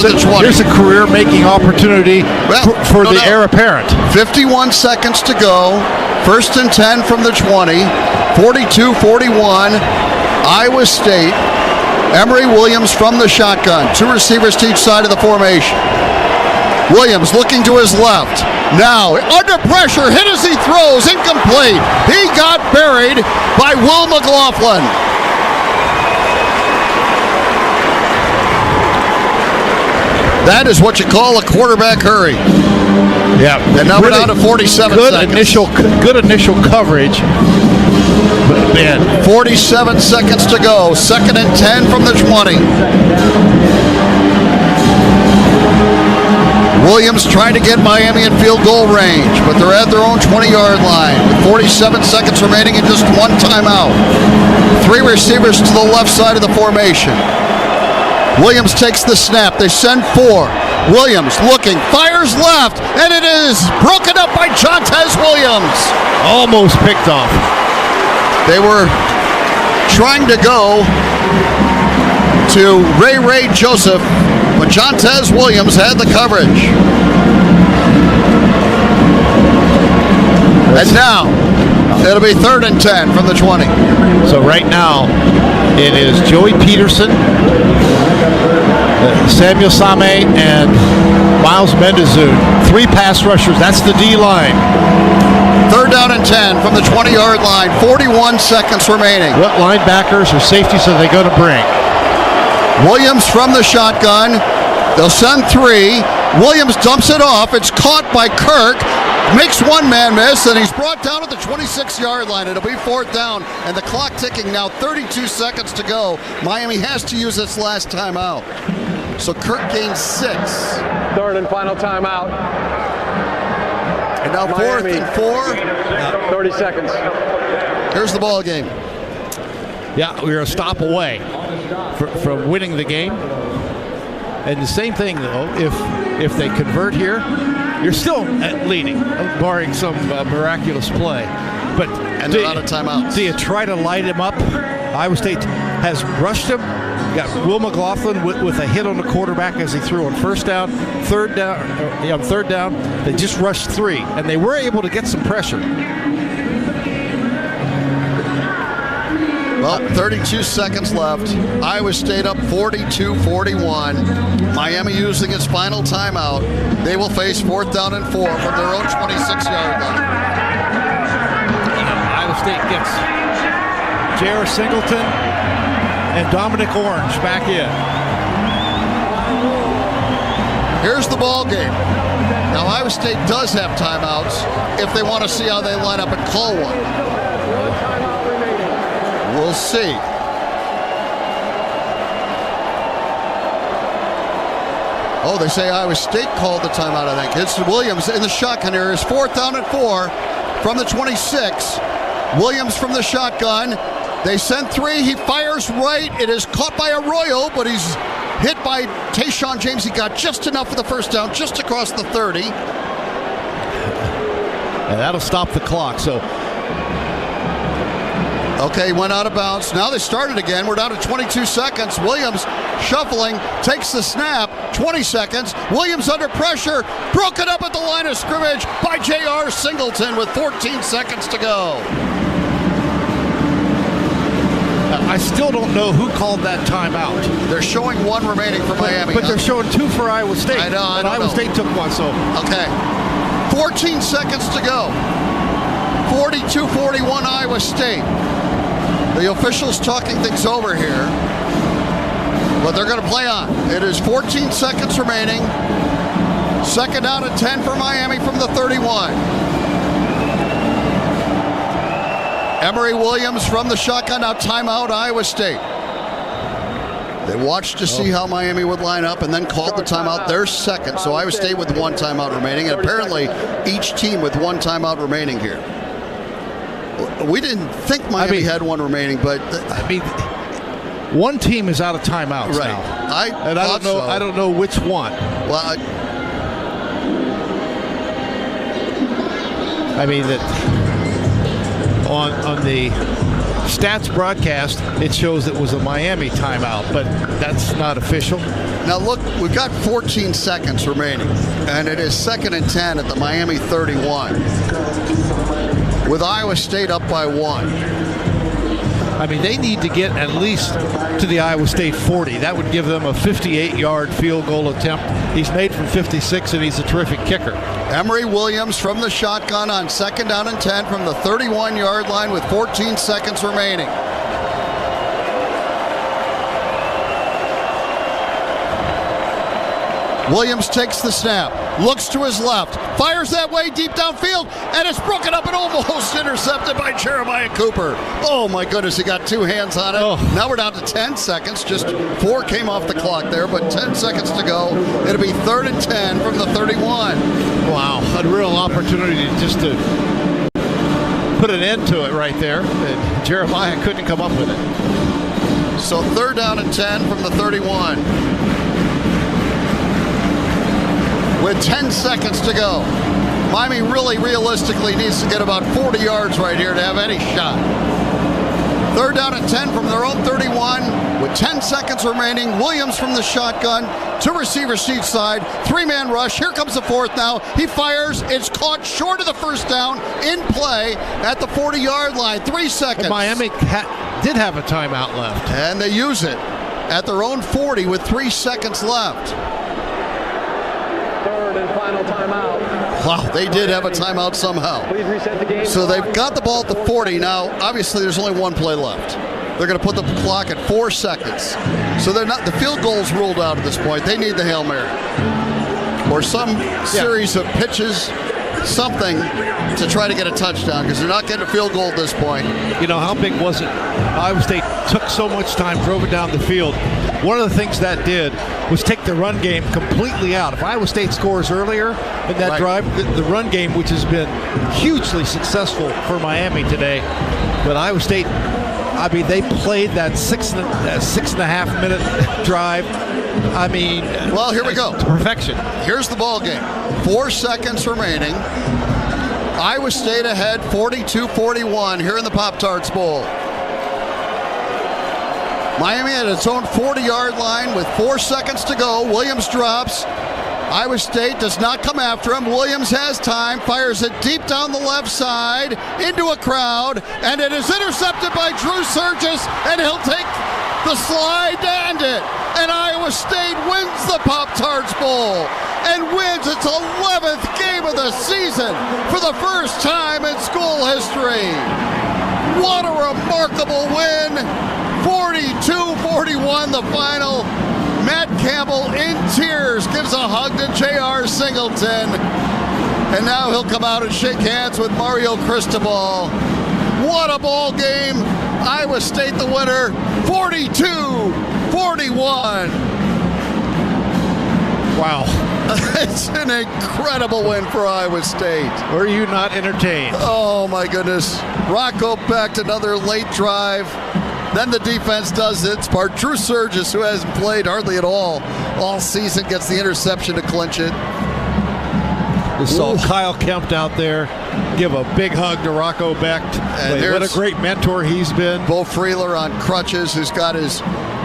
Here's a career-making opportunity for the heir apparent. 51 seconds to go. 1st and 10 from the 20. 42-41. Iowa State. Emory Williams from the shotgun. 2 receivers to each side of the formation. Williams looking to his left. Now, under pressure, hit as he throws, incomplete. He got buried by Will McLaughlin. That is what you call a quarterback hurry. Yeah. And now we're down to 47 seconds. Good initial coverage. But man, 47 seconds to go. 2nd and 10 from the 20. Williams trying to get Miami in field goal range, but they're at their own 20-yard line with 47 seconds remaining and just 1 timeout. 3 receivers to the left side of the formation. Williams takes the snap. They send 4. Williams looking, fires left, and it is broken up by Jontez Williams. Almost picked off. They were trying to go to Ray Joseph, but Jontez Williams had the coverage. And now, it'll be 3rd and 10 from the 20. So right now, it is Joey Peterson, Samuel Same, and Miles Mendezun. 3 pass rushers. That's the D-line. 3rd down and 10 from the 20-yard line. 41 seconds remaining. What linebackers or safeties are they going to bring? Williams from the shotgun. They'll send 3. Williams dumps it off. It's caught by Kirk. Makes 1 man miss, and he's brought down at the 26-yard line. It'll be 4th down, and the clock ticking now. 32 seconds to go. Miami has to use its last timeout. So Kirk gains 6. 3rd and final timeout. And now Miami, 4th and 4. 30 seconds. Here's the ball game. Yeah, we're a stop away from winning the game. And the same thing, though, if they convert here, you're still leading, barring some miraculous play. But and they're out of timeouts. Do you try to light him up? Iowa State has rushed him. Got Will McLaughlin with a hit on the quarterback as he threw on 1st down, 3rd down. 3rd down, they just rushed 3, and they were able to get some pressure. Well, 32 seconds left. Iowa State up 42-41. Miami using its final timeout. They will face 4th down and 4 from their own 26-yard line. Iowa State gets J.R. Singleton and Dominic Orange back in. Here's the ball game. Now, Iowa State does have timeouts if they want to see how they line up and call one. We'll see. Oh, they say Iowa State called the timeout, I think. It's Williams in the shotgun here. It's 4th down and 4 from the 26. Williams from the shotgun. They send 3. He fires right. It is caught by Arroyo, but he's hit by Tayshawn James. He got just enough for the 1st down, just across the 30. And that'll stop the clock. So. Okay, went out of bounds. Now they started again. We're down to 22 seconds. Williams shuffling, takes the snap. 20 seconds. Williams under pressure. Broken up at the line of scrimmage by J.R. Singleton with 14 seconds to go. I still don't know who called that timeout. They're showing 1 remaining for Miami. But they're showing 2 for Iowa State. I know. Iowa State took 1, so. Okay. 14 seconds to go. 42-41 Iowa State. The officials talking things over here, but they're going to play on. It is 14 seconds remaining. 2nd down and 10 for Miami from the 31. Emory Williams from the shotgun. Now timeout Iowa State. They watched to see how Miami would line up and then called the timeout. Their 2nd. So Iowa State with 1 timeout remaining, and apparently each team with 1 timeout remaining here. We didn't think Miami had 1 remaining, but one team is out of timeouts right. now. I don't know. So. I don't know which one. Well, that on the stats broadcast, it shows it was a Miami timeout, but that's not official. Now look, we've got 14 seconds remaining, and it is 2nd and 10 at the Miami 31, with Iowa State up by 1. I mean, they need to get at least to the Iowa State 40. That would give them a 58-yard field goal attempt. He's made from 56, and he's a terrific kicker. Emory Williams from the shotgun on 2nd down and 10 from the 31-yard line with 14 seconds remaining. Williams takes the snap, looks to his left, fires that way deep downfield, and it's broken up and almost intercepted by Jeremiah Cooper. Oh my goodness, he got 2 hands on it. Now we're down to 10 seconds. Just 4 came off the clock there, but 10 seconds to go. It'll be 3rd and 10 from the 31. Wow, a real opportunity just to put an end to it right there. And Jeremiah couldn't come up with it. So 3rd down and 10 from the 31. With 10 seconds to go. Miami really realistically needs to get about 40 yards right here to have any shot. 3rd down and 10 from their own 31 with 10 seconds remaining. Williams from the shotgun to receiver seat side. 3-man rush. Here comes the 4th now. He fires. It's caught short of the 1st down in play at the 40-yard line. 3 seconds. And Miami did have a timeout left. And they use it at their own 40 with 3 seconds left. 3rd and final timeout. Wow, they did have a timeout somehow. Please reset the game. So they've got the ball at the 40. Now, obviously, there's only 1 play left. They're going to put the clock at 4 seconds. So they're not. The field goal's ruled out at this point. They need the Hail Mary. Or some series of pitches, something to try to get a touchdown, because they're not getting a field goal at this point. You know, how big was it? Iowa State took so much time, drove it down the field. One of the things that did was take the run game completely out. If Iowa State scores earlier in that drive, the run game, which has been hugely successful for Miami today, but Iowa State, I mean, they played that 6.5 minute drive. I mean, well, here we go. To perfection. Here's the ball game. 4 seconds remaining. Iowa State ahead 42-41 here in the Pop-Tarts Bowl. Miami at its own 40-yard line with 4 seconds to go. Williams drops. Iowa State does not come after him. Williams has time, fires it deep down the left side into a crowd, and it is intercepted by Drew Surgis, and he'll take the slide to end it. And Iowa State wins the Pop-Tarts Bowl and wins its 11th game of the season for the first time in school history. What a remarkable win. 42-41 the final. Matt Campbell in tears gives a hug to J.R. Singleton. And now he'll come out and shake hands with Mario Cristobal. What a ball game. Iowa State the winner, 42-41. Wow. It's an incredible win for Iowa State. Were you not entertained? Oh, my goodness. Rocco backed another late drive. Then the defense does its part. Drew Surgis, who hasn't played hardly at all season, gets the interception to clinch it. We saw Kyle Kempt out there give a big hug to Rocco Becht. What a great mentor he's been. Bo Freeler on crutches, who's got his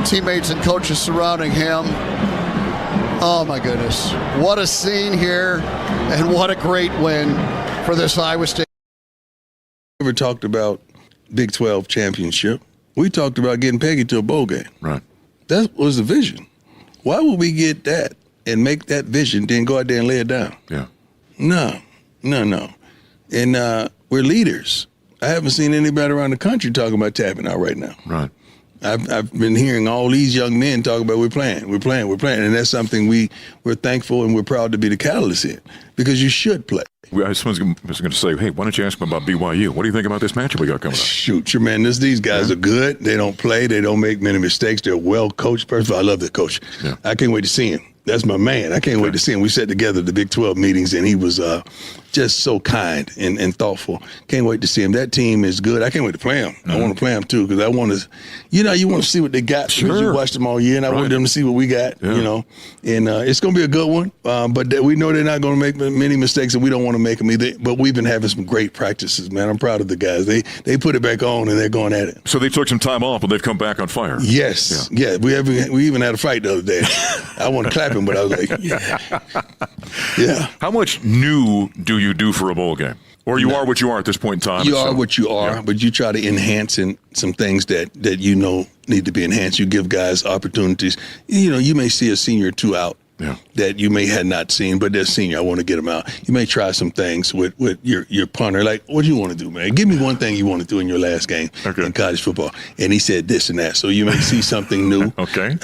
teammates and coaches surrounding him. Oh, my goodness. What a scene here, and what a great win for this Iowa State. We never talked about Big 12 championship. We talked about getting Peggy to a bowl game. Right. That was the vision. Why would we get that and make that vision, then go out there and lay it down? Yeah. No. And we're leaders. I haven't seen anybody around the country talking about tapping out right now. Right. I've been hearing all these young men talk about we're playing, and that's something we're thankful and we're proud to be the catalyst in, because you should play. I was going to say, hey, why don't you ask them about BYU? What do you think about this matchup we got coming up? Shoot, your man, these guys are good. They don't play. They don't make many mistakes. They're well coached. First of all, I love their coach. Yeah. I can't wait to see him. That's my man. I can't wait to see him. We sat together at the Big 12 meetings, and he was just so kind and thoughtful. Can't wait to see him. That team is good. I can't wait to play them. I want to play them too because I want to, you want to see what they got because you watched them all year, and I want them to see what we got. And it's going to be a good one. But we know they're not going to make many mistakes, and we don't want to make them either. But we've been having some great practices, man. I'm proud of the guys. They put it back on and they're going at it. So they took some time off, but they've come back on fire. Yes. Yeah. We even had a fight the other day. I want to clap him, but I was like, yeah. How much new do you do for a bowl game? Or you are what you are at this point in time? You are what you are, but you try to enhance in some things that need to be enhanced. You give guys opportunities. You may see a senior or two out that you may have not seen, but they're senior. I want to get them out. You may try some things with your punter. Like, what do you want to do, man? Give me one thing you want to do in your last game in college football. And he said this and that. So you may see something new. Okay.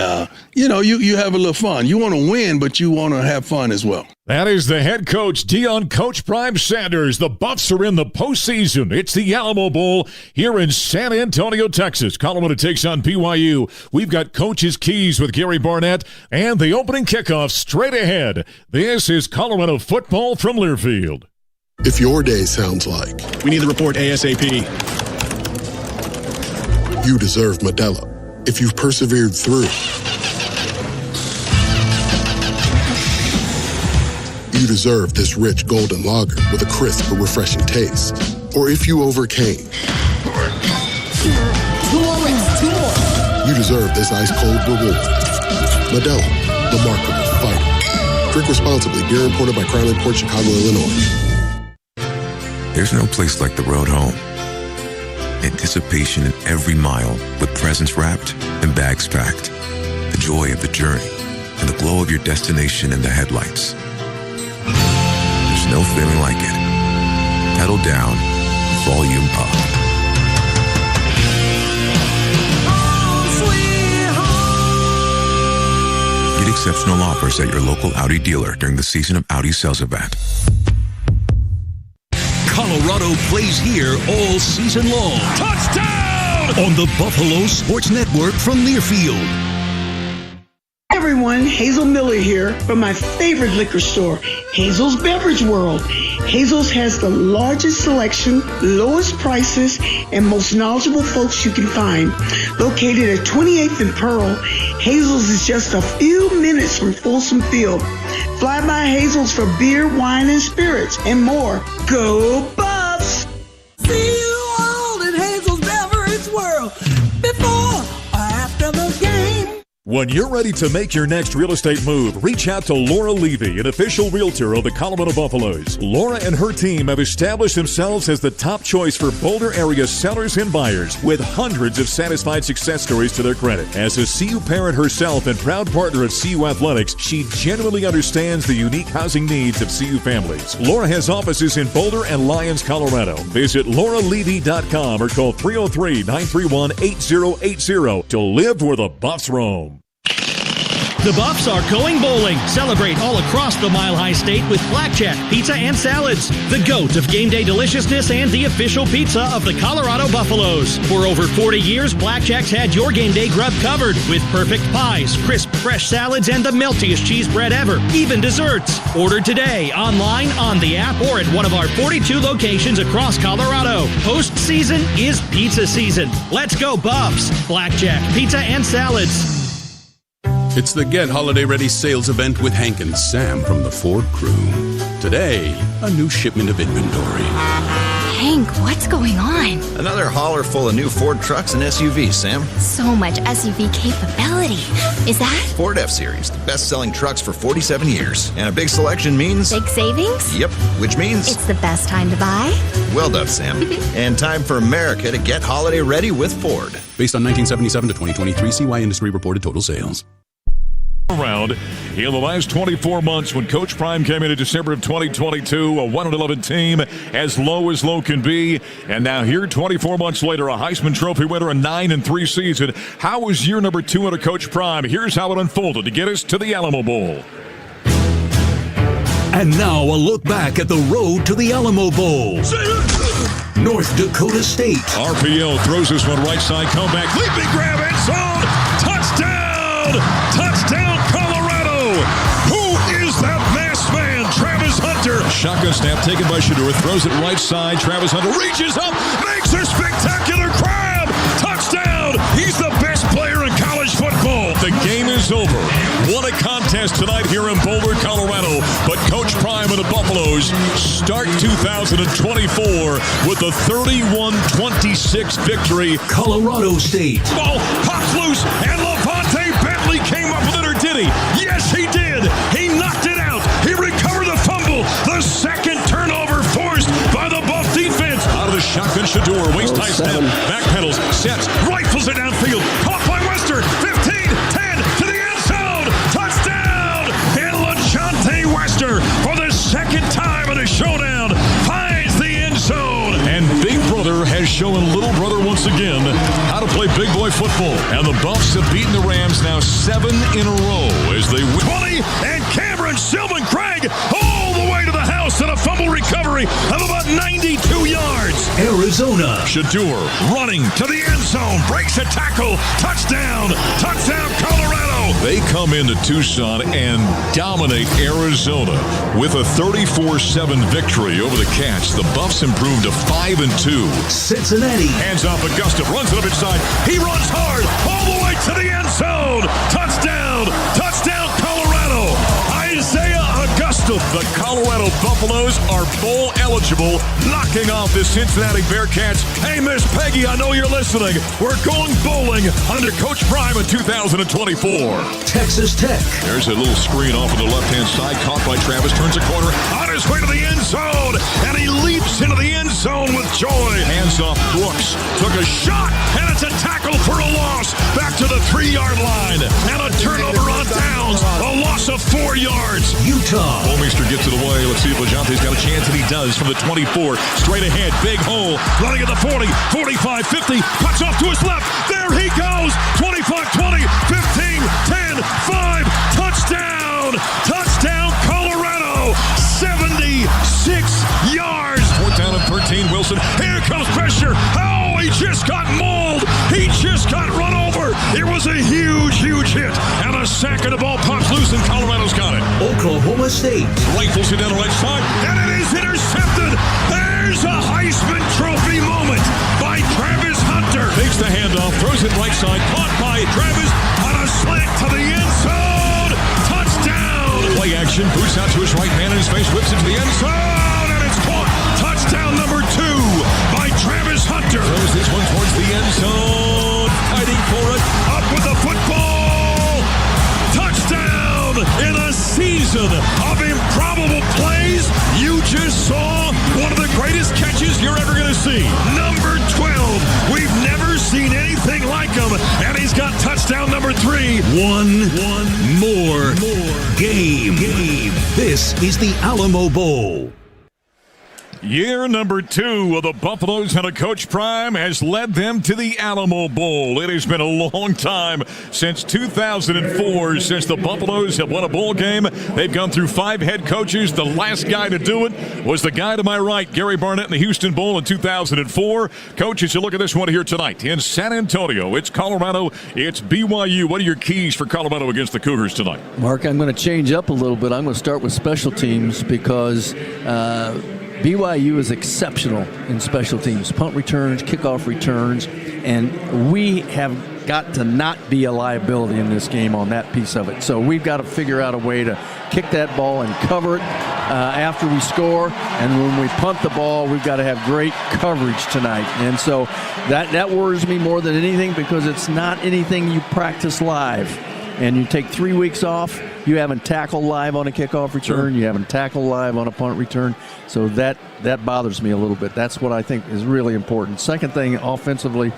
You have a little fun. You want to win, but you want to have fun as well. That is the head coach, Deion Coach Prime Sanders. The Buffs are in the postseason. It's the Alamo Bowl here in San Antonio, Texas. Colorado takes on BYU. We've got Coach's Keys with Gary Barnett and the opening kickoff straight ahead. This is Colorado football from Learfield. If your day sounds like we need the report ASAP, you deserve Modelo. If you've persevered through, you deserve this rich golden lager with a crisp but refreshing taste. Or if you overcame, you deserve this ice-cold reward. Modelo, the Remarkable Fighter. Drink responsibly. Beer imported by Crown Port Chicago, Illinois. There's no place like the road home. Anticipation in every mile with presents wrapped and bags packed. The joy of the journey and the glow of your destination in the headlights. There's no feeling like it. Pedal down, volume up. Get exceptional offers at your local Audi dealer during the Season of Audi sales event. Colorado plays here all season long. touchdown! On the Buffalo Sports Network from Learfield. Hey everyone, Hazel Miller here from my favorite liquor store, Hazel's Beverage World. Hazel's has the largest selection, lowest prices, and most knowledgeable folks you can find. Located at 28th and Pearl, Hazel's is just a few minutes from Folsom Field. Fly by Hazel's for beer, wine, and spirits, and more. Go Buffs! See you all in Hazel's Beverage World before or after the game. When you're ready to make your next real estate move, reach out to Laura Levy, an official realtor of the Colorado Buffaloes. Laura and her team have established themselves as the top choice for Boulder area sellers and buyers, with hundreds of satisfied success stories to their credit. As a CU parent herself and proud partner of CU Athletics, she genuinely understands the unique housing needs of CU families. Laura has offices in Boulder and Lyons, Colorado. Visit lauralevy.com or call 303-931-8080 to live where the Buffs roam. The Buffs are going bowling. Celebrate all across the Mile High State with blackjack, pizza, and salads. The GOAT of game day deliciousness and the official pizza of the Colorado Buffaloes. For over 40 years, Blackjack's had your game day grub covered with perfect pies, crisp, fresh salads, and the meltiest cheese bread ever, even desserts. Order today, online, on the app, or at one of our 42 locations across Colorado. Postseason is pizza season. Let's go Buffs. Blackjack, pizza, and salads. It's the Get Holiday Ready sales event with Hank and Sam from the Ford crew. Today, a new shipment of inventory. Hank, what's going on? Another hauler full of new Ford trucks and SUVs, Sam. So much SUV capability. Is that? Ford F-Series, the best-selling trucks for 47 years. And a big selection means... big savings? Yep, which means... it's the best time to buy? Well done, Sam. And time for America to get holiday ready with Ford. Based on 1977 to 2023 CY Industry reported total sales. Around in the last 24 months, when Coach Prime came in December of 2022, a 1-11 team as low can be, and now here 24 months later, a Heisman Trophy winner, a 9-3 season. How was year number 2 under Coach Prime? Here's how it unfolded to get us to the Alamo Bowl. And now a look back at the road to the Alamo Bowl. North Dakota State. RPO throws this one right side, comeback, leaping grab, end zone, touchdown! Touchdown, Colorado! Who is that masked man? Travis Hunter shotgun snap taken by Shedeur. Throws it right side. Travis Hunter reaches up, makes a spectacular grab. Touchdown. He's the best player in college football. The game is over. What a contest tonight here in Boulder, Colorado. But Coach Prime and the Buffaloes start 2024 with a 31-26 victory. Colorado State. Ball pops loose, and Levante Bentley came up with it, or did he? Yes, he did. He knocked it out. He recovered the fumble. The second turnover forced by the Buff defense. Out of the shotgun, Shedeur, waist-high snap, back pedals, sets, rifles it downfield. Caught by Wester. 15, 10 to the end zone. Touchdown! And LaJonte Wester, for the second time in a showdown, finds the end zone. And Big Brother has shown Little Brother once again how to play big boy football. And the Buffs have beaten the Rams now 7 in a row as they win. 20, and Cameron Sylvan Craig all the way to the house and a fumble recovery of about 92 yards. Arizona. Shedeur running to the end zone, breaks a tackle, touchdown, Colorado. They come into Tucson and dominate Arizona with a 34-7 victory over the Cats. The Buffs improved to 5-2. Cincinnati. Hands off Augusta, runs it up inside. He runs hard all the way to the end zone. Touchdown, Colorado. Isaiah Augusta. The Colorado Buffaloes are bowl eligible, knocking off the Cincinnati Bearcats. Hey, Miss Peggy, I know you're listening. We're going bowling under Coach Prime in 2024. Texas Tech. There's a little screen off of the left-hand side, caught by Travis, turns a corner, on his way to the end zone, and he leaps into the end zone with joy. Hands off Brooks, took a shot, and it's a tackle for a loss, back to the 3-yard line, and a turnover on downs, a loss of 4 yards. Utah. Holmeister gets it away. Let's see if LaJonte's got a chance, and he does from the 24. Straight ahead, big hole, running at the 40, 45, 50, cuts off to his left. There he goes, 25, 20, 15, 10, 5, touchdown, Colorado, 76 yards. 4th down and 13, Wilson, here comes pressure. Oh, he just got mauled. He just got run over. It was a huge hit, and a sack, and the ball pops loose, and Colorado's got it. Oklahoma State. Rifles it down the right side, and it is intercepted. There's a Heisman Trophy moment by Travis Hunter. Takes the handoff, throws it right side, caught by Travis on a slant to the end zone. Touchdown! Play action, boots out to his right man in his face, whips it to the end zone, and it's caught. Touchdown number 2 by Travis Hunter. Throws this one towards the end zone, fighting for it, up with the football. Touchdown! In a season of improbable plays, you just saw one of the greatest catches you're ever going to see. Number 12. We've never seen anything like him, and he's got touchdown number 3. One more game. This is the Alamo Bowl. Year number 2 of the Buffaloes under Coach Prime has led them to the Alamo Bowl. It has been a long time, since 2004, since the Buffaloes have won a bowl game. They've gone through 5 head coaches. The last guy to do it was the guy to my right, Gary Barnett, in the Houston Bowl in 2004. Coach, as you look at this one here tonight in San Antonio, it's Colorado, it's BYU. What are your keys for Colorado against the Cougars tonight? Mark, I'm going to change up a little bit. I'm going to start with special teams because BYU is exceptional in special teams, punt returns, kickoff returns, and we have got to not be a liability in this game on that piece of it. So we've got to figure out a way to kick that ball and cover it after we score, and when we punt the ball, we've got to have great coverage tonight. And so that worries me more than anything, because it's not anything you practice live. And you take 3 weeks off, you haven't tackled live on a kickoff return, you haven't tackled live on a punt return, so that bothers me a little bit. That's what I think is really important. Second thing, offensively,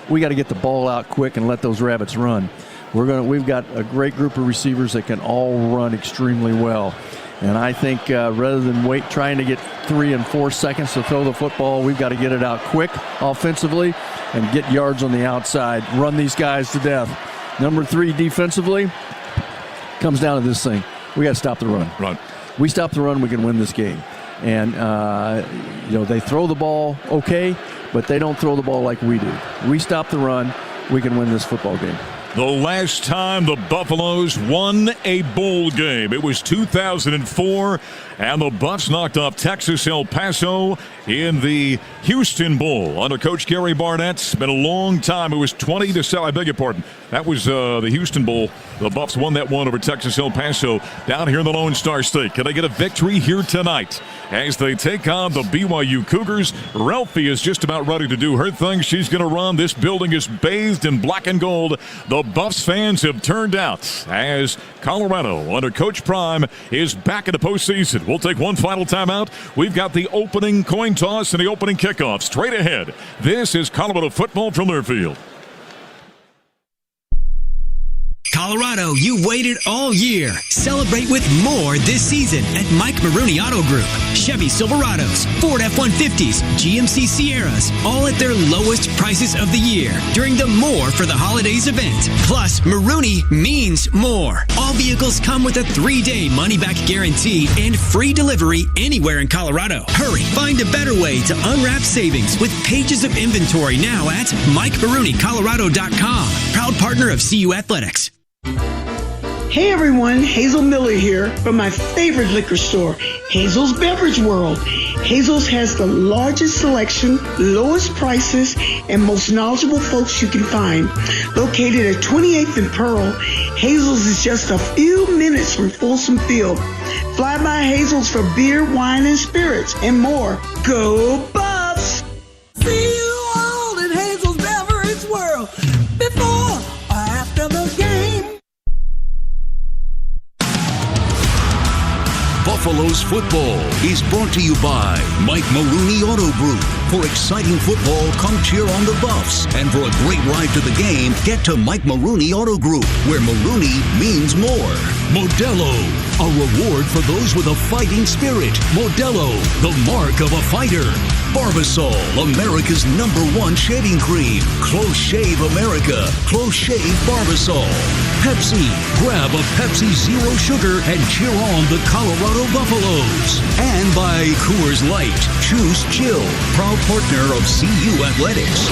we got to get the ball out quick and let those rabbits run. We've got a great group of receivers that can all run extremely well. And I think rather than trying to get 3 and 4 seconds to throw the football, we've got to get it out quick offensively and get yards on the outside, run these guys to death. Number 3, defensively, comes down to this thing. We got to stop the run. We stop the run, we can win this game. And, they throw the ball okay, but they don't throw the ball like we do. We stop the run, we can win this football game. The last time the Buffaloes won a bowl game, it was 2004, and the Buffs knocked off Texas El Paso in the Houston Bowl under Coach Gary Barnett. It's been a long time. It was 20-7. I beg your pardon. That was the Houston Bowl. The Buffs won that one over Texas El Paso down here in the Lone Star State. Can they get a victory here tonight as they take on the BYU Cougars? Ralphie is just about ready to do her thing. She's going to run. This building is bathed in black and gold. The Buffs fans have turned out as Colorado under Coach Prime is back in the postseason. We'll take one final timeout. We've got the opening coin toss and the opening kickoff straight ahead. This is Colorado football from their field. Colorado, you waited all year. Celebrate with more this season at Mike Maroney Auto Group. Chevy Silverados, Ford F-150s, GMC Sierras, all at their lowest prices of the year during the More for the Holidays event. Plus, Maroney means more. All vehicles come with a 3-day money-back guarantee and free delivery anywhere in Colorado. Hurry, find a better way to unwrap savings with pages of inventory now at MikeMaroneyColorado.com. Proud partner of CU Athletics. Hey everyone, Hazel Miller here from my favorite liquor store, Hazel's Beverage World. Hazel's has the largest selection, lowest prices, and most knowledgeable folks you can find. Located at 28th and Pearl, Hazel's is just a few minutes from Folsom Field. Fly by Hazel's for beer, wine, and spirits, and more. Go Buffs! See you all in Hazel's Beverage World before or after the game. Buffaloes football is brought to you by Mike Maroney Auto Group. For exciting football, come cheer on the Buffs. And for a great ride to the game, get to Mike Maroney Auto Group, where Maroney means more. Modelo, a reward for those with a fighting spirit. Modelo, the mark of a fighter. Barbasol, America's #1 shaving cream. Close Shave America. Close Shave Barbasol. Pepsi, grab a Pepsi Zero Sugar and cheer on the Colorado Buffaloes. And by Coors Light, choose chill. Proud partner of CU Athletics.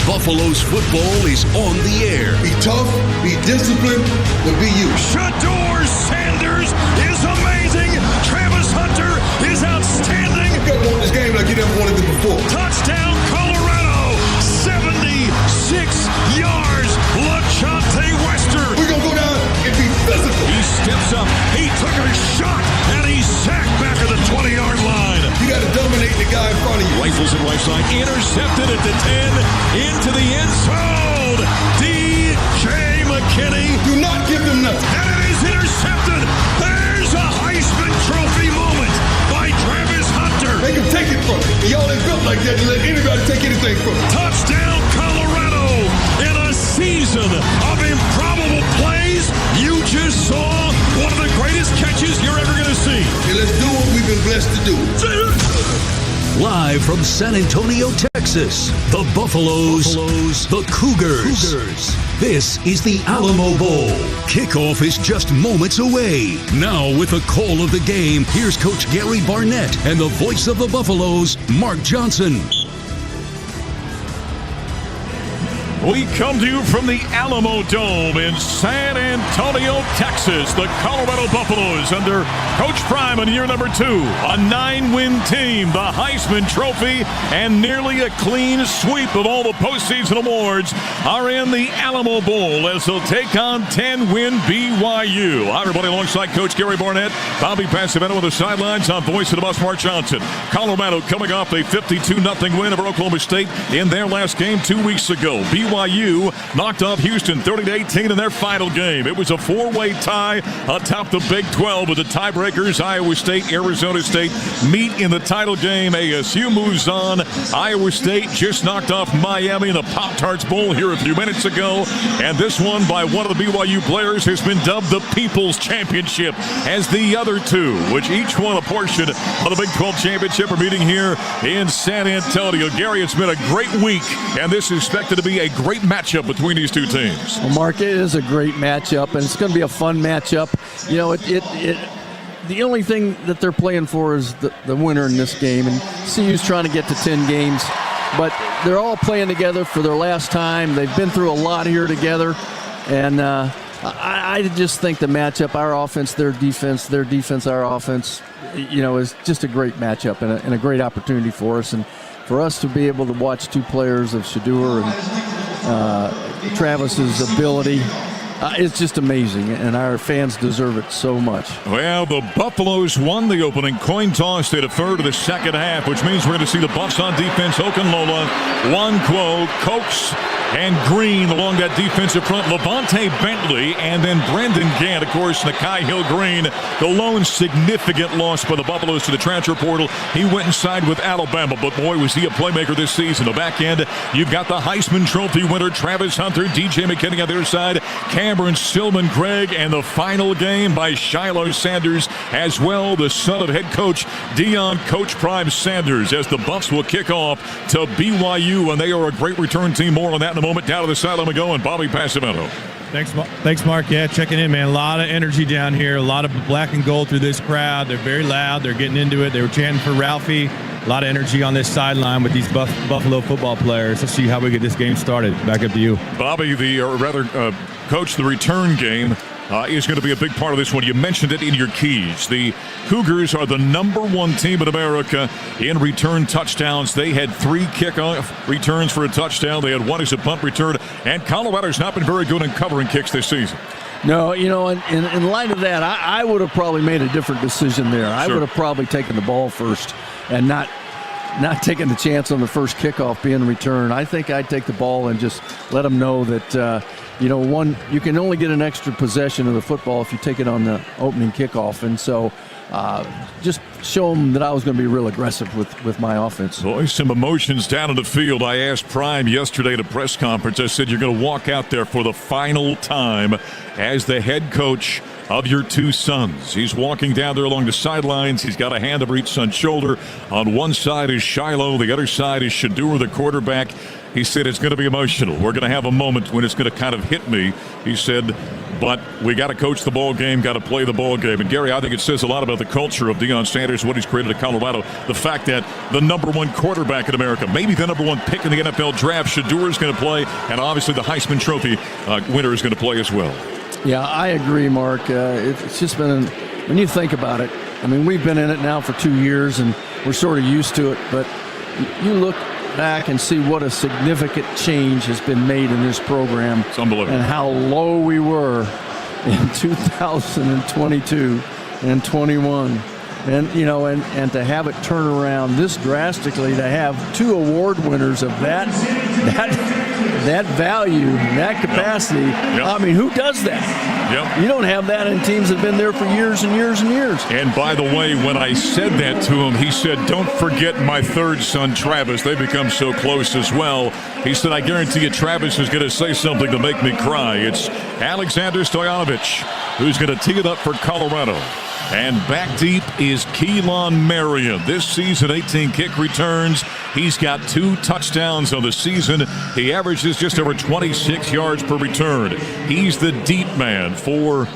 Buffaloes football is on the air. Be tough, be disciplined, but be you. Shador Sanders is amazing. Travis Hunter is outstanding. You gotta want this game like you never wanted it before. Touchdown, Colorado. 76 yards. LaChante Wester. We're gonna go down and be physical. He steps up. He took a shot, and he's sacked back at the 20-yard line. You gotta dominate the guy in front of you. Rifles at right side. Intercepted at the 10. Into the end zone. DJ McKinney. Do not give them nothing. And it is intercepted. There's a Heisman Trophy moment by Travis Hunter. They can take it from you. And y'all ain't built like that to let anybody take anything from you. Touchdown, Colorado. In a season of improbable plays, you just saw one of the greatest catches you're ever going to see. And let's do what we've been blessed to do. Live from San Antonio, Texas, the Buffaloes, the Cougars. This is the Alamo Bowl. Kickoff is just moments away. Now with the call of the game, here's Coach Gary Barnett and the voice of the Buffaloes, Mark Johnson. We come to you from the Alamodome in San Antonio, Texas. The Colorado Buffaloes under Coach Prime in year number 2. A 9-win team, the Heisman Trophy, and nearly a clean sweep of all the postseason awards are in the Alamo Bowl as they'll take on 10-win BYU. Hi, everybody, alongside Coach Gary Barnett, Bobby Passavento on the sidelines on voice of the Buffs, Mark Johnson. Colorado coming off a 52-0 win over Oklahoma State in their last game 2 weeks ago. BYU knocked off Houston 30-18 in their final game. It was a 4-way tie atop the Big 12 with the tiebreakers. Iowa State, Arizona State meet in the title game. ASU moves on. Iowa State just knocked off Miami in the Pop-Tarts Bowl here a few minutes ago. And this one by one of the BYU players has been dubbed the People's Championship, as the other two, which each won a portion of the Big 12 Championship, are meeting here in San Antonio. Gary, it's been a great week, and this is expected to be a great matchup between these two teams. Well, Mark, it is a great matchup, and it's going to be a fun matchup. You know, the only thing that they're playing for is the winner in this game, and CU's trying to get to 10 games. but they're all playing together for their last time. They've been through a lot here together, and I just think the matchup, our offense, their defense, our offense, is just a great matchup and a great opportunity for us. And for us to be able to watch two players of Shedeur and Travis's ability, it's just amazing, and our fans deserve it so much. Well, the Buffaloes won the opening coin toss. They defer to the second half, which means we're going to see the Buffs on defense. Okunlola, Nwankwo, Cokes, and Green along that defensive front. Levante Bentley, and then Brendan Gant. Of course, Nakai Hill-Green, the lone significant loss by the Buffaloes to the transfer portal. He went inside with Alabama, but boy, was he a playmaker this season. The back end, you've got the Heisman Trophy winner, Travis Hunter, DJ McKinney on the other side, Cameron Stillman Gregg, and the final game by Shiloh Sanders as well, the son of head coach Deion Coach Prime Sanders, as the Buffs will kick off to BYU, and they are a great return team. More on that in a moment. Down to the sideline we go, and Bobby Passamento. Thanks, Mark. Yeah, checking in, man. A lot of energy down here. A lot of black and gold through this crowd. They're very loud. They're getting into it. They were chanting for Ralphie. A lot of energy on this sideline with these Buffalo football players. Let's see how we get this game started. Back up to you. Bobby, Coach, the return game is going to be a big part of this one. You mentioned it in your keys. The Cougars are the #1 team in America in return touchdowns. They had 3 kickoff returns for a touchdown. They had 1 as a punt return. And Colorado's not been very good in covering kicks this season. No, in light of that, I would have probably made a different decision there. I would have probably taken the ball first and not taking the chance on the first kickoff being returned. I think I'd take the ball and just let them know that, you can only get an extra possession of the football if you take it on the opening kickoff. And so just show them that I was going to be real aggressive with my offense. Boy, some emotions down in the field. I asked Prime yesterday at a press conference. I said, you're going to walk out there for the final time as the head coach of your 2 sons. He's walking down there along the sidelines. He's got a hand over each son's shoulder. On one side is Shiloh. The other side is Shedeur, the quarterback. He said, it's going to be emotional. We're going to have a moment when it's going to kind of hit me. He said, but we got to coach the ball game, got to play the ball game. And, Gary, I think it says a lot about the culture of Deion Sanders, what he's created at Colorado. The fact that the #1 quarterback in America, maybe the #1 pick in the NFL draft, Shedeur is going to play, and obviously the Heisman Trophy winner is going to play as well. Yeah, I agree, Mark. It's just been, when you think about it, I mean, we've been in it now for 2 years, and we're sort of used to it. But you look back and see what a significant change has been made in this program. It's unbelievable. And how low we were in 2022 and 21. And, and to have it turn around this drastically, to have 2 award winners of that value, that capacity. Yep. I mean, who does that? Yep. You don't have that in teams that have been there for years and years and years. And by the way, when I said that to him, he said, don't forget my 3rd son, Travis. They become so close as well. He said, I guarantee you Travis is going to say something to make me cry. It's Alexander Stoyanovich who's going to tee it up for Colorado. And back deep is Keelan Marion. This season, 18 kick returns. He's got 2 touchdowns on the season. He averages just over 26 yards per return. He's the deep man for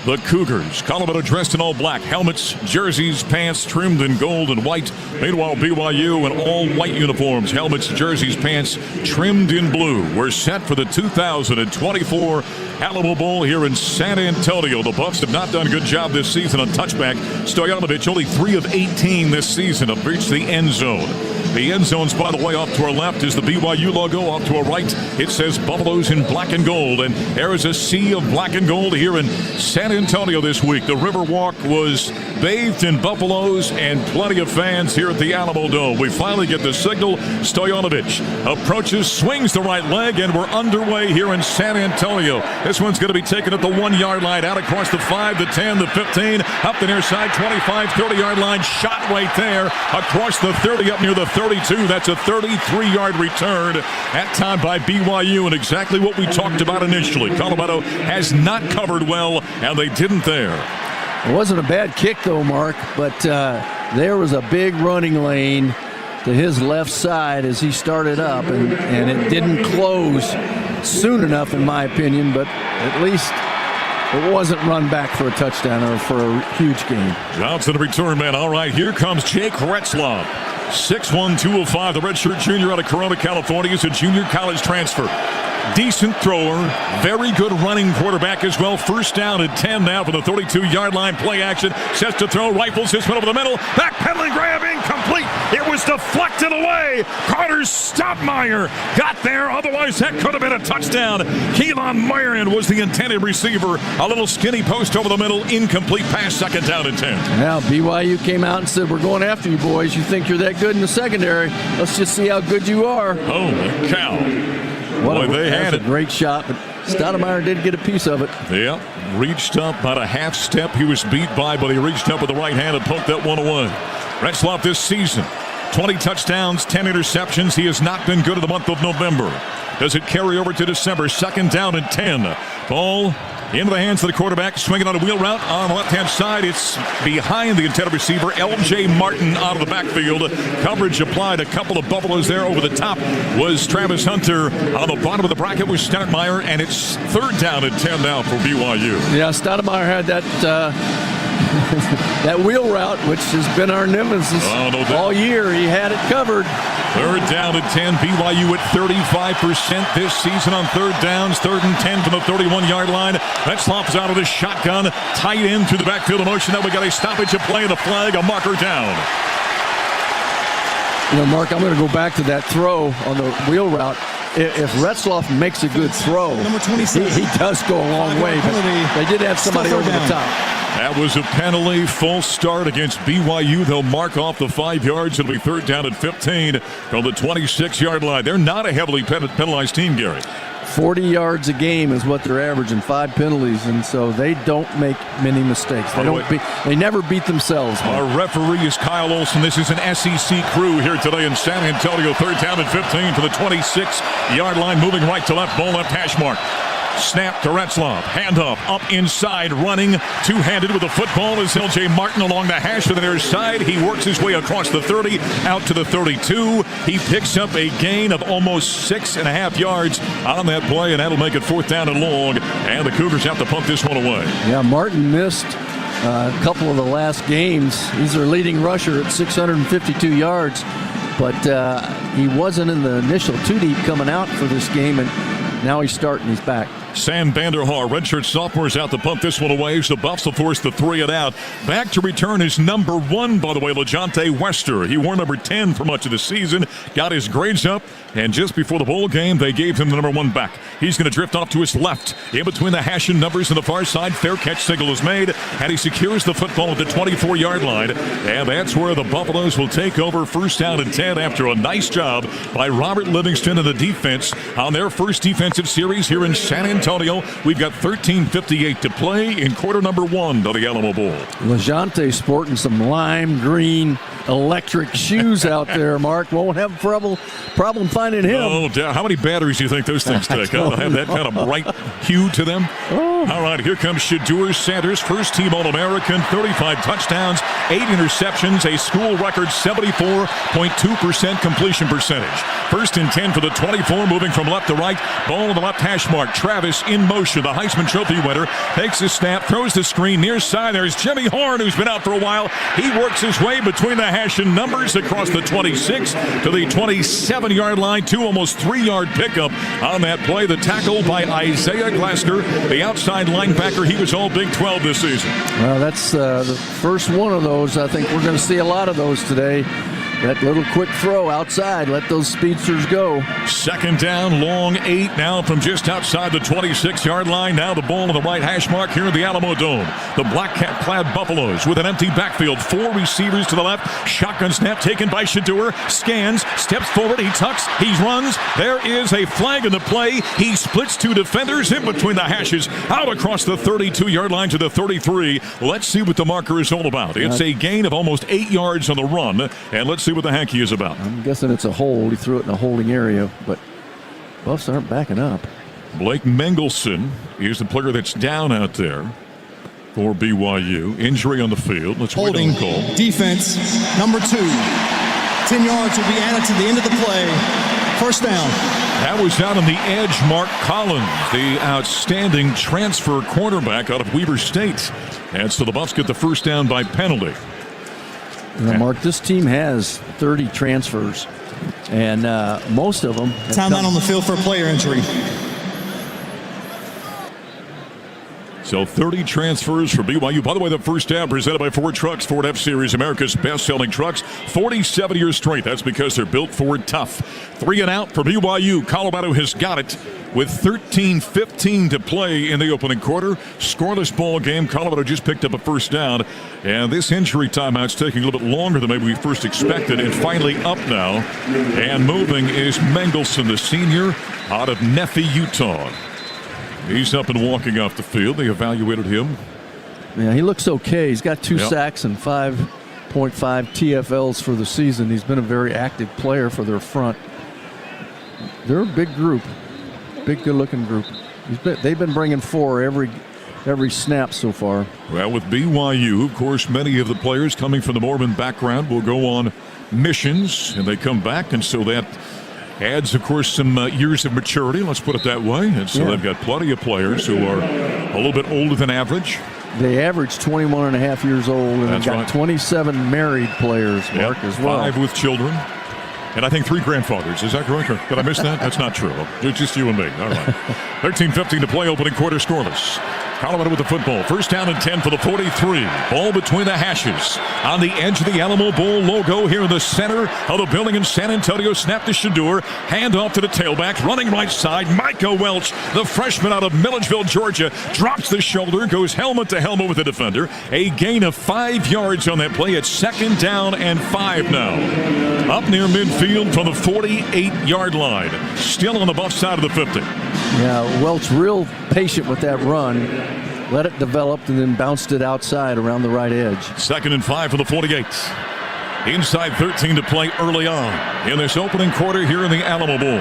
the Cougars. Colorado dressed in all black. Helmets, jerseys, pants trimmed in gold and white. Meanwhile, BYU in all white uniforms. Helmets, jerseys, pants trimmed in blue. We're set for the 2024 Alamo Bowl here in San Antonio. The Buffs have not done a good job this season on touchback. Stoyanovich, only 3 of 18 this season, have reached the end zone. The end zones, by the way, off to our left is the BYU logo. Off to our right, it says Buffaloes in black and gold. And there is a sea of black and gold here in San Antonio this week. The Riverwalk was bathed in Buffaloes and plenty of fans here at the Alamodome. We finally get the signal. Stoyanovich approaches, swings the right leg, and we're underway here in San Antonio. This one's going to be taken at the 1-yard line, out across the 5, the 10, the 15, up the near side, 25, 30-yard line. Shot right there across the 30, up near the 32. That's a 33-yard return, that time by BYU, and exactly what we talked about initially. Colorado has not covered well, and they didn't there. It wasn't a bad kick, though, Mark, but there was a big running lane to his left side as he started up, and it didn't close soon enough, in my opinion, but at least it wasn't run back for a touchdown or for a huge gain. Johnson, the return man. All right, here comes Jake Retzlaff. 6'1", 205, the redshirt junior out of Corona, California. Is a junior college transfer. Decent thrower, very good running quarterback as well. First down and 10 now from the 32-yard line. Play action, sets to throw, rifles this one over the middle. Backpedaling grab, incomplete. It was deflected away. Carter Stoppmeyer got there. Otherwise, that could have been a touchdown. Keelan Myron was the intended receiver. A little skinny post over the middle, incomplete pass, second down and 10. Now, BYU came out and said, we're going after you, boys. You think you're that good in the secondary. Let's just see how good you are. Holy cow. Boy, they had it. A great shot, but Stoudemire did get a piece of it. Yeah, reached up about a half step. He was beat by, but he reached up with the right hand and poked that one away. Retzloff this season, 20 touchdowns, 10 interceptions. He has not been good in the month of November. Does it carry over to December? Second down and 10. Ball into the hands of the quarterback, swinging on a wheel route on the left-hand side. It's behind the intended receiver, L.J. Martin out of the backfield. Coverage applied. A couple of Buffaloes there. Over the top was Travis Hunter. On the bottom of the bracket was Stoudemire, and it's third down and 10 now for BYU. Yeah, Stoudemire had that that wheel route, which has been our nemesis all year. He had it covered. Third down and 10. BYU at 35% this season on third downs. Third and 10 from the 31-yard line. Retzloff's out of the shotgun. Tight end through the backfield of motion. Now we got a stoppage of play and a flag, a marker down. You know, Mark, I'm going to go back to that throw on the wheel route. If Retzloff makes a good throw, he does go a long way. But they did have somebody over the top. That was a penalty. Full start against BYU. They'll mark off the 5 yards. It'll be third down at 15 from the 26-yard line. They're not a heavily penalized team, Gary. 40 yards a game is what they're averaging, 5 penalties, and so they don't make many mistakes. They never beat themselves. Our referee is Kyle Olson. This is an SEC crew here today in San Antonio. Third down and 15 to the 26-yard line. Moving right to left, ball left hash mark. Snap to Retzloff. Handoff up inside, running two-handed with the football is L.J. Martin along the hash to the near side. He works his way across the 30, out to the 32. He picks up a gain of almost 6.5 yards on that play, and that'll make it fourth down and long. And the Cougars have to pump this one away. Yeah, Martin missed a couple of the last games. He's their leading rusher at 652 yards, but he wasn't in the initial two-deep coming out for this game, and now he's starting. He's back. Sam Vanderhaar, redshirt sophomore, is out to punt this one away. So the Buffs will force the 3 and out. Back to return is number 1, by the way, LaJohntay Wester. He wore number 10 for much of the season. Got his grades up, and just before the bowl game, they gave him the number 1 back. He's going to drift off to his left. In between the hash and numbers on the far side, fair catch signal is made, and he secures the football at the 24-yard line. And that's where the Buffaloes will take over first down and 10 after a nice job by Robert Livingston and the defense on their first defensive series here in San Antonio. We've got 13:58 to play in quarter number 1 of the Alamo Bowl. LaJohntay sporting some lime green electric shoes out there, Mark. Won't have a problem finding him. Oh, how many batteries do you think those things take? I don't have that kind of bright hue to them. Oh. All right, here comes Shedeur Sanders, first-team All-American, 35 touchdowns, 8 interceptions, a school record 74.2% completion percentage. First and 10 for the 24, moving from left to right. Ball on the left hash mark. Travis in motion. The Heisman Trophy winner takes the snap, throws the screen near side. There's Jimmy Horn, who's been out for a while. He works his way between the hash and numbers across the 26 to the 27-yard line. 2 almost 3-yard pickup on that play. The tackle by Isaiah Glasner, the outside linebacker. He was all Big 12 this season. Well, that's the first one of those. I think we're going to see a lot of those today. That little quick throw outside, let those speedsters go. Second down, long 8 now from just outside the 26-yard line. Now the ball on the right hash mark here in the Alamodome. The black-clad Buffaloes with an empty backfield. 4 receivers to the left. Shotgun snap taken by Shedeur. Scans, steps forward, he tucks, he runs. There is a flag in the play. He splits 2 defenders in between the hashes. Out across the 32-yard line to the 33. Let's see what the marker is all about. It's a gain of almost 8 yards on the run. And let's see what the hanky is about. I'm guessing it's a hold. He threw it in a holding area, but Buffs aren't backing up. Blake Mengelson is the player that's down out there for BYU. Injury on the field. Let's holding wait on the call. Defense number 2. 10 yards will be added to the end of the play. First down. That was out on the edge, Mark Collins, the outstanding transfer quarterback out of Weber State. And so the Buffs get the first down by penalty. Mark, this team has 30 transfers, and most of them... Timeout on the field for a player injury. So 30 transfers for BYU. By the way, the first half presented by Ford Trucks. Ford F-Series, America's best-selling trucks. 47 years straight. That's because they're built Ford tough. 3 and out for BYU. Colorado has got it with 13:15 to play in the opening quarter. Scoreless ball game. Colorado just picked up a first down. And this injury timeout's taking a little bit longer than maybe we first expected. And finally up now. And moving is Mengelson, the senior, out of Nephi, Utah. He's up and walking off the field. They evaluated him. Yeah, he looks okay. He's got 2 sacks and 5.5 TFLs for the season. He's been a very active player for their front. They're a big group, big, good-looking group. They've been bringing 4 every snap so far. Well, with BYU, of course, many of the players coming from the Mormon background will go on missions, and they come back, and so that adds, of course, some years of maturity, let's put it that way. And so they've got plenty of players who are a little bit older than average. They average 21 and a half years old, and they've got 27 married players, Mark, as well. 5 with children. And I think 3 grandfathers. Is that correct? Or did I miss that? That's not true. Just you and me. All right. 13:15 to play, opening quarter scoreless. Colorado with the football. First down and 10 for the 43. Ball between the hashes. On the edge of the Alamo Bowl logo here in the center of the building in San Antonio. Snap to Shadur. Hand off to the tailback. Running right side. Micah Welch, the freshman out of Milledgeville, Georgia, drops the shoulder. Goes helmet to helmet with the defender. A gain of 5 yards on that play. It's 2nd down and 5 now. Up near midfield from the 48-yard line. Still on the Buff side of the 50. Yeah, Welch real patient with that run. Let it develop and then bounced it outside around the right edge. 2nd and 5 for the 48. Inside 13 to play early on in this opening quarter here in the Alamo Bowl.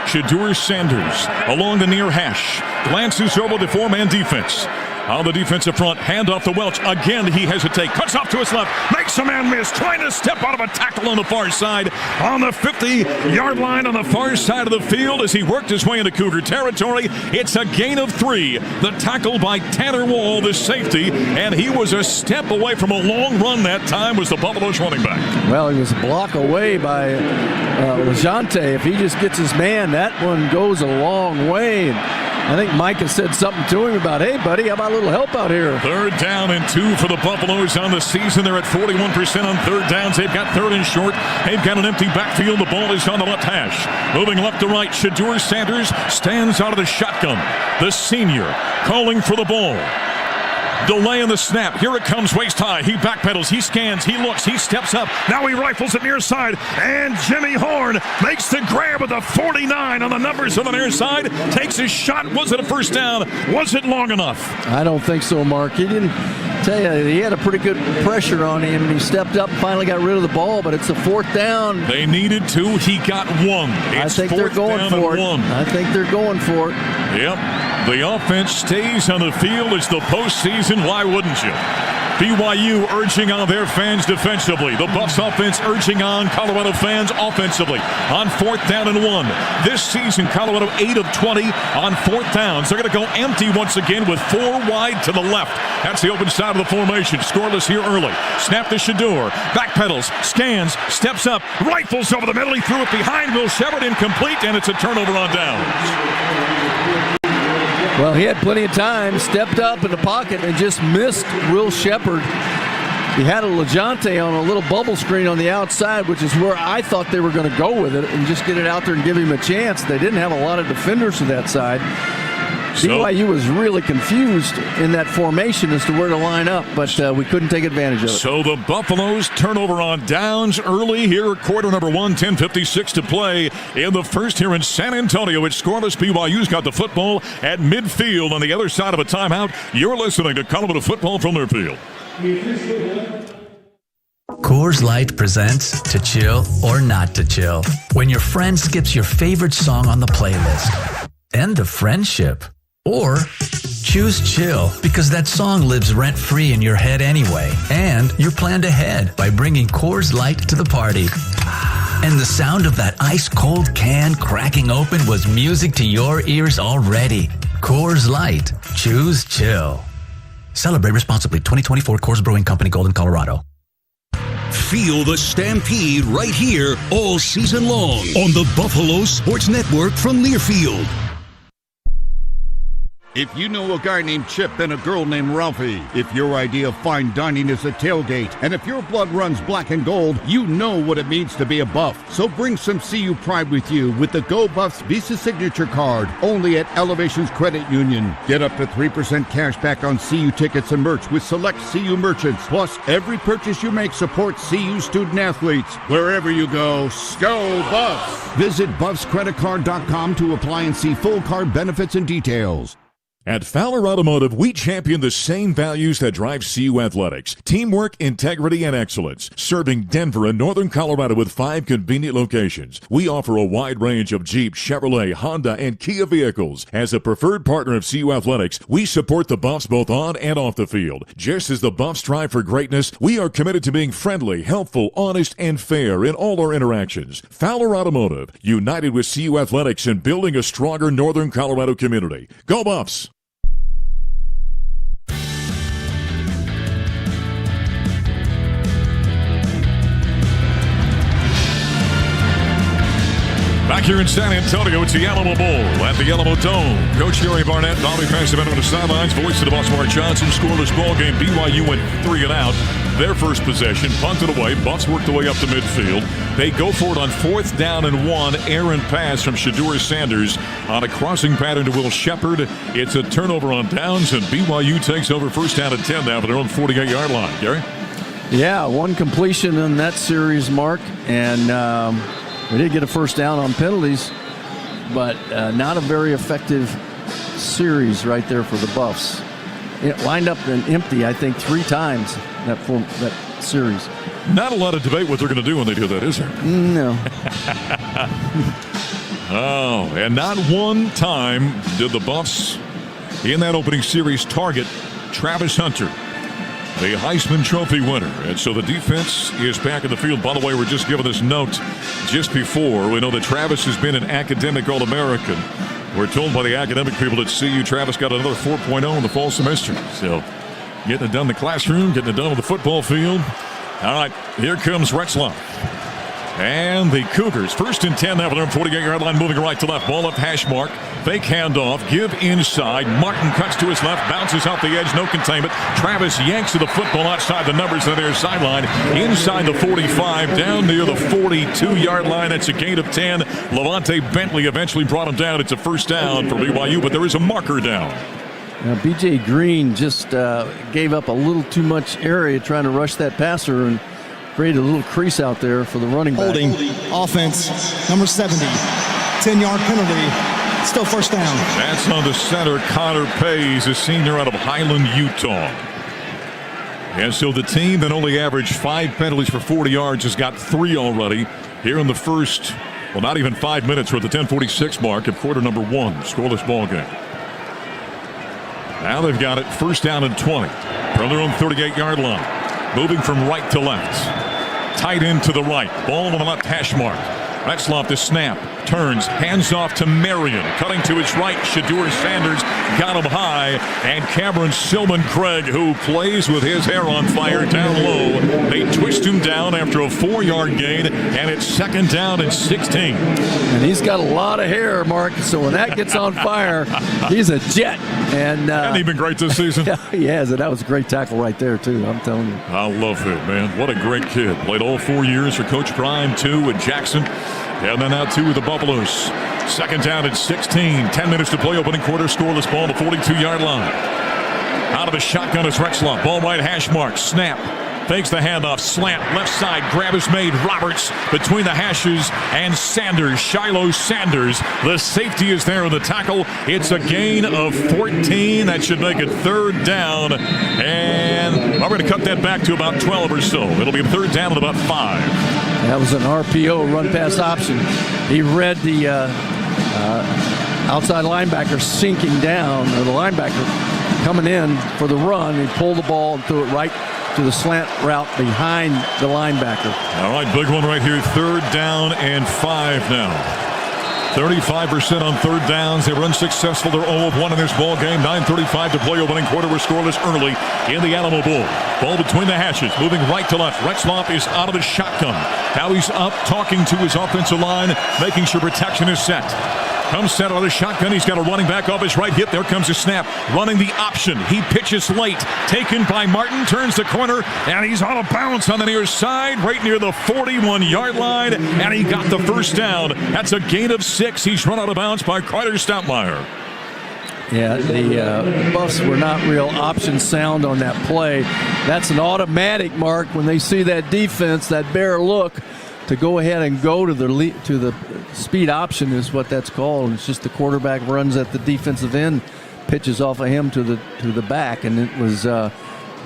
Shadur Sanders along the near hash. Glances over the 4-man defense. On the defensive front, hand off to Welch. Again, he hesitates. Cuts off to his left. Makes a man miss. Trying to step out of a tackle on the far side. On the 50-yard line on the far side of the field as he worked his way into Cougar territory. It's a gain of 3. The tackle by Tanner Wall, the safety. And he was a step away from a long run that time was the Buffaloes running back. Well, he was a block away by Lejante. If he just gets his man, that one goes a long way. I think Mike has said something to him about, hey, buddy, how about a little help out here? 3rd down and 2 for the Buffaloes on the season. They're at 41% on 3rd downs. They've got 3rd and short. They've got an empty backfield. The ball is on the left hash. Moving left to right, Shadur Sanders stands out of the shotgun. The senior calling for the ball. Delay in the snap. Here it comes waist high. He backpedals. He scans. He looks. He steps up. Now he rifles it near side. And Jimmy Horn makes the grab of the 49 on the numbers on the near side. Takes his shot. Was it a first down? Was it long enough? I don't think so, Mark. He didn't tell you. He had a pretty good pressure on him, and he stepped up and finally got rid of the ball, but it's a 4th down. They needed 2. He got 1. I think they're going for it. I think they're going for it. Yep. The offense stays on the field. It's the postseason. Why wouldn't you? BYU urging on their fans defensively. The Buffs offense urging on Colorado fans offensively. On 4th down and 1. This season, Colorado 8 of 20 on 4th downs. They're going to go empty once again with 4 wide to the left. That's the open side of the formation. Scoreless here early. Snap to Shadur. Backpedals. Scans. Steps up. Rifles over the middle. He threw it behind Will Shepard. Incomplete. And it's a turnover on downs. Well, he had plenty of time, stepped up in the pocket and just missed Will Shepard. He had a Lejante on a little bubble screen on the outside, which is where I thought they were going to go with it and just get it out there and give him a chance. They didn't have a lot of defenders to that side. BYU was really confused in that formation as to where to line up, but we couldn't take advantage of it. So the Buffaloes turnover on downs early here, quarter number 1, 10:56 to play in the first here in San Antonio. It's scoreless. BYU's got the football at midfield on the other side of a timeout. You're listening to Colorado Football from their field. Coors Light presents To Chill or Not to Chill. When your friend skips your favorite song on the playlist. End of friendship. Or choose chill because that song lives rent-free in your head anyway. And you're planned ahead by bringing Coors Light to the party. And the sound of that ice-cold can cracking open was music to your ears already. Coors Light. Choose chill. Celebrate responsibly. 2024 Coors Brewing Company, Golden, Colorado. Feel the Stampede right here all season long on the Buffalo Sports Network from Learfield. If you know a guy named Chip and a girl named Ralphie, if your idea of fine dining is a tailgate, and if your blood runs black and gold, you know what it means to be a Buff. So bring some CU pride with you with the Go Buffs Visa Signature Card, only at Elevations Credit Union. Get up to 3% cash back on CU tickets and merch with select CU merchants. Plus, every purchase you make supports CU student athletes. Wherever you go, go Buffs! Visit BuffsCreditCard.com to apply and see full card benefits and details. At Fowler Automotive, we champion the same values that drive CU athletics: teamwork, integrity, and excellence. Serving Denver and Northern Colorado with 5 convenient locations, we offer a wide range of Jeep, Chevrolet, Honda, and Kia vehicles. As a preferred partner of CU athletics, we support the Buffs both on and off the field. Just as the Buffs strive for greatness, we are committed to being friendly, helpful, honest, and fair in all our interactions. Fowler Automotive, united with CU athletics and building a stronger Northern Colorado community. Go Buffs! Back here in San Antonio, it's the Alamo Bowl at the Alamodome. Coach Gary Barnett, Bobby Pasadena on the sidelines, voice of the Buffs, Mark Johnson. Scoreless ball game. BYU went 3 and out. Their first possession, punted away. Buffs worked their way up to midfield. They go for it on 4th down and 1. Errant pass from Shadur Sanders on a crossing pattern to Will Shepard. It's a turnover on downs, and BYU takes over 1st down and 10 now for their own 48-yard line. Gary? Yeah, 1 completion in that series, Mark, and we did get a 1st down on penalties, but not a very effective series right there for the Buffs. It lined up and empty, I think, 3 times that series. Not a lot of debate what they're going to do when they do that, is there? No. Oh, and not one time did the Buffs in that opening series target Travis Hunter, the Heisman Trophy winner. And so the defense is back in the field. By the way, we're just giving this note just before. We know that Travis has been an academic All-American. We're told by the academic people at CU, Travis got another 4.0 in the fall semester. So getting it done in the classroom, getting it done on the football field. All right, here comes Retzlaff. And the Cougars, 1st and 10 now for their 48-yard line, moving right to left. Ball up hash mark. Fake handoff. Give inside. Martin cuts to his left. Bounces off the edge. No containment. Travis yanks to the football outside the numbers on their sideline. Inside the 45. Down near the 42-yard line. That's a gain of 10. Levante Bentley eventually brought him down. It's a 1st down for BYU, but there is a marker down. Now, B.J. Green just gave up a little too much area trying to rush that passer and created a little crease out there for the running back. Holding, offense, number 70, 10-yard penalty, still 1st down. That's on the center, Connor Pays, a senior out of Highland, Utah. And so the team that only averaged 5 penalties for 40 yards has got 3 already here in the first, well, not even 5 minutes. We're at the 10:46 mark of quarter number 1, scoreless ball game. Now they've got it 1st down and 20 from their own 38-yard line. Moving from right to left. Tight end to the right. Ball on the left hash mark. Retzlaff to snap. Turns. Hands off to Marion. Cutting to his right. Shadur Sanders got him high. And Cameron Silman Craig, who plays with his hair on fire down low. They twist him down after a 4-yard gain. And it's 2nd down and 16. And he's got a lot of hair, Mark. So when that gets on fire, he's a jet. And hasn't he been great this season? Yeah, he has. And that was a great tackle right there, too. I'm telling you. I love him, man. What a great kid. Played all 4 years for Coach Prime, 2 with Jackson. And then out 2 with the Buffaloes. 2nd down at 16. 10 minutes to play. Opening quarter. Scoreless ball. The 42-yard line. Out of the shotgun is Retzlaff. Ball right hash mark. Snap. Fakes the handoff. Slant. Left side. Grab is made. Roberts between the hashes. And Sanders. Shiloh Sanders. The safety is there in the tackle. It's a gain of 14. That should make it 3rd down. And we're going to cut that back to about 12 or so. It'll be 3rd down at about 5. That was an RPO, run pass option. He read the outside linebacker sinking down, or the linebacker coming in for the run. He pulled the ball and threw it right to the slant route behind the linebacker. All right, big one right here. 3rd down and 5 now. 35% on 3rd downs. They run successful. They're 0 of 1 in this ball game. 9:35 to play. Opening quarter. We're scoreless early in the Alamo Bowl. Ball between the hashes, moving right to left. Retzloff is out of the shotgun. Now he's up, talking to his offensive line, making sure protection is set. Comes set out of the shotgun. He's got a running back off his right hip. There comes a snap. Running the option. He pitches late. Taken by Martin. Turns the corner. And he's on a bounce on the near side. Right near the 41-yard line. And he got the first down. That's a gain of 6. He's run out of bounds by Carter Stoutmeyer. Yeah, the Buffs were not real option sound on that play. That's an automatic, Mark, when they see that defense, that bear look, to go ahead and go to the speed option is what that's called. It's just the quarterback runs at the defensive end, pitches off of him to the back, and it was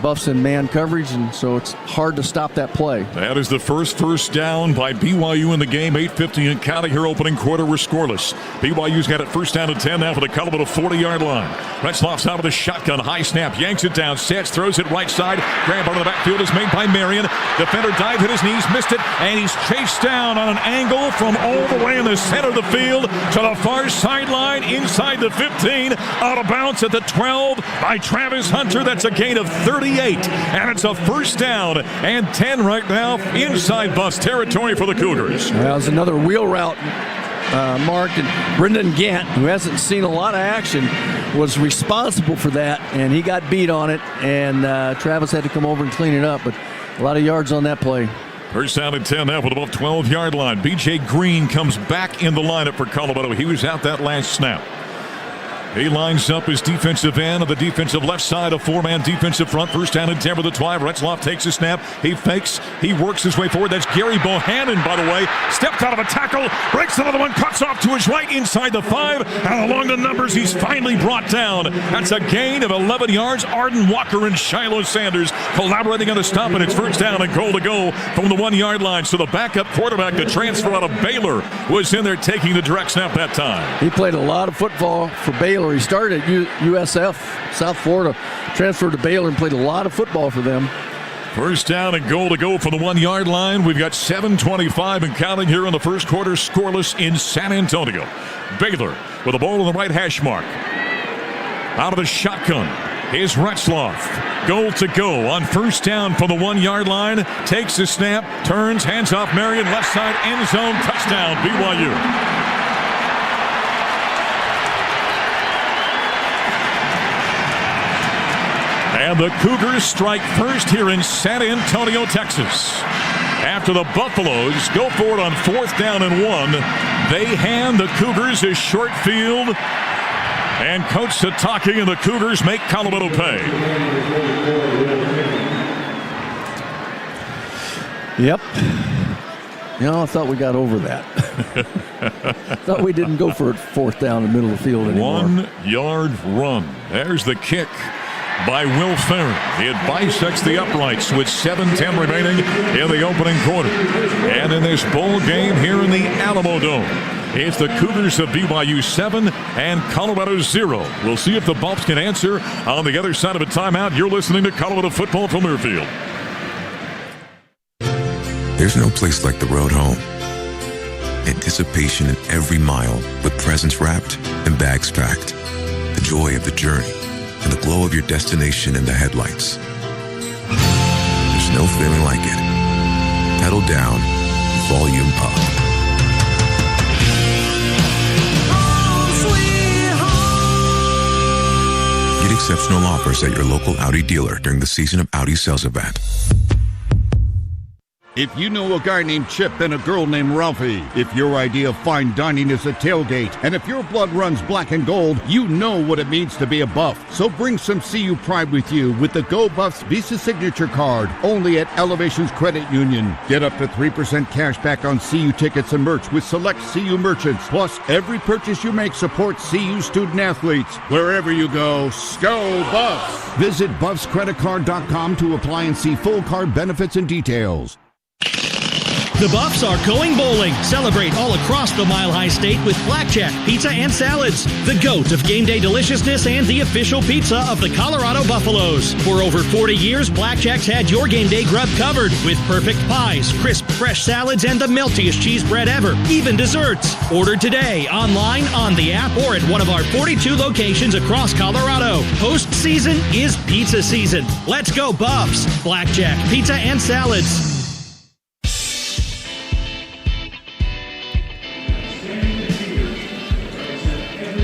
Buffs in man coverage, and so it's hard to stop that play. That is the first down by BYU in the game. 8:50 and counting here. Opening quarter, we're scoreless. BYU's got it first down and 10 now for the Colorado 40-yard line. Retzloff's out of the shotgun. High snap. Yanks it down. Sets. Throws it right side. Grab out of the backfield is made by Marion. Defender dive, hit his knees, missed it, and he's chased down on an angle from all the way in the center of the field to the far sideline inside the 15. Out of bounds at the 12 by Travis Hunter. That's a gain of 38. And it's a first down and 10 right now inside Buffs territory for the Cougars. That was another wheel route, Mark, and Brendan Gant, who hasn't seen a lot of action, was responsible for that, and he got beat on it, and Travis had to come over and clean it up, but a lot of yards on that play. First down and 10 now for the above 12-yard line. B.J. Green comes back in the lineup for Colorado. He was out that last snap. He lines up his defensive end on the defensive left side, a 4-man defensive front. First down and 10 with the 12. Retzloff takes a snap. He fakes. He works his way forward. That's Gary Bohannon, by the way. Stepped out of a tackle. Breaks another one. Cuts off to his right inside the 5. And along the numbers, he's finally brought down. That's a gain of 11 yards. Arden Walker and Shiloh Sanders collaborating on the stop, and it's first down and goal to go from the 1-yard line. So the backup quarterback, the transfer out of Baylor, was in there taking the direct snap that time. He played a lot of football for Baylor. He started at USF, South Florida, transferred to Baylor and played a lot of football for them. First down and goal to go for the 1-yard line. We've got 7:25 and counting here in the first quarter, scoreless in San Antonio. Baylor with a ball on the right hash mark. Out of the shotgun is Retzloff. Goal to go on first down from the 1-yard line. Takes the snap, turns, hands off Marion, left side, end zone, touchdown, BYU. And the Cougars strike first here in San Antonio, Texas. After the Buffaloes go for it on 4th down and 1, they hand the Cougars a short field. And Coach Satake and the Cougars make Colorado pay. Yep. I thought we got over that. Thought we didn't go for it 4th down in the middle of the field anymore. 1-yard run. There's the kick by Will Ferrin. It bisects the uprights with 7:10 remaining in the opening quarter. And in this bowl game here in the Alamodome, it's the Cougars of BYU 7 and Colorado 0. We'll see if the Buffs can answer on the other side of a timeout. You're listening to Colorado Football from Learfield. There's no place like the road home. Anticipation in every mile with presents wrapped and bags packed. The joy of the journey and the glow of your destination in the headlights. There's no feeling like it. Pedal down, volume up. Get exceptional offers at your local Audi dealer during the Season of Audi sales event. If you know a guy named Chip and a girl named Ralphie, if your idea of fine dining is a tailgate, and if your blood runs black and gold, you know what it means to be a Buff. So bring some CU pride with you with the Go Buffs Visa Signature Card, only at Elevations Credit Union. Get up to 3% cash back on CU tickets and merch with select CU merchants. Plus, every purchase you make supports CU student athletes. Wherever you go, go Buffs! Visit BuffsCreditCard.com to apply and see full card benefits and details. The Buffs are going bowling. Celebrate all across the Mile High State with blackjack, pizza, and salads. The GOAT of game day deliciousness and the official pizza of the Colorado Buffaloes. For over 40 years, Blackjack's had your game day grub covered with perfect pies, crisp, fresh salads, and the meltiest cheese bread ever, even desserts. Order today, online, on the app, or at one of our 42 locations across Colorado. Postseason is pizza season. Let's go Buffs. Blackjack, pizza, and salads.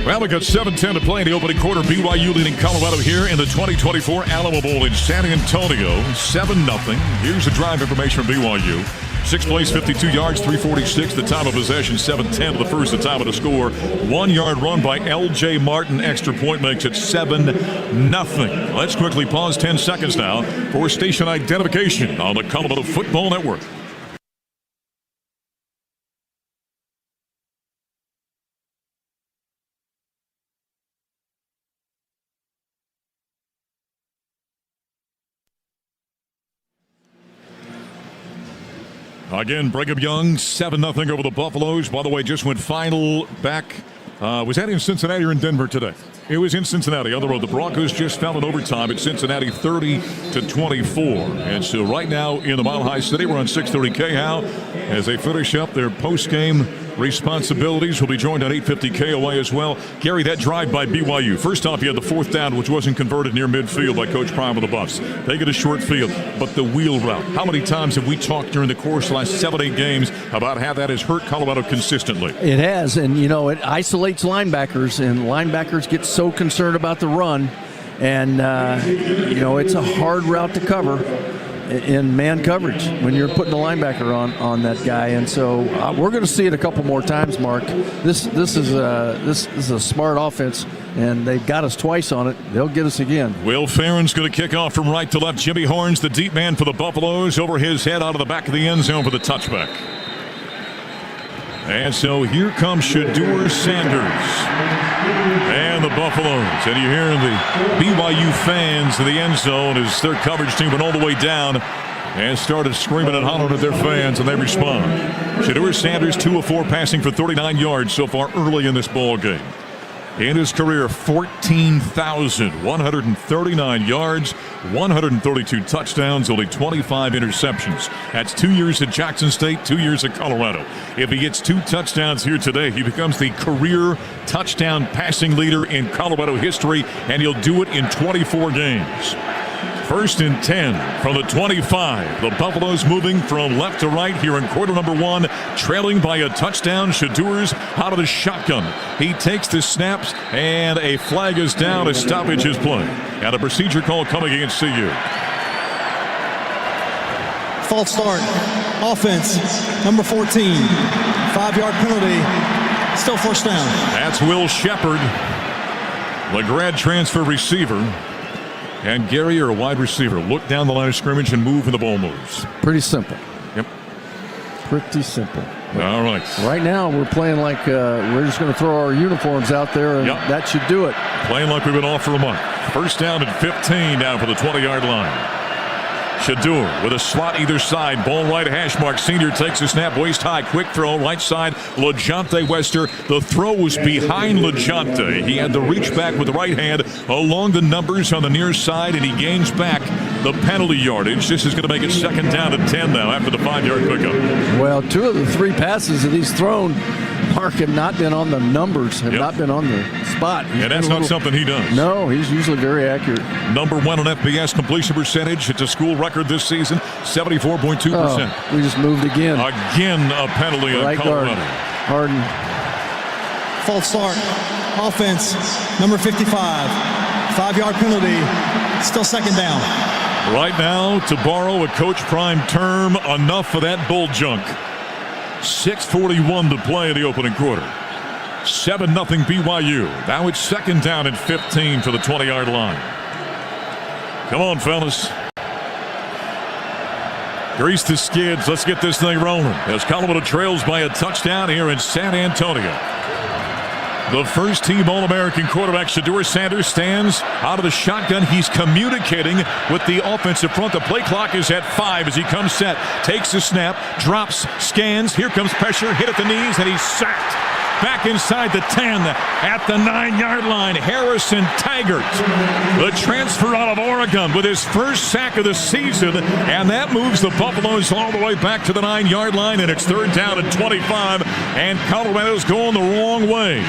Well, we got 7:10 to play in the opening quarter. BYU leading Colorado here in the 2024 Alamo Bowl in San Antonio. 7-0. Here's the drive information from BYU. 6 plays, 52 yards, 3:46. The time of possession, 7:10 to the first. The time of the score, 1 yard run by L.J. Martin. Extra point makes it 7-0. Let's quickly pause 10 seconds now for station identification on the Colorado Football Network. Again, Brigham Young, 7-0 over the Buffaloes. By the way, just went final back. Was that in Cincinnati or in Denver today? It was in Cincinnati on the road. The Broncos just fell in overtime at Cincinnati, 30-24. And so right now in the Mile High City, we're on 630 KHOW as they finish up their post-game responsibilities. We'll be joined on 850 KOA as well. Gary, that drive by BYU. First off, you had the fourth down, which wasn't converted near midfield by Coach Prime of the Buffs. They get a short field, but the wheel route. How many times have we talked during the course of the last 7-8 games about how that has hurt Colorado consistently? It has, and it isolates linebackers, and linebackers get so concerned about the run, and it's a hard route to cover in man coverage when you're putting a linebacker on that guy, and so we're going to see it a couple more times, Mark. This is a smart offense, and they've got us twice on it. They'll get us again. Will Farron's going to kick off from right to left. Jimmy Horns, the deep man for the Buffaloes, over his head out of the back of the end zone for the touchback. And so here comes Shadur Sanders and the Buffaloes. And you hear the BYU fans in the end zone as their coverage team went all the way down and started screaming and hollering at their fans, and they respond. Shadur Sanders, 2 of 4 passing for 39 yards so far early in this ball game. In his career, 14,139 yards, 132 touchdowns, only 25 interceptions. That's 2 years at Jackson State, 2 years at Colorado. If he gets 2 touchdowns here today, he becomes the career touchdown passing leader in Colorado history, and he'll do it in 24 games. 1st and 10 from the 25. The Buffaloes moving from left to right here in quarter number 1, trailing by a touchdown. Shadur's out of the shotgun. He takes the snaps, and a flag is down. A stoppage is played. And a procedure call coming against CU. False start. Offense, number 14. 5-yard penalty. Still first down. That's Will Shepard, the grad transfer receiver. And Gary, you're a wide receiver. Look down the line of scrimmage and move when the ball moves. Pretty simple. Yep. Pretty simple. All right. Right now, we're playing like we're just going to throw our uniforms out there, and that should do it. Playing like we've been off for a month. 1st down and 15 down for the 20-yard line. Shadur with a slot either side. Ball right, hash mark. Senior takes a snap, waist high. Quick throw, right side. LaJonte Wester. The throw was behind LaJonte. He had to reach back with the right hand along the numbers on the near side, and he gains back the penalty yardage. This is going to make it 2nd down and 10 now after the 5-yard pickup. Well, 2 of the 3 passes that he's thrown, Mark, have not been on the numbers, have not been on the spot. And that's not something he does. No, he's usually very accurate. Number 1 on FBS completion percentage. It's a school record this season, 74.2%. Oh, we just moved again. Again, a penalty on Colorado. Harden. False start. Offense, number 55. 5-yard penalty. Still 2nd down. Right now, to borrow a Coach Prime term, enough of that bull junk. 6:41 to play in the opening quarter. 7-0 BYU. Now it's 2nd down and 15 for the 20-yard line. Come on, fellas. Grease the skids. Let's get this thing rolling as Colorado trails by a touchdown here in San Antonio. The first-team All-American quarterback, Shedeur Sanders, stands out of the shotgun. He's communicating with the offensive front. The play clock is at 5 as he comes set. Takes the snap, drops, scans. Here comes pressure, hit at the knees, and he's sacked. Back inside the 10 at the 9-yard line. Harrison Taggart, the transfer out of Oregon, with his first sack of the season, and that moves the Buffaloes all the way back to the 9-yard line, and it's 3rd down and 25, and Colorado's going the wrong way.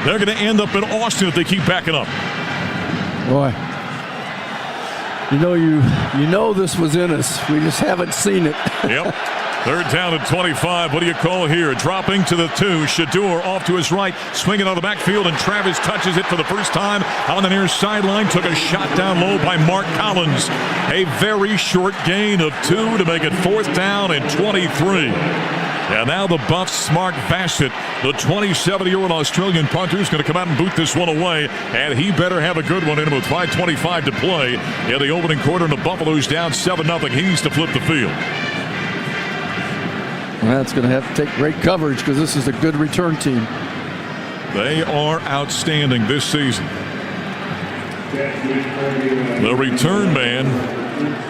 They're going to end up in Austin if they keep backing up. Boy, you know this was in us. We just haven't seen it. Yep. 3rd down and 25. What do you call here? Dropping to the 2. Shedeur off to his right, swinging on the backfield, and Travis touches it for the first time on the near sideline. Took a shot down low by Mark Collins. A very short gain of 2 to make it 4th down and 23. And now the Buffs' Mark Bassett, the 27-year-old Australian punter, is going to come out and boot this one away, and he better have a good one in him with 5:25 to play in the opening quarter, and the Buffaloes down 7-0. He needs to flip the field. Well, that's going to have to take great coverage because this is a good return team. They are outstanding this season. The return man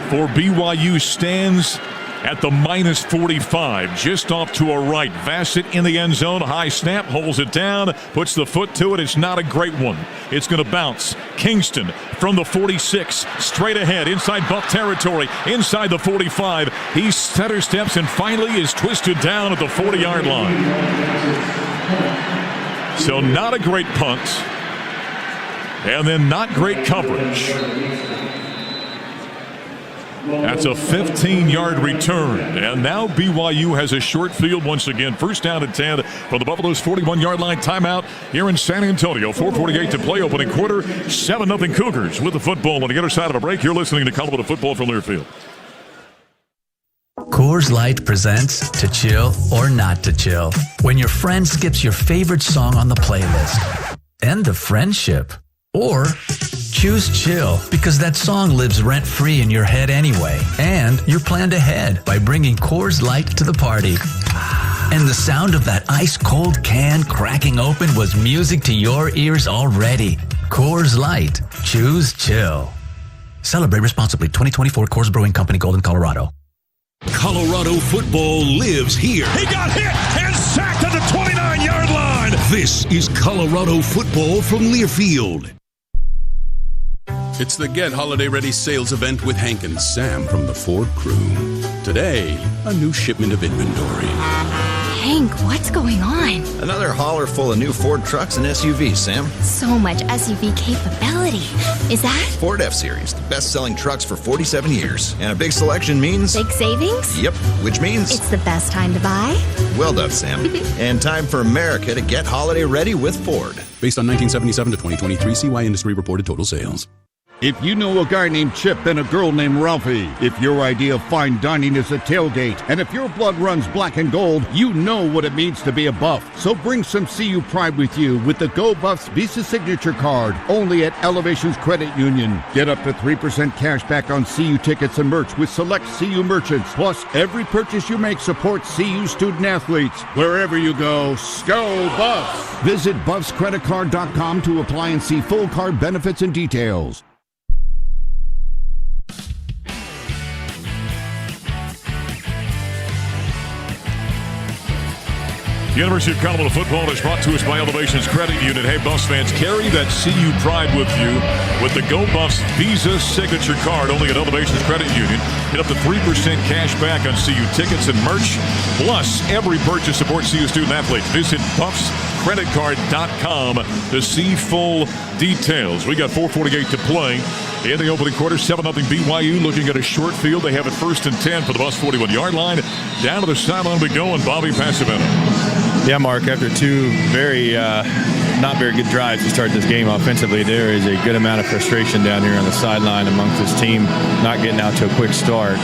for BYU stands at the -45, just off to a right. Bassett in the end zone, high snap, holds it down, puts the foot to it. It's not a great one. It's going to bounce. Kingston from the 46, straight ahead, inside Buff territory, inside the 45. He center steps and finally is twisted down at the 40-yard line. So not a great punt, and then not great coverage. That's a 15-yard return. And now BYU has a short field once again. 1st down and 10 from the Buffaloes' 41-yard line. Timeout here in San Antonio. 4:48 to play, opening quarter. 7-0 Cougars with the football on the other side of a break. You're listening to Colorado Football from Learfield. Coors Light presents To Chill or Not to Chill. When your friend skips your favorite song on the playlist. End of friendship. Or choose chill because that song lives rent-free in your head anyway. And you're planned ahead by bringing Coors Light to the party. And the sound of that ice-cold can cracking open was music to your ears already. Coors Light. Choose chill. Celebrate responsibly. 2024 Coors Brewing Company, Golden, Colorado. Colorado football lives here. He got hit and sacked at the 29-yard line. This is Colorado football from Learfield. It's the Get Holiday Ready sales event with Hank and Sam from the Ford crew. Today, a new shipment of inventory. Hank, what's going on? Another hauler full of new Ford trucks and SUVs, Sam. So much SUV capability. Is that? Ford F-Series, the best-selling trucks for 47 years. And a big selection means... Big savings? Yep, which means... It's the best time to buy? Well done, Sam. And time for America to get holiday ready with Ford. Based on 1977 to 2023 CY Industry reported total sales. If you know a guy named Chip and a girl named Ralphie, if your idea of fine dining is a tailgate, and if your blood runs black and gold, you know what it means to be a Buff. So bring some CU pride with you with the Go Buffs Visa Signature Card, only at Elevations Credit Union. Get up to 3% cash back on CU tickets and merch with select CU merchants. Plus, every purchase you make supports CU student athletes. Wherever you go, go Buffs! Visit BuffsCreditCard.com to apply and see full card benefits and details. University of Colorado football is brought to us by Elevations Credit Union. Hey, Buffs fans, carry that CU pride with you with the Go Buffs Visa Signature Card, only at Elevations Credit Union. Get up to 3% cash back on CU tickets and merch. Plus, every purchase supports CU student athletes. Visit BuffsCreditCard.com to see full details. We got 4:48 to play in the opening quarter. 7-0 BYU looking at a short field. They have it 1st and 10 for the Buffs 41-yard line. Down to the sideline we go, and Bobby Passavento. Yeah, Mark, after two not very good drives to start this game offensively, there is a good amount of frustration down here on the sideline amongst this team not getting out to a quick start.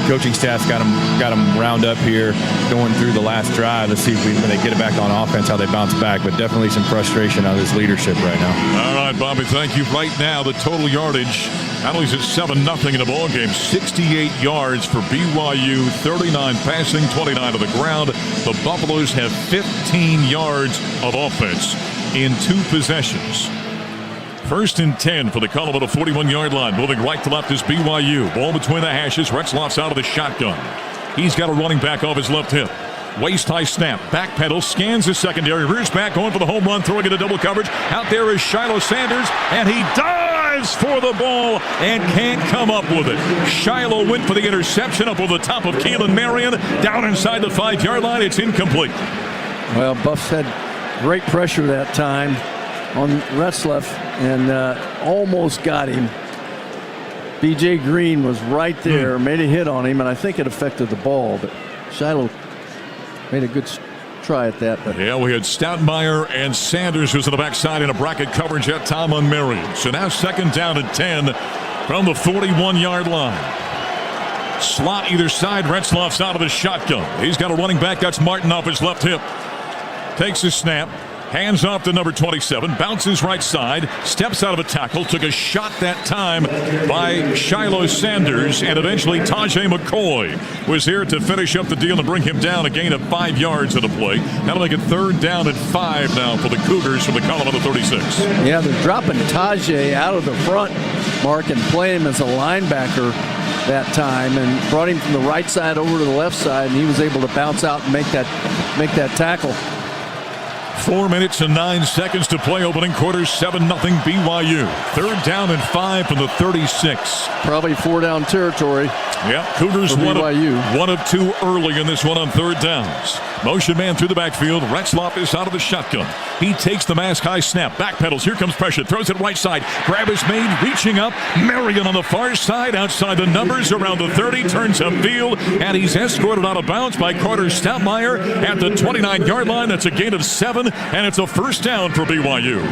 Coaching staff's got them round up here going through the last drive. Let's see if when they get it back on offense, how they bounce back. But definitely some frustration out of this leadership right now. All right, Bobby, thank you. Right now, the total yardage Not only is it 7-0 in the ball game, 68 yards for BYU, 39 passing, 29 to the ground. The Buffaloes have 15 yards of offense in 2 possessions. 1st and 10 for the Colorado 41-yard line. Moving right to left is BYU. Ball between the hashes. Retzloff's out of the shotgun. He's got a running back off his left hip. Waist-high snap. Backpedal. Scans the secondary. Rears back. Going for the home run. Throwing into double coverage. Out there is Shiloh Sanders. And he dives for the ball and can't come up with it. Shiloh went for the interception up over the top of Keelan Marion. Down inside the 5-yard line. It's incomplete. Well, Buffs had great pressure that time on Retzloff and almost got him. B.J. Green was right there, made a hit on him, and I think it affected the ball. But Shiloh made a good try at that. But yeah, we had Stoudemire and Sanders, who's on the backside in a bracket coverage at Tom on Marion. So now 2nd down and 10 from the 41-yard line. Slot either side. Retzloff's out of the shotgun. He's got a running back. That's Martin off his left hip. Takes a snap. Hands off to number 27, bounces right side, steps out of a tackle, took a shot that time by Shiloh Sanders, and eventually Tajay McCoy was here to finish up the deal and bring him down, a gain of 5 yards of the play. That'll make it 3rd down and 5 now for the Cougars from the Colorado 36. Yeah, they're dropping Tajay out of the front, Mark, and playing him as a linebacker that time, and brought him from the right side over to the left side, and he was able to bounce out and make that tackle. 4 minutes and 9 seconds to play, opening quarter, 7-0 BYU. 3rd down and 5 from the 36. Probably 4-down territory. Yeah, Cougars one of 2 early in this one on 3rd downs. Motion man through the backfield. Retzloff is out of the shotgun. He takes the mask high snap. Backpedals. Here comes pressure. Throws it right side. Grab is made. Reaching up. Marion on the far side. Outside the numbers. Around the 30. Turns upfield. And he's escorted out of bounds by Carter Stoudemire at the 29-yard line. That's a gain of 7. And it's a 1st down for BYU.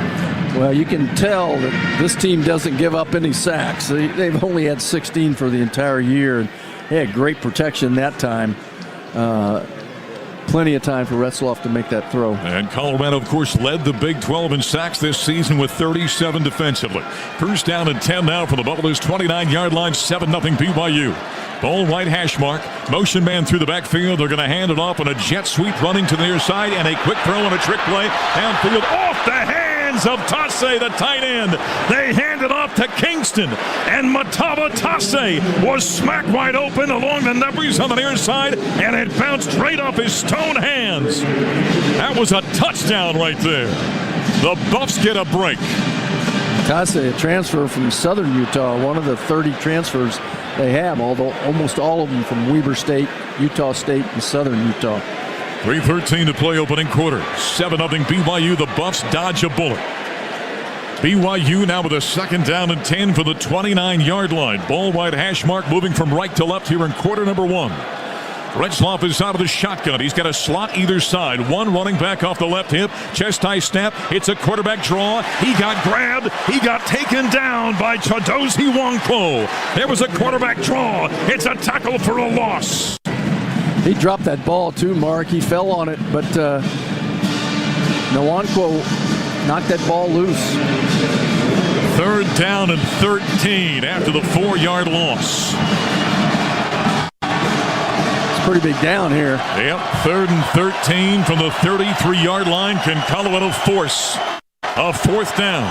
Well, you can tell that this team doesn't give up any sacks. They've only had 16 for the entire year. They had great protection that time. Plenty of time for Retzloff to make that throw. And Colorado, of course, led the Big 12 in sacks this season with 37 defensively. 1st down and 10 now for the Buffaloes, 29-yard line, 7-0 BYU. Ball right hash mark. Motion man through the backfield. They're going to hand it off on a jet sweep running to the near side, and a quick throw on a trick play. Downfield off the hands of Tasse, the tight end. They hand it off to Kingston, and Matava Tasse was smack wide open along the numbers on the near side, and it bounced straight off his stone hands. That was a touchdown right there. The Buffs get a break. Tasse, a transfer from Southern Utah, one of the 30 transfers they have, although almost all of them from Weber State, Utah State, and Southern Utah. 3:13 to play, opening quarter. 7-0 BYU. The Buffs dodge a bullet. BYU now with a 2nd down and 10 for the 29-yard line. Ball wide hash mark, moving from right to left here in quarter number 1. Retzloff is out of the shotgun. He's got a slot either side. One running back off the left hip. Chest high snap. It's a quarterback draw. He got grabbed. He got taken down by Chidozie Nwankwo. There was a quarterback draw. It's a tackle for a loss. He dropped that ball too, Mark. He fell on it, but Nwankwo knocked that ball loose. 3rd down and 13 after the 4-yard loss. Pretty big down here. Yep, 3rd and 13 from the 33-yard line. Can Colorado force a 4th down?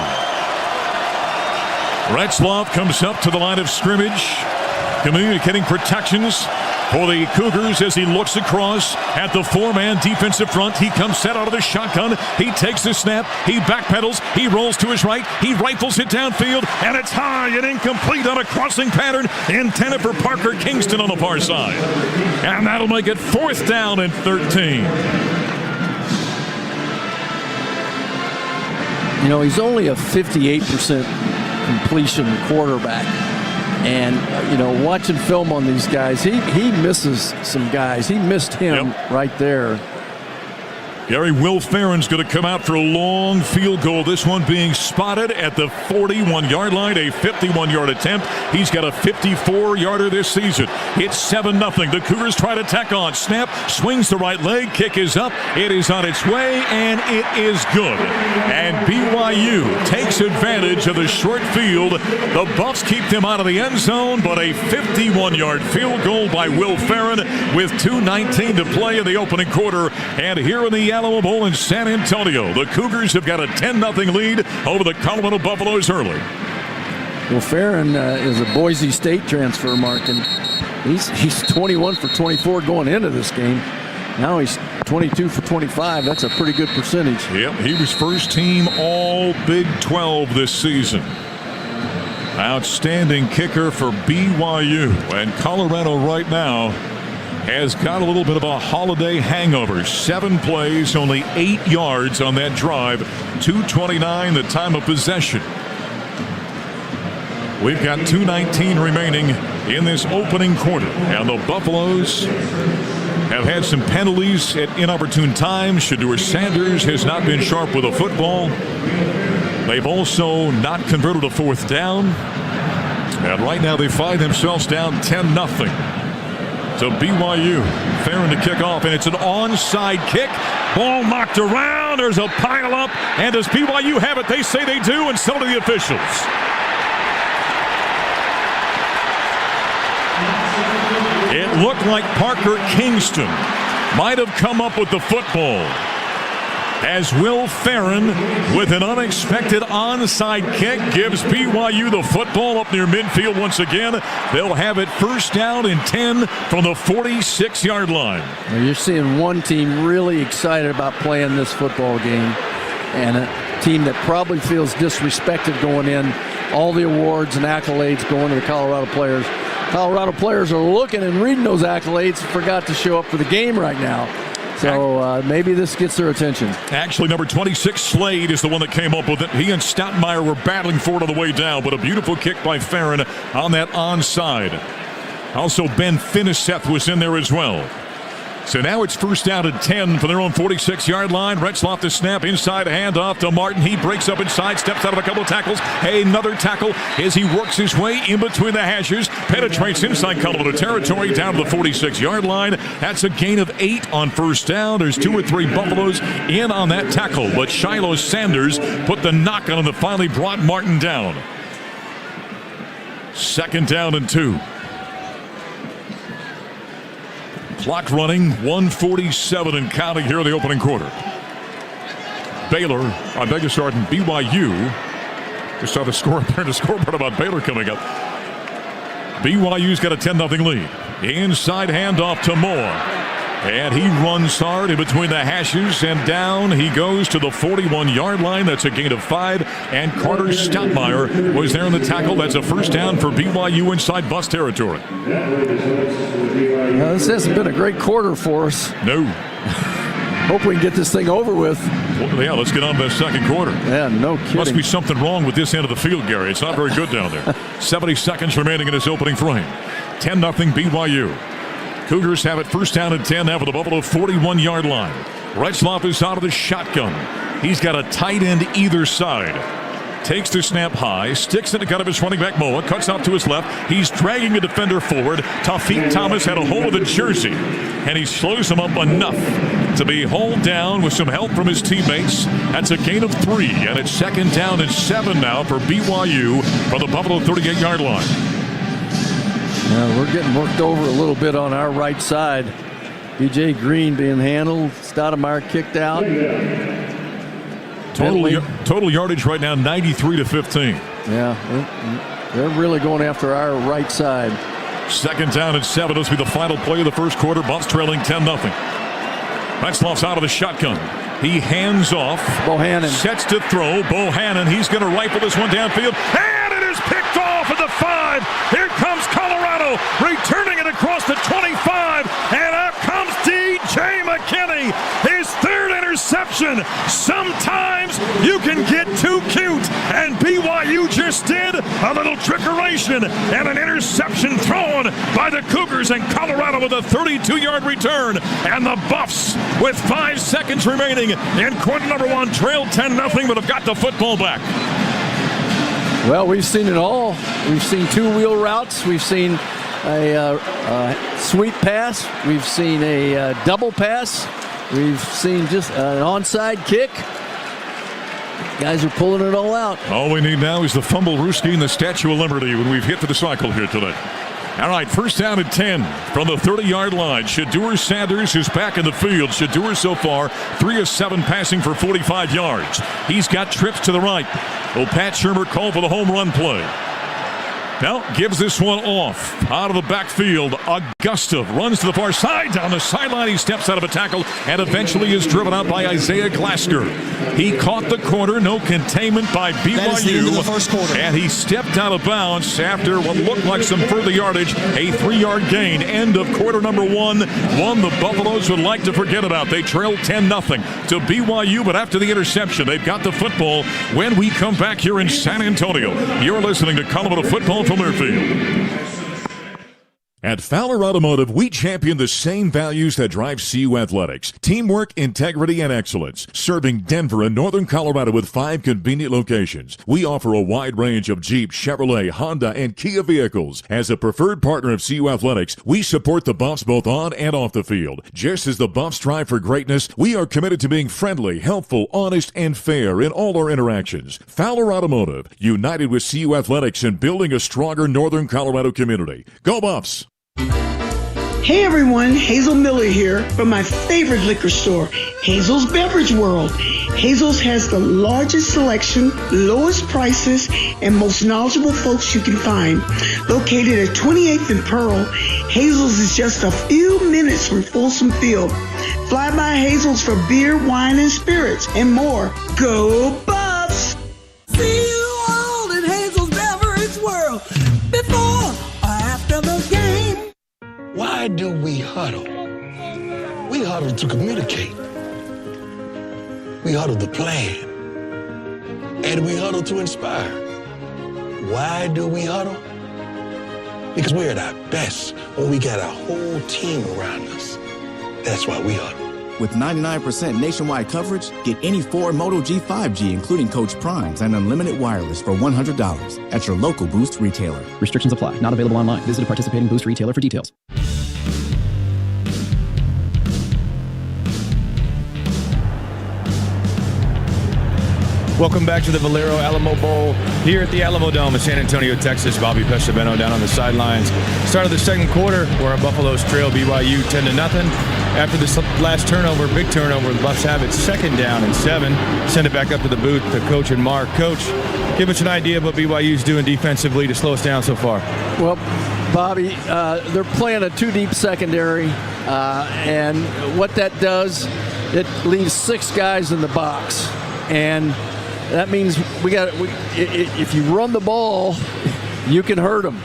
Retzloff comes up to the line of scrimmage, communicating protections for the Cougars as he looks across at the 4-man defensive front. He comes set out of the shotgun. He takes the snap. He backpedals. He rolls to his right. He rifles it downfield, and it's high and incomplete on a crossing pattern intended for Parker Kingston on the far side. And that'll make it 4th down and 13. You know, he's only a 58% completion quarterback. And, you know, watching film on these guys, he misses some guys. He missed him right there. Gary, Will Farron's going to come out for a long field goal. This one being spotted at the 41-yard line, a 51-yard attempt. He's got a 54-yarder this season. It's 7-0. The Cougars try to tack on. Snap, swings the right leg. Kick is up. It is on its way, and it is good. And BYU takes advantage of the short field. The Buffs keep them out of the end zone, but a 51-yard field goal by Will Farron with 2:19 to play in the opening quarter. And here in the Alamo Bowl in San Antonio, the Cougars have got a 10-0 lead over the Colorado Buffaloes early. Well, Farron is a Boise State transfer, Mark, and he's 21 for 24 going into this game. Now he's 22 for 25. That's a pretty good percentage. Yep, he was first team all Big 12 this season. Outstanding kicker for BYU. And Colorado right now has got a little bit of a holiday hangover. 7 plays, only 8 yards on that drive. 2:29 the time of possession. We've got 2:19 remaining in this opening quarter. And the Buffaloes have had some penalties at inopportune times. Shedeur Sanders has not been sharp with a football. They've also not converted a 4th down. And right now they find themselves down 10-0. So BYU, Farron to kick off, and it's an onside kick. Ball knocked around. There's a pile up. And does BYU have it? They say they do, and so do the officials. It looked like Parker Kingston might have come up with the football, as Will Farron, with an unexpected onside kick, gives BYU the football up near midfield once again. They'll have it first down and 10 from the 46-yard line. Well, you're seeing one team really excited about playing this football game, and a team that probably feels disrespected going in. All the awards and accolades going to the Colorado players. Colorado players are looking and reading those accolades, forgot to show up for the game right now. So maybe this gets their attention. Actually, number 26, Slade, is the one that came up with it. He and Stoutmeyer were battling for it on the way down, but a beautiful kick by Farron on that onside. Also, Ben Finiseth was in there as well. So now it's first down and 10 for their own 46-yard line. Retzloff to snap, inside handoff to Martin. He breaks up inside, steps out of a couple of tackles. Another tackle as he works his way in between the hashes. Penetrates inside Colorado territory down to the 46-yard line. That's a gain of 8 on first down. There's 2 or 3 Buffaloes in on that tackle, but Shiloh Sanders put the knock on him that finally brought Martin down. Second down and 2. Clock running, 1:47 and counting here in the opening quarter. Baylor, I beg your pardon, BYU. Just saw the score there, the scoreboard about Baylor coming up. BYU's got a 10-0 lead. Inside handoff to Moore. And he runs hard in between the hashes, and down he goes to the 41-yard line. That's a gain of 5. And Carter Stoutmeyer was there in the tackle. That's a first down for BYU inside Buffs territory. This hasn't been a great quarter for us. No. Hope we can get this thing over with. Well, yeah, let's get on to the second quarter. Yeah, no kidding. Must be something wrong with this end of the field, Gary. It's not very good down there. 70 seconds remaining in this opening frame. 10-0 BYU. Cougars have it first down and 10 now for the Buffalo 41-yard line. Retzloff is out of the shotgun. He's got a tight end either side. Takes the snap high, sticks it to cut of his running back Moa, cuts out to his left. He's dragging a defender forward. Taufik Thomas had a hold of the jersey, and he slows him up enough to be hauled down with some help from his teammates. That's a gain of 3, and it's second down and 7 now for BYU from the Buffalo 38-yard line. We're getting worked over a little bit on our right side. B.J. Green being handled. Stoudemire kicked out. Total yardage right now, 93-15. Yeah, they're really going after our right side. Second down and 7. This will be the final play of the first quarter. Buffs trailing 10-0. Retzloff's out of the shotgun. He hands off. Bohannon. Sets to throw. Bohannon, he's going to rifle this one downfield. And it is picked off at the 5. Here comes Colorado, returning it across the 25. And out comes D.J. McKinney. His 3rd interception. Sometimes you can get too cute. And BYU Instead, a little trickeration and an interception thrown by the Cougars, and Colorado with a 32-yard return. And the Buffs, with 5 seconds remaining in quarter number 1, trail 10-0, but have got the football back. Well, we've seen it all. We've seen two-wheel routes. We've seen a sweep pass. We've seen a double pass. We've seen just an onside kick. Guys are pulling it all out. All we need now is the fumble Ruski and the Statue of Liberty when we've hit for the cycle here today. All right, first down and 10 from the 30-yard line. Shadur Sanders is back in the field. Shadur so far 3 of 7 passing for 45 yards. He's got trips to the right. Well, Pat Shurmur called for the home run play. Now gives this one off out of the backfield. Augusta runs to the far side. Down the sideline, he steps out of a tackle and eventually is driven out by Isaiah Glasker. He caught the corner, no containment by BYU. That is the end of the first quarter. And he stepped out of bounds after what looked like some further yardage. A 3-yard gain. End of quarter number 1. One the Buffaloes would like to forget about. They trail 10-0 to BYU, but after the interception, they've got the football when we come back here in San Antonio. You're listening to Colorado Football from Murfield. At Fowler Automotive, we champion the same values that drive CU Athletics: teamwork, integrity, and excellence. Serving Denver and Northern Colorado with 5 convenient locations, we offer a wide range of Jeep, Chevrolet, Honda, and Kia vehicles. As a preferred partner of CU Athletics, we support the Buffs both on and off the field. Just as the Buffs strive for greatness, we are committed to being friendly, helpful, honest, and fair in all our interactions. Fowler Automotive, united with CU Athletics in building a stronger Northern Colorado community. Go Buffs! Hey everyone, Hazel Miller here from my favorite liquor store, Hazel's Beverage World. Hazel's has the largest selection, lowest prices, and most knowledgeable folks you can find. Located at 28th and Pearl, Hazel's is just a few minutes from Folsom Field. Fly by Hazel's for beer, wine, and spirits, and more. Go Buffs! See you all in Hazel's Beverage World before or after the game. Why do we huddle? We huddle to communicate. We huddle to plan. And we huddle to inspire. Why do we huddle? Because we're at our best when we got our whole team around us. That's why we huddle. With 99% nationwide coverage, get any Ford Moto G5G, including Coach Primes, and unlimited wireless for $100 at your local Boost retailer. Restrictions apply. Not available online. Visit a participating Boost retailer for details. Welcome back to the Valero Alamo Bowl here at the Alamodome in San Antonio, Texas. Bobby Pescabeno down on the sidelines. Start of the second quarter, where our Buffaloes trail BYU 10-0. After this last turnover, big turnover, the Buffs have it 2nd down and 7. Send it back up to the booth to Coach and Mark. Coach, give us an idea of what BYU's doing defensively to slow us down so far. Well, Bobby, they're playing a 2-deep secondary, and what that does, it leaves 6 guys in the box, and that means if you run the ball, you can hurt them.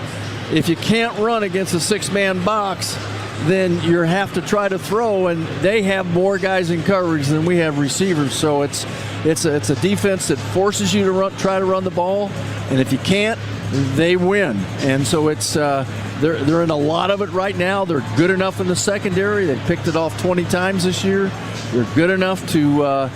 If you can't run against a 6-man box, then you have to try to throw, and they have more guys in coverage than we have receivers. So it's a defense that forces you to try to run the ball, and if you can't, they win. And so it's they're in a lot of it right now. They're good enough in the secondary. They picked it off 20 times this year. They're good enough to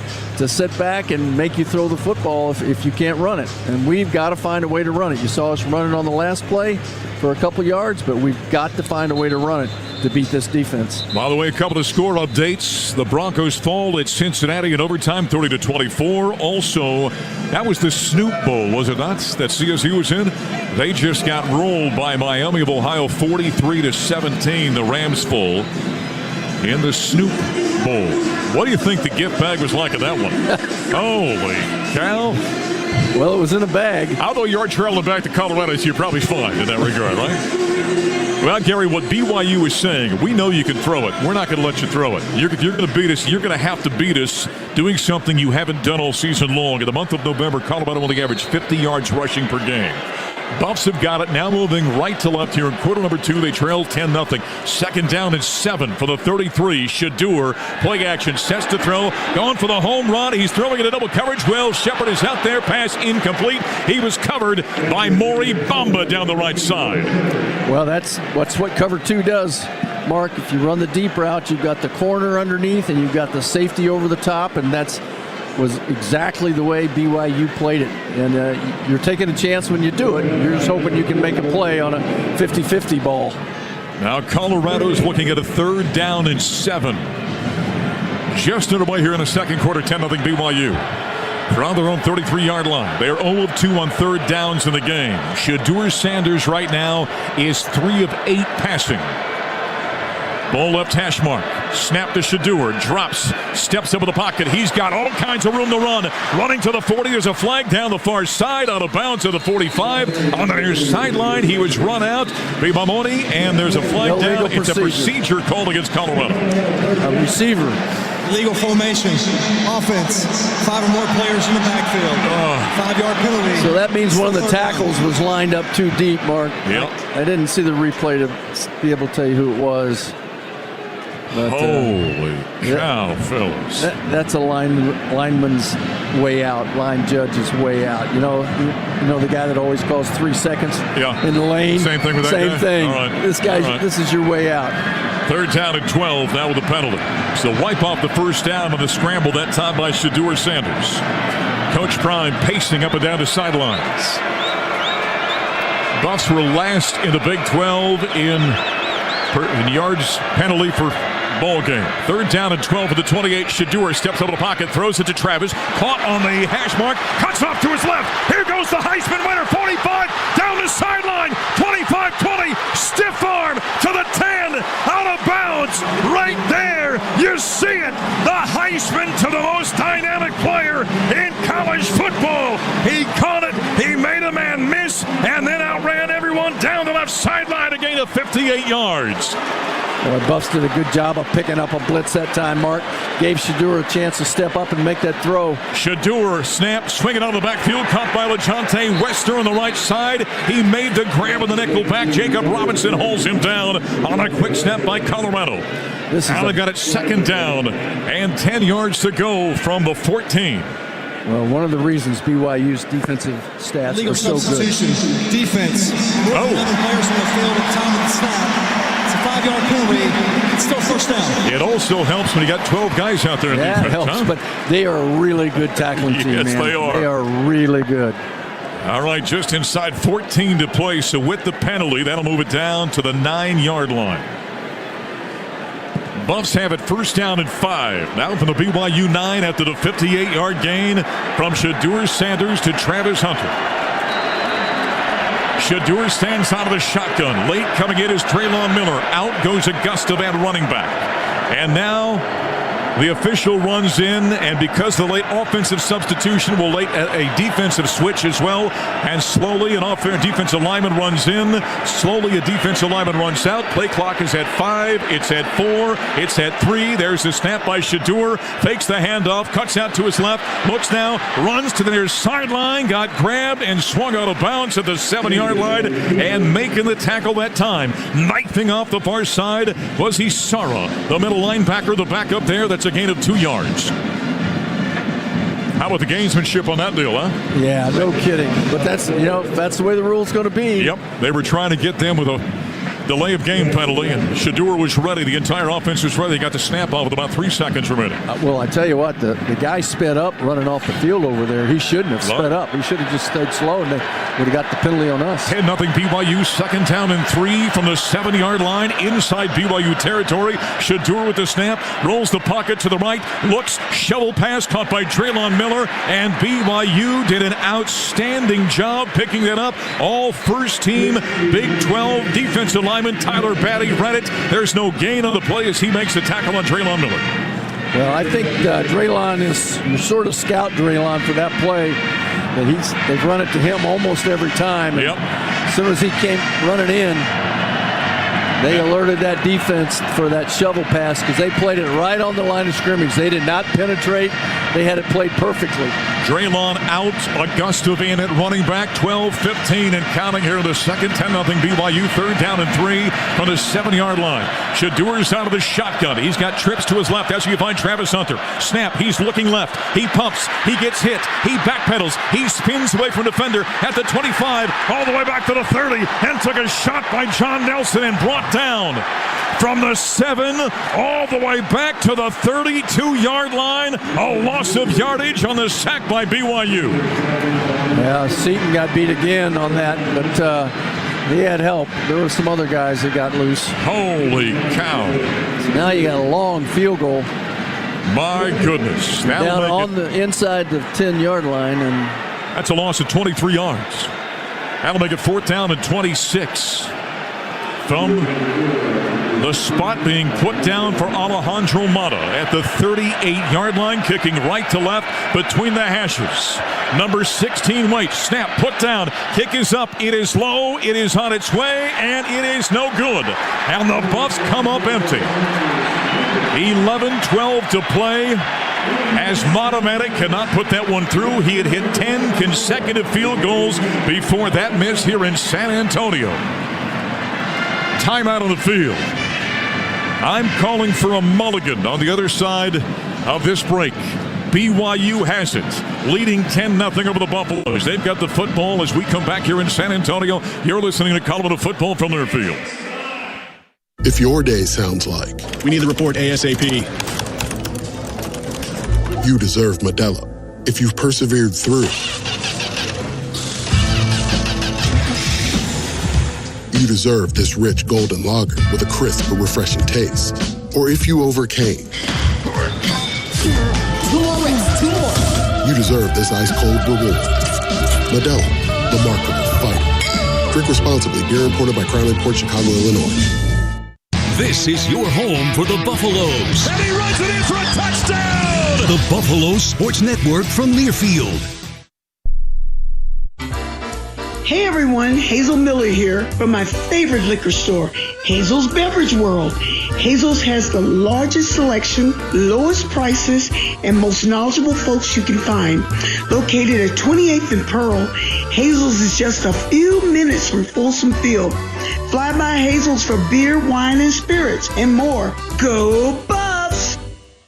sit back and make you throw the football if you can't run it. And we've got to find a way to run it. You saw us running on the last play for a couple yards, but we've got to find a way to run it to beat this defense. By the way, a couple of score updates. The Broncos fall at Cincinnati in overtime, 30-24. Also, that was the Snoop Bowl, was it not, that CSU was in? They just got rolled by Miami of Ohio, 43-17. The Rams fall in the Snoop Bowl. What do you think the gift bag was like in that one? Holy cow. Well, it was in a bag. Although you're trailing back to Colorado, so you're probably fine in that regard, right? Well, Gary, what BYU is saying, we know you can throw it. We're not going to let you throw it. You're going to beat us. You're going to have to beat us doing something you haven't done all season long. In the month of November, Colorado only averaged 50 yards rushing per game. Buffs have got it now, moving right to left here in quarter number 2. They trail 10-0. Second down and 7 for the 33. Shador, play action, sets to throw, going for the home run. He's throwing it in double coverage. Well, Shepard is out there, pass incomplete. He was covered by Maury Bamba down the right side. Well, that's what cover 2 does, Mark. If you run the deep route, you've got the corner underneath and you've got the safety over the top, and that's was exactly the way BYU played it. And you're taking a chance when you do it. You're just hoping you can make a play on a 50-50 ball. Now Colorado's looking at a third down and 7. Just underway here in the second quarter, 10-0 BYU. They're on their own 33-yard line. They are 0 of 2 on third downs in the game. Shador Sanders right now is 3 of 8 passing. Ball left hash mark. Snap to Shador. Drops. Steps up in the pocket. He's got all kinds of room to run. Running to the 40. There's a flag down the far side. Out of bounds at the 45. On the near sideline. He was run out. Bimamoni. And there's a flag down. It's a procedure called against Colorado. A receiver. Legal formation. Offense. 5 or more players in the backfield. 5-yard penalty. So that means one of the tackles was lined up too deep, Mark. Yep. I didn't see the replay to be able to tell you who it was. But, holy cow, fellas. That's a lineman's way out, line judge's way out. You know the guy that always calls 3 seconds in the lane? Same thing with that guy? Same thing. All right. This guy, this is your way out. Third down and 12 now with a penalty. So wipe off the first down on the scramble, that time by Shador Sanders. Coach Prime pacing up and down the sidelines. Buffs were last in the Big 12 in yards penalty for ball game. Third down and 12 for the 28. Shador steps out of the pocket, throws it to Travis. Caught on the hash mark, cuts off to his left. Here goes the Heisman winner, 45, down the sideline, 25-20, stiff arm to the 10, out of bounds, right there. You see it, the Heisman to the most dynamic player in college football. He caught it, he made a man miss, and then outran everyone down the left sideline to gain of 58 yards. Well, Buffs did a good job of picking up a blitz that time, Mark. Gave Shador a chance to step up and make that throw. Shador snap, swinging out of the backfield, caught by LeJohntay Wester on the right side. He made the grab of the nickel back. Jacob Robinson holds him down on a quick snap by Colorado. Now they got it second down and 10 yards to go from the 14. Well, one of the reasons BYU's defensive stats are so good. Defense. 11 players on the field at the time of the snap. It's a 5-yard penalty. It's still first down. It also helps when you got 12 guys out there in defense. That helps, but they are a really good tackling team, yes, man. They are. They are really good. All right, just inside 14 to play. So with the penalty, that'll move it down to the 9-yard line. Buffs have it first down and 5. Now from the BYU 9 after the 58-yard gain from Shador Sanders to Travis Hunter. Shador stands out of the shotgun. Late coming in is Traylon Miller. Out goes Augusta at running back. And now the official runs in, and because the late offensive substitution will late a defensive switch as well, and slowly an defensive lineman runs in, slowly a defensive lineman runs out. Play clock is at 5, it's at 4, it's at 3. There's the snap by Shador, fakes the handoff, cuts out to his left, looks now, runs to the near sideline, got grabbed and swung out of bounds at the 7-yard line, and making the tackle that time. Knifing off the far side was Isara, the middle linebacker, the backup there. That's a gain of 2 yards. How about the gamesmanship on that deal, huh? Yeah, no kidding. But that's the way the rule's going to be. Yep, they were trying to get them with a delay of game penalty, and Shador was ready. The entire offense was ready. They got the snap off with about 3 seconds remaining. Well, I tell you what, the guy sped up running off the field over there. He shouldn't have sped up. He should have just stayed slow, and they would have got the penalty on us. 10-0 BYU, second down and 3 from the 7-yard line inside BYU territory. Shador with the snap, rolls the pocket to the right, looks, shovel pass caught by Traylon Miller, and BYU did an outstanding job picking that up. All first team Big 12 defensive lineman Tyler Batty read it. There's no gain on the play as he makes the tackle on Traylon Miller. Well, I think Draylon is sort of scout Draylon for that play. That they've run it to him almost every time. Yep. As soon as he came running in, they alerted that defense for that shovel pass because they played it right on the line of scrimmage. They did not penetrate. They had it played perfectly. Draylon out. Augustov in at running back. 12-15 and counting here in the second. 10-0 BYU. 3rd down and 3 from the 7-yard line. Shadour's out of the shotgun. He's got trips to his left. That's where you find Travis Hunter. Snap. He's looking left. He pumps. He gets hit. He backpedals. He spins away from defender at the 25, all the way back to the 30, and took a shot by John Nelson and brought down from the 7 all the way back to the 32-yard line. A loss of yardage on the sack by BYU. Yeah, Seaton got beat again on that, but he had help. There were some other guys that got loose. Holy cow. So now you got a long field goal. My goodness. Down on the inside the 10-yard line. And that's a loss of 23 yards. That'll make it 4th down and 26. From the spot being put down for Alejandro Mata at the 38-yard line, kicking right to left between the hashes. Number 16 waits. Snap, put down. Kick is up. It is low. It is on its way, and it is no good. And the Buffs come up empty. 11-12 to play. As Matamatic cannot put that one through. He had hit 10 consecutive field goals before that miss here in San Antonio. Timeout on the field. I'm calling for a mulligan on the other side of this break. BYU has it, leading 10-0 over the Buffaloes. They've got the football as we come back here in San Antonio. You're listening to Colorado Football from their field. If your day sounds like, we need the report ASAP. You deserve Modelo. If you've persevered through, you deserve this rich golden lager with a crisp but refreshing taste. Or if you overcame, 2 more rings, 2 more. you deserve this ice-cold reward. Modelo, the Remarkable Fighter. Drink responsibly. Beer imported by Crown Port Chicago, Illinois. This is your home for the Buffaloes. And he runs it in for a touchdown! The Buffalo Sports Network from Learfield. Hey everyone, Hazel Miller here from my favorite liquor store, Hazel's Beverage World. Hazel's has the largest selection, lowest prices, and most knowledgeable folks you can find. Located at 28th and Pearl, Hazel's is just a few minutes from Folsom Field. Fly by Hazel's for beer, wine, and spirits, and more. Go Buffs!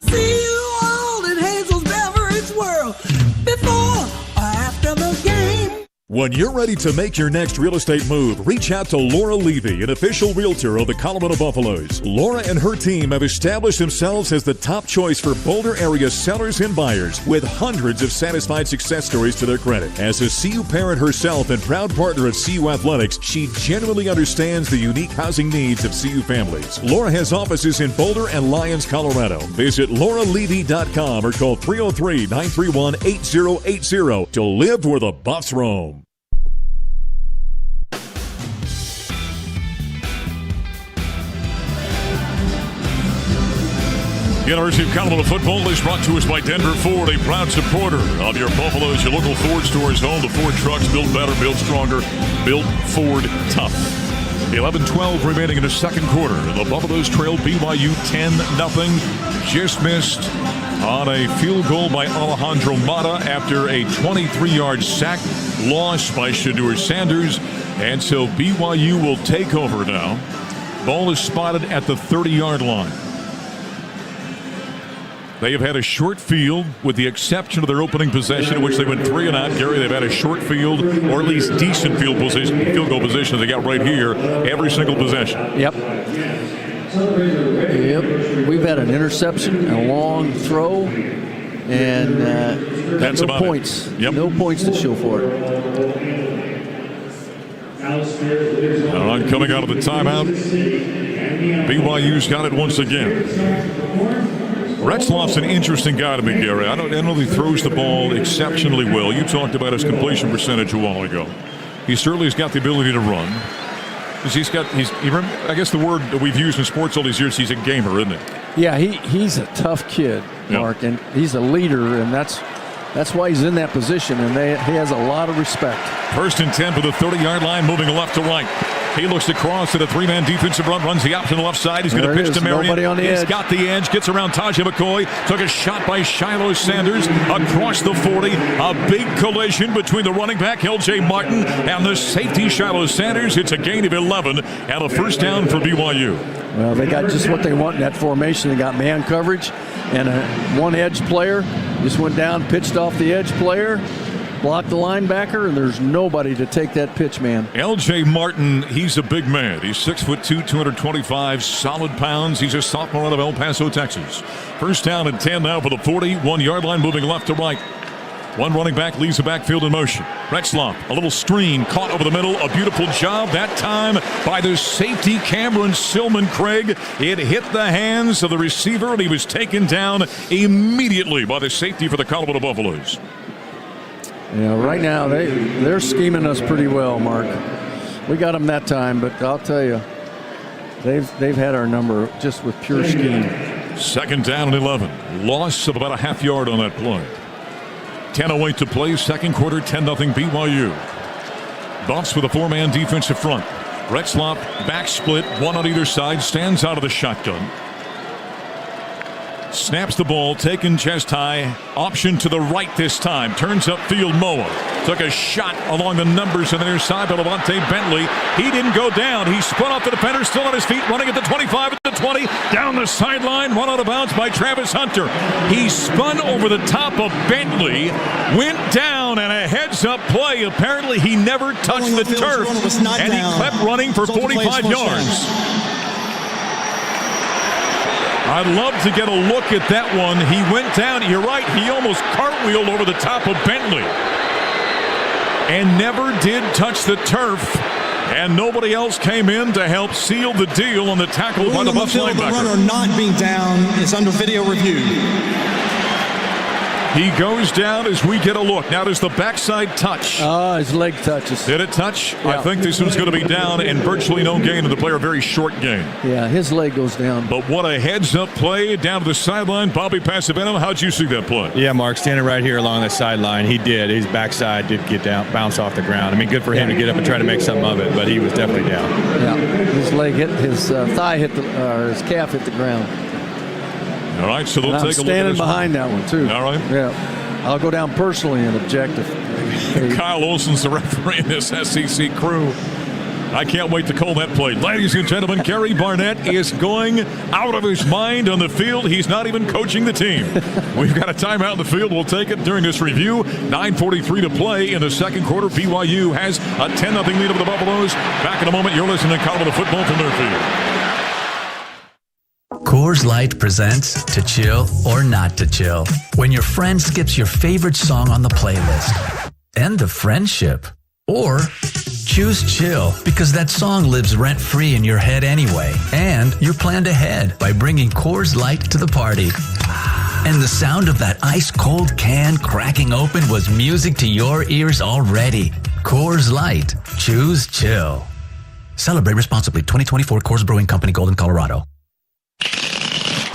See you all in Hazel's Beverage World before or after the game. When you're ready to make your next real estate move, reach out to Laura Levy, an official realtor of the Colorado Buffaloes. Laura and her team have established themselves as the top choice for Boulder area sellers and buyers, with hundreds of satisfied success stories to their credit. As a CU parent herself and proud partner of CU Athletics, she genuinely understands the unique housing needs of CU families. Laura has offices in Boulder and Lyons, Colorado. Visit lauralevy.com or call 303-931-8080 to live where the Buffs roam. University of Colorado football is brought to us by Denver Ford, a proud supporter of your Buffaloes. Your local Ford store is home to Ford trucks built better, built stronger, built Ford tough. 11-12 remaining in the second quarter. The Buffaloes trail BYU 10-0. Just missed on a field goal by Alejandro Mata after a 23-yard sack loss by Shadur Sanders. And so BYU will take over now. Ball is spotted at the 30-yard line. They have had a short field, with the exception of their opening possession, in which they went 3 and out. Gary, they've had a short field, or at least decent field goal position they got right here every single possession. Yep. We've had an interception, a long throw, and that's no points. Yep. No points to show for it. Coming out of the timeout, BYU's got it once again. Retzloff's an interesting guy to me, Gary. I don't know if he throws the ball exceptionally well. You talked about his completion percentage a while ago. He certainly has got the ability to run. I guess the word that we've used in sports all these years, he's a gamer, isn't it? Yeah, he's a tough kid, Mark, and he's a leader, and that's why he's in that position, and he has a lot of respect. 1st and 10 for the 30-yard line, moving left to right. He looks across at a three-man defensive run, runs the option left side. He's going to pitch to Marion. Nobody on the edge. He's got the edge, gets around Tajah McCoy. Took a shot by Shiloh Sanders across the 40. A big collision between the running back, L.J. Martin, and the safety, Shiloh Sanders. It's a gain of 11 and a first down for BYU. Well, they got just what they want in that formation. They got man coverage and one edge player. Just went down, pitched off the edge player, blocked the linebacker, and there's nobody to take that pitch, man. L.J. Martin, he's a big man. He's 6'2", 225 solid pounds. He's a sophomore out of El Paso, Texas. First down and 10 now for the 41-yard line, moving left to right. One running back leaves the backfield in motion. Retzloff, a little screen, caught over the middle. A beautiful job that time by the safety, Cameron Silman Craig. It hit the hands of the receiver, and he was taken down immediately by the safety for the Colorado Buffaloes. Yeah, right now they're scheming us pretty well, Mark. We got them that time, but I'll tell you, they've had our number just with pure scheme. Second down and 11. Loss of about a half yard on that play. 10:08 to play, second quarter, 10-0 BYU. Buffs with a four-man defensive front. Retzloff, back split, one on either side, stands out of the shotgun. Snaps the ball, taken chest high, option to the right this time. Turns upfield, Moa. Took a shot along the numbers on the near side by Levante Bentley. He didn't go down. He spun off the defender, still on his feet, running at the 25, at the 20, down the sideline, run out of bounds by Travis Hunter. He spun over the top of Bentley, went down, and a heads-up play. Apparently, he never touched the turf, and he kept running for 45 yards. I'd love to get a look at that one. He went down. You're right. He almost cartwheeled over the top of Bentley and never did touch the turf. And nobody else came in to help seal the deal on the tackle by the Buffs linebacker. The runner not being down is under video review. He goes down as we get a look. Now there's the backside touch. His leg touches. Did it touch? Yeah. I think this one's going to be down and virtually no gain of the player. Very short gain. Yeah, his leg goes down. But what a heads-up play down to the sideline. Bobby Pasavento, how'd you see that play? Yeah, Mark, standing right here along the sideline, he did. His backside did get down, bounce off the ground. I mean, good for him to get up and try to make something of it, but he was definitely down. Yeah, his leg hit, his thigh hit, his calf hit the ground. All right, so they'll take a look at this. Standing behind that one, too. All right. Yeah. I'll go down personally and object. Kyle Olson's the referee in this SEC crew. I can't wait to call that play. Ladies and gentlemen, Gary Barnett is going out of his mind on the field. He's not even coaching the team. We've got a timeout in the field. We'll take it during this review. 9:43 to play in the second quarter. BYU has a 10-0 lead over the Buffaloes. Back in a moment. You're listening to Colorado Football from their field. Coors Light presents To Chill or Not to Chill. When your friend skips your favorite song on the playlist. End of friendship. Or choose chill because that song lives rent-free in your head anyway. And you're planned ahead by bringing Coors Light to the party. And the sound of that ice-cold can cracking open was music to your ears already. Coors Light. Choose chill. Celebrate responsibly. 2024 Coors Brewing Company, Golden, Colorado.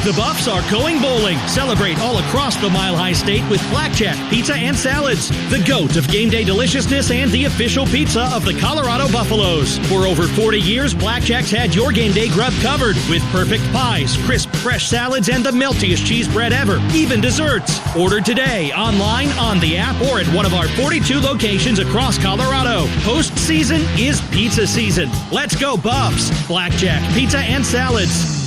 The Buffs are going bowling. Celebrate all across the Mile High State with blackjack, pizza, and salads. The GOAT of game day deliciousness and the official pizza of the Colorado Buffaloes. For over 40 years, Blackjack's had your game day grub covered with perfect pies, crisp, fresh salads, and the meltiest cheese bread ever. Even desserts. Order today, online, on the app, or at one of our 42 locations across Colorado. Postseason is pizza season. Let's go Buffs. Blackjack, pizza, and salads.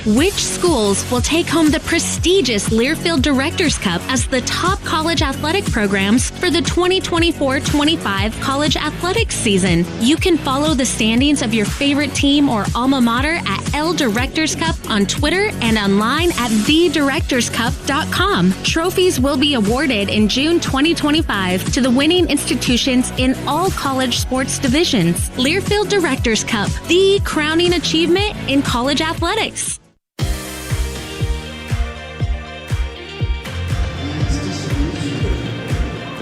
Which schools will take home the prestigious Learfield Directors Cup as the top college athletic programs for the 2024-25 college athletics season? You can follow the standings of your favorite team or alma mater at L Directors Cup on Twitter and online at thedirectorscup.com. Trophies will be awarded in June 2025 to the winning institutions in all college sports divisions. Learfield Directors Cup, the crowning achievement in college athletics.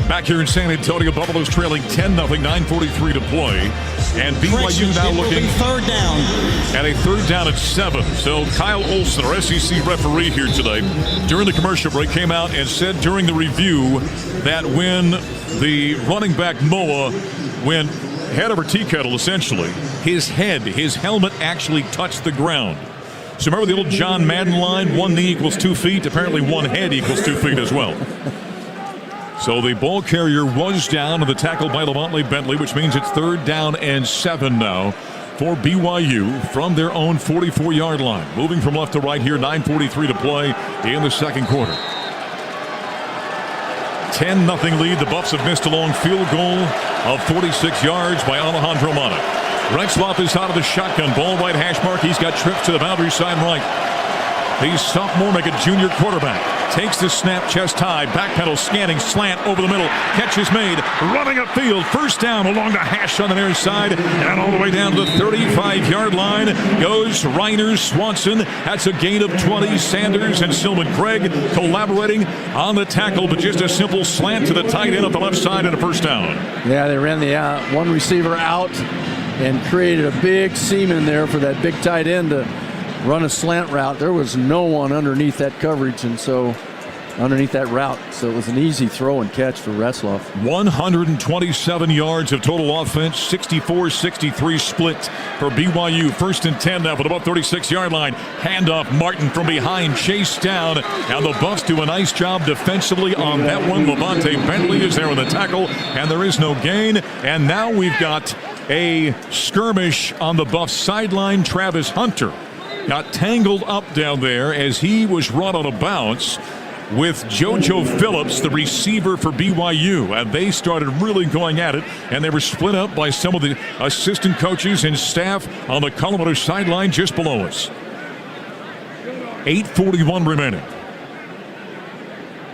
Back here in San Antonio, Buffaloes trailing 10-0, 9:43 to play. And BYU now looking third down. At a third down at 7. So Kyle Olson, our SEC referee here today, during the commercial break came out and said during the review that when the running back Moa went head over tea kettle, essentially. His helmet actually touched the ground. So remember the old John Madden line, 1 knee equals 2 feet? Apparently 1 head equals 2 feet as well. So the ball carrier was down on the tackle by Levante Bentley, which means it's 3rd down and 7 now for BYU from their own 44-yard line. Moving from left to right here, 9:43 to play in the second quarter. 10-0 lead. The Buffs have missed a long field goal of 46 yards by Alejandro Mata. Retzloff is out of the shotgun. Ball right hash mark. He's got trips to the boundary side right. The sophomore, make a junior quarterback. Takes the snap, chest high, backpedal, scanning, slant over the middle. Catch is made, running upfield. 1st down along the hash on the near side. And all the way down to the 35-yard line goes Reiner Swanson. That's a gain of 20. Sanders and Silman Craig collaborating on the tackle, but just a simple slant to the tight end on the left side and a 1st down. Yeah, they ran the one receiver out and created a big seam in there for that big tight end to run a slant route. There was no one underneath that coverage, and so underneath that route, so it was an easy throw and catch for Retzloff. 127 yards of total offense, 64-63 split for BYU. 1st and 10 now for the above 36-yard line. Handoff, Martin from behind, chased down, and the Buffs do a nice job defensively on that one. Levante Bentley is there with the tackle, and there is no gain. And now we've got a skirmish on the Buffs sideline. Travis Hunter got tangled up down there as he was run out of bounds with JoJo Phillips, the receiver for BYU, and they started really going at it, and they were split up by some of the assistant coaches and staff on the Colorado sideline just below us. 8:41 remaining.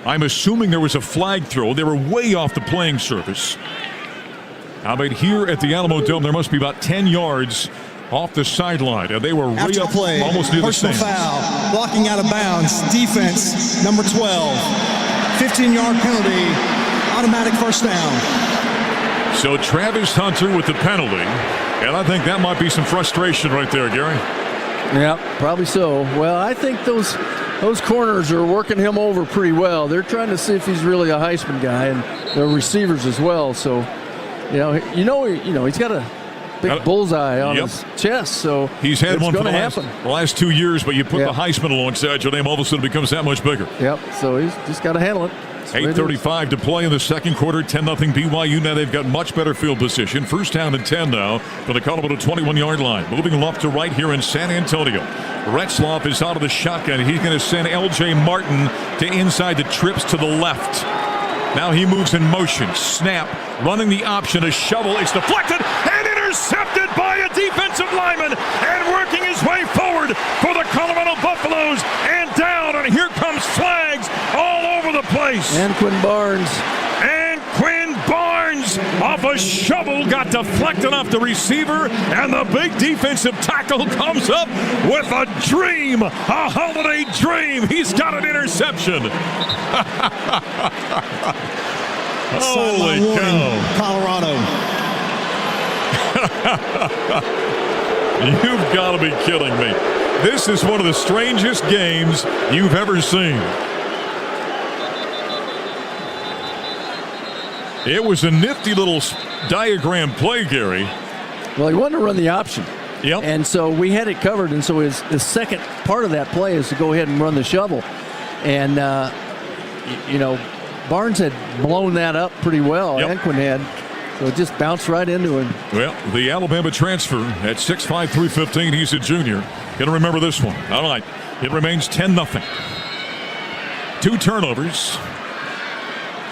I'm assuming there was a flag throw. They were way off the playing surface. I mean, here at the Alamodome, there must be about 10 yards off the sideline, and they were way up play, almost near the stands. Personal foul, blocking out of bounds, defense, number 12. 15-yard penalty, automatic 1st down. So Travis Hunter with the penalty, and I think that might be some frustration right there, Gary. Yeah, probably so. Well, I think those corners are working him over pretty well. They're trying to see if he's really a Heisman guy, and the receivers as well. So, he's got a big bullseye on his chest, so he's had one for the happen. last 2 years, but you put the Heisman alongside your name, all of a sudden it becomes that much bigger. Yep, so he's just got to handle it. 8:35 to play in the second quarter, 10-0 BYU. Now they've got much better field position. 1st down and 10 now for the Colorado 21-yard line. Moving left to right here in San Antonio. Retzloff is out of the shotgun. He's going to send L.J. Martin to inside the trips to the left. Now he moves in motion. Snap, running the option, a shovel. It's deflected and intercepted by a defensive lineman, and working his way forward for the Colorado Buffaloes, and down, and here comes flags all over the place. And Quinn Barnes off a shovel got deflected off the receiver, and the big defensive tackle comes up with a dream, a holiday dream. He's got an interception. Holy cow. Colorado. You've got to be kidding me. This is one of the strangest games you've ever seen. It was a nifty little diagram play, Gary. Well, he wanted to run the option. Yep. And so we had it covered, and so his second part of that play is to go ahead and run the shovel. And, Barnes had blown that up pretty well, and Quinn had. So it just bounced right into him. Well, the Alabama transfer at 6'5", 315. He's a junior. Going to remember this one. All right. It remains 10-0. 2 turnovers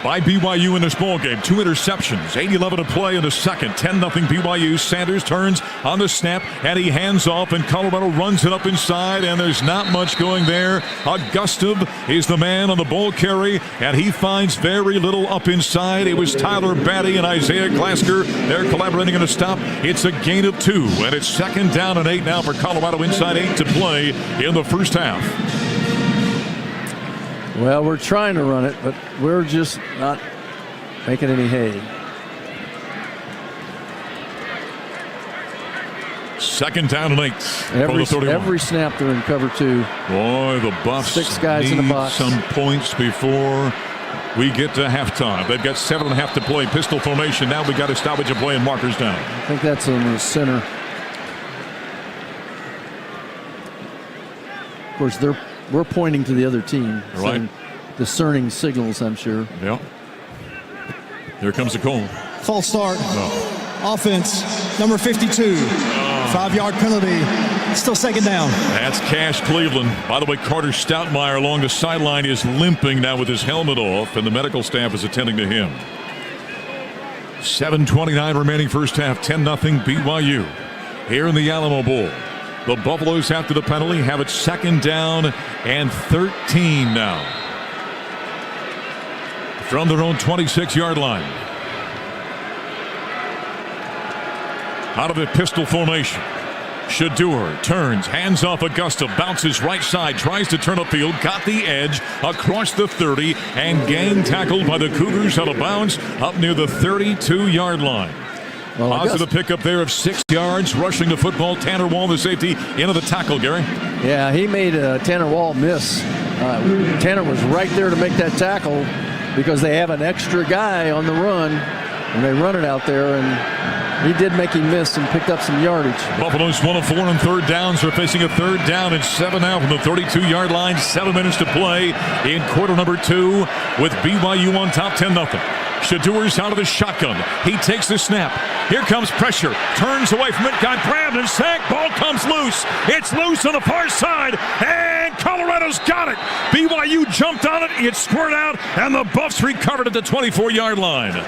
by BYU in this ball game. 2 interceptions. 8:11 to play in the second. 10-0 BYU. Sanders turns on the snap, and he hands off, and Colorado runs it up inside, and there's not much going there. Augustov is the man on the ball carry, and he finds very little up inside. It was Tyler Batty and Isaiah Glasker. They're collaborating on a stop. It's a gain of 2, and it's 2nd down and 8 now for Colorado. Inside 8 to play in the first half. Well, we're trying to run it, but we're just not making any hay. 2nd down and 8 for the 31. Every snap they're in cover 2. Boy, the Buffs 6 guys in the box. Some points before we get to halftime. They've got 7.5 to play. Pistol formation. Now we got a stoppage of play and markers down. I think that's on the center. Of course, we're pointing to the other team. Right. Discerning signals, I'm sure. Yeah. Here comes the call. False start. Offense, number 52. 5-yard penalty. Still second down. That's Cash Cleveland. By the way, Carter Stoutmeyer along the sideline is limping now with his helmet off, and the medical staff is attending to him. 7:29 remaining first half, 10-0 BYU. Here in the Alamo Bowl. The Buffaloes, after the penalty, have it second down and 13 now. From their own 26-yard line. Out of a pistol formation. Shador turns, hands off Augusta, bounces right side, tries to turn upfield, got the edge across the 30, and gang tackled by the Cougars out of bounds up near the 32-yard line. Well, Positive pickup there of 6 yards, rushing the football. Tanner Wall, the safety, into the tackle, Gary. Yeah, he made Tanner Wall miss. Tanner was right there to make that tackle because they have an extra guy on the run, and they run it out there, and he did make him miss and picked up some yardage. Buffalo's 1 of 4 on third downs. They're facing a third down and 7 now from the 32-yard line. 7 minutes to play in quarter number 2 with BYU on top 10-0. Shadur's out of the shotgun. He takes the snap. Here comes pressure. Turns away from it. Got grabbed and sacked. Ball comes loose. It's loose on the far side. And Colorado's got it. BYU jumped on it. It squirted out. And the Buffs recovered at the 24-yard line.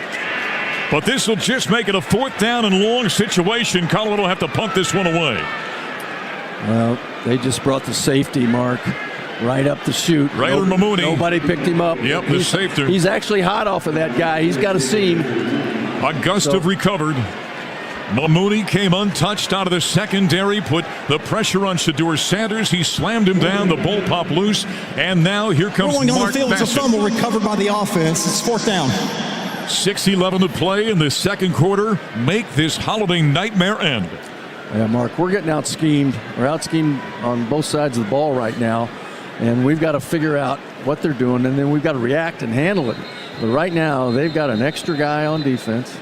But this will just make it a 4th down and long situation. Colorado will have to punt this one away. Well, they just brought the safety, Mark, right up the chute. Rayler Mamouni. Nobody picked him up. Yep, the safety. He's actually hot off of that guy. He's got a seam. Augusta recovered. Mamouni came untouched out of the secondary, put the pressure on Shador Sanders. He slammed him down. The ball popped loose. And now here comes Rolling Mark on the field. It's a fumble recovered by the offense. It's 4th down. 6:11 to play in the second quarter. Make this holiday nightmare end. Yeah, Mark, we're getting out-schemed. We're out-schemed on both sides of the ball right now, and we've got to figure out what they're doing, and then we've got to react and handle it. But right now, they've got an extra guy on defense,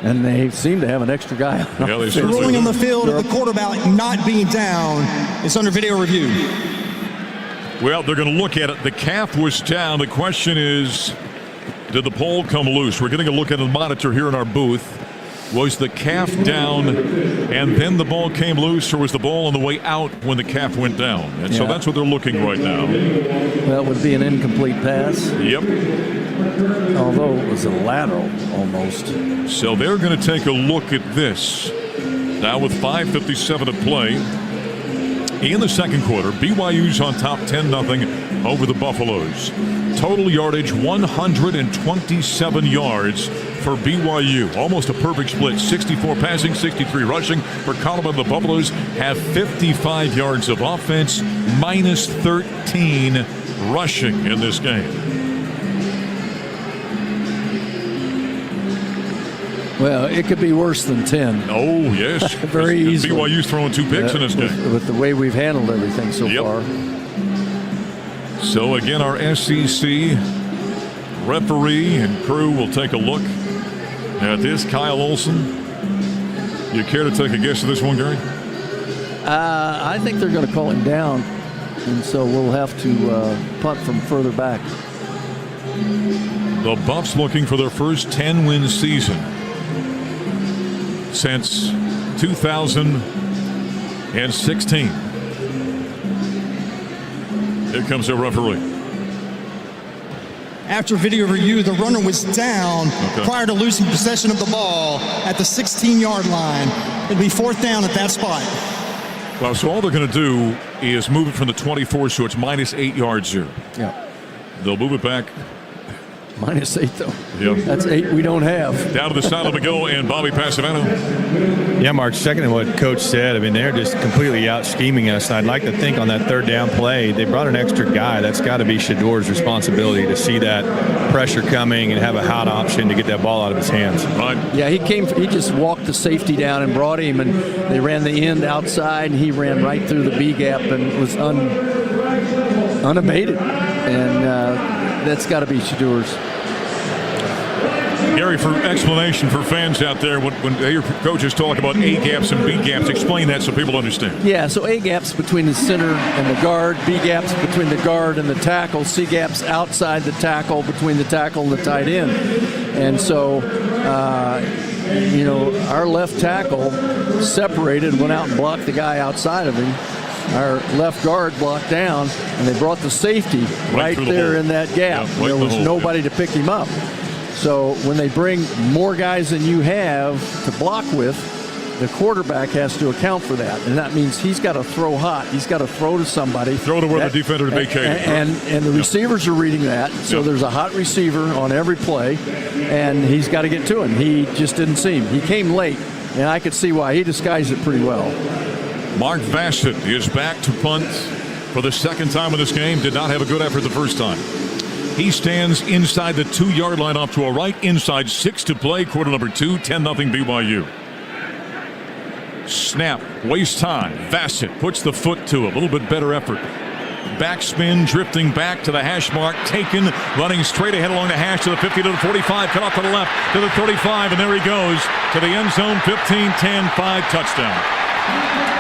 and they seem to have an extra guy on offense. They're rolling on the field of the quarterback not being down. It's under video review. Well, they're going to look at it. The calf was down. The question is, did the pole come loose? We're getting a look at the monitor here in our booth. Was the calf down and then the ball came loose, or was the ball on the way out when the calf went down? And so that's what they're looking right now. That would be an incomplete pass. Yep. Although it was a lateral almost. So they're going to take a look at this. Now with 5:57 to play in the second quarter, BYU's on top 10-0 over the Buffaloes. Total yardage 127 yards for BYU. Almost a perfect split. 64 passing, 63 rushing. For Colorado, the Buffaloes have 55 yards of offense, minus 13 rushing in this game. Well, it could be worse than 10. Oh, yes. Very easily. BYU's throwing 2 picks in this game. With the way we've handled everything so far. So, again, our SEC referee and crew will take a look at this. Kyle Olson, you care to take a guess at this one, Gary? I think they're going to call him down, and so we'll have to punt from further back. The Buffs looking for their first 10-win season since 2016. Here comes the referee. After video review, the runner was down prior to losing possession of the ball at the 16-yard line. It'll be 4th down at that spot. Well, so all they're going to do is move it from the 24, so it's minus 8 yards here. Yeah. They'll move it back. Minus 8, though. Yep. That's 8 we don't have. Down to the sideline we go, and Bobby Passavano. Yeah, Mark, second to what Coach said, I mean, they're just completely out-scheming us. And I'd like to think on that third down play, they brought an extra guy. That's got to be Shador's responsibility to see that pressure coming and have a hot option to get that ball out of his hands. Right. Yeah, he just walked the safety down and brought him, and they ran the end outside, and he ran right through the B gap and was unabated. And that's got to be Shadour's. Gary, for explanation for fans out there, when your coaches talk about A gaps and B gaps, explain that so people understand. Yeah, so A gaps between the center and the guard, B gaps between the guard and the tackle, C gaps outside the tackle between the tackle and the tight end. And so, our left tackle separated, went out and blocked the guy outside of him. Our left guard blocked down, and they brought the safety right there in that gap. Yeah, there was nobody to pick him up. So when they bring more guys than you have to block with, the quarterback has to account for that. And that means he's got to throw hot. He's got to throw to somebody. Throw to where the defender vacated. And the receivers are reading that. So there's a hot receiver on every play, and he's got to get to him. He just didn't see him. He came late, and I could see why. He disguised it pretty well. Mark Bassett is back to punt for the second time in this game. Did not have a good effort the first time. He stands inside the 2-yard line off to a right, inside 6 to play, quarter number 2, 10-0 BYU. Snap, waste time. Bassett puts the foot to it, a little bit better effort. Backspin, drifting back to the hash mark, taken, running straight ahead along the hash to the 50 to the 45, cut off to the left to the 35, and there he goes to the end zone, 15-10, 5 touchdown.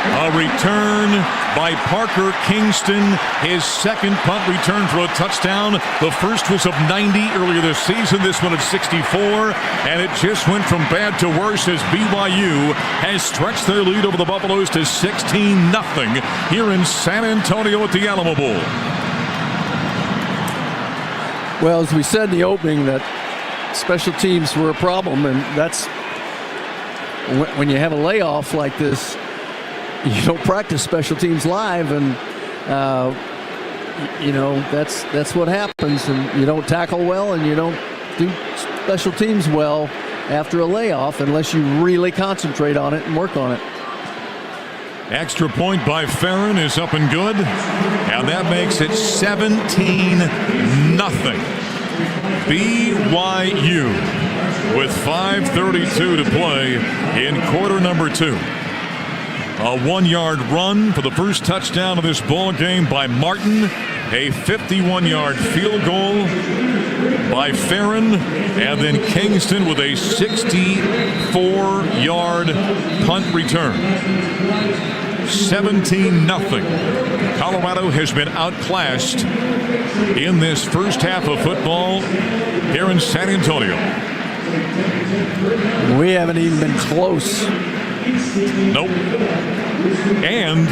A return by Parker Kingston, his second punt return for a touchdown. The first was of 90 earlier this season, this one of 64, and it just went from bad to worse as BYU has stretched their lead over the Buffaloes to 16-0 here in San Antonio at the Alamo Bowl. Well, as we said in the opening, that special teams were a problem, and that's when you have a layoff like this. You don't practice special teams live, and that's what happens. And you don't tackle well, and you don't do special teams well after a layoff unless you really concentrate on it and work on it. Extra point by Farron is up and good, and that makes it 17-0 BYU with 5:32 to play in quarter number 2. A 1-yard run for the first touchdown of this ball game by Martin. A 51-yard field goal by Farron. And then Kingston with a 64-yard punt return. 17-0. Colorado has been outclassed in this first half of football here in San Antonio. We haven't even been close. Nope. And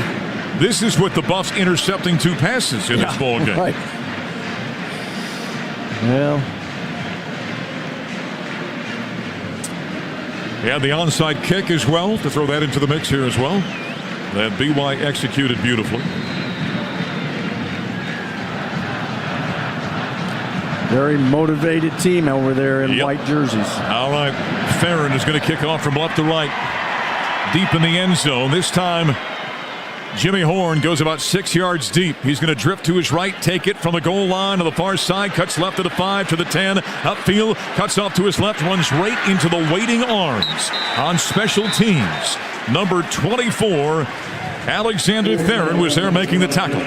this is with the Buffs intercepting 2 passes in this ball game. Right. Well. And the onside kick as well, to throw that into the mix here as well. That BY executed beautifully. Very motivated team over there in white jerseys. All right. Farron is going to kick off from left to right. Deep in the end zone. This time, Jimmy Horn goes about 6 yards deep. He's going to drift to his right, take it from the goal line to the far side, cuts left to the 5, to the 10, upfield, cuts off to his left, runs right into the waiting arms on special teams. Number 24, Alexander Theron was there making the tackle.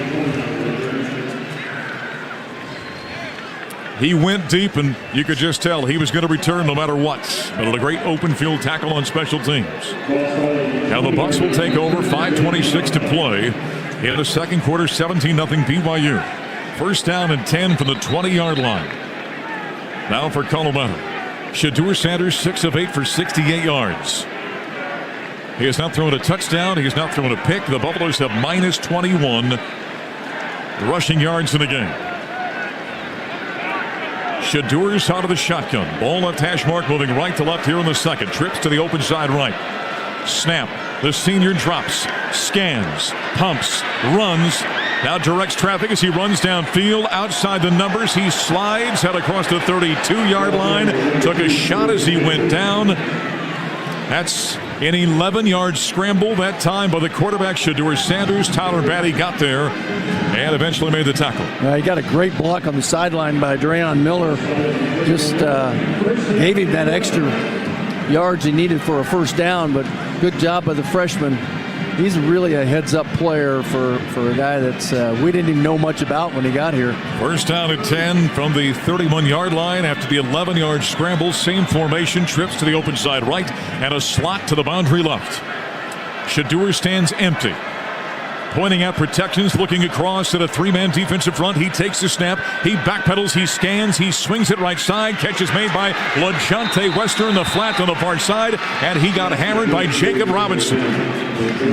He went deep, and you could just tell he was going to return no matter what. But a great open field tackle on special teams. Now the Bucs will take over, 5:26 to play in the second quarter, 17-0 BYU. First down and 10 from the 20-yard line. Now for Colorado. Shadur Sanders, 6 of 8 for 68 yards. He has not thrown a touchdown. He has not thrown a pick. The Buffaloes have minus 21 rushing yards in the game. Shadur's out of the shotgun. Ball left hash mark, moving right to left here in the second. Trips to the open side right. Snap. The senior drops, scans, pumps, runs. Now directs traffic as he runs downfield. Outside the numbers, he slides out across the 32-yard line. Took a shot as he went down. That's an 11-yard scramble that time by the quarterback, Shadur Sanders. Tyler Batty got there and eventually made the tackle. He got a great block on the sideline by Dreon Miller. Just gave him that extra yards he needed for a first down, but good job by the freshman he's really a heads-up player for a guy that's we didn't even know much about when he got here. First down at 10 from the 31-yard line after the 11-yard scramble. Same formation, trips to the open side right, and a slot to the boundary left. Shedeur stands empty. Pointing out protections, looking across at a three-man defensive front. He takes the snap. He backpedals. He scans. He swings it right side. Catch is made by LaJohntay Wester in the flat on the far side. And he got hammered by Jacob Robinson.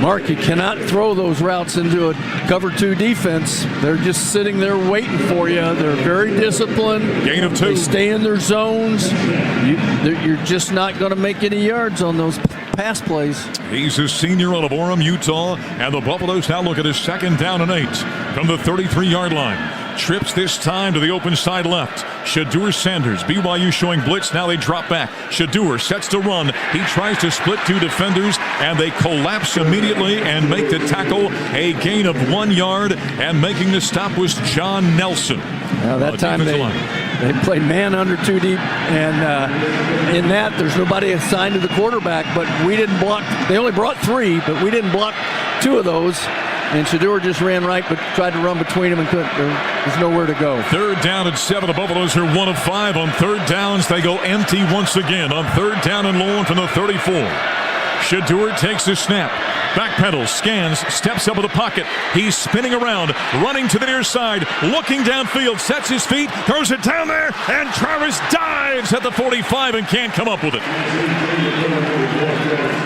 Mark, you cannot throw those routes into a cover 2 defense. They're just sitting there waiting for you. They're very disciplined. Gain of 2. They stay in their zones. You're just not going to make any yards on those pass plays. He's a senior out of Orem, Utah, and the Buffaloes now look at his 2nd down and 8 from the 33-yard line. Trips this time to the open side left. Shedeur Sanders. BYU showing blitz. Now they drop back. Shedeur sets to run. He tries to split 2 defenders, and they collapse immediately and make the tackle. A gain of 1 yard, and making the stop was John Nelson. Now that time they played man under 2 deep, and in that there's nobody assigned to the quarterback, but we didn't block. They only brought 3, but we didn't block 2 of those. And Shedeur just ran right, but tried to run between them and couldn't. There's nowhere to go. 3rd down and 7. The Buffaloes are 1 of 5 on 3rd downs. They go empty once again on 3rd down and long from the 34. Shedeur takes the snap. Backpedals, scans, steps up in the pocket. He's spinning around, running to the near side, looking downfield, sets his feet, throws it down there, and Travis dives at the 45 and can't come up with it.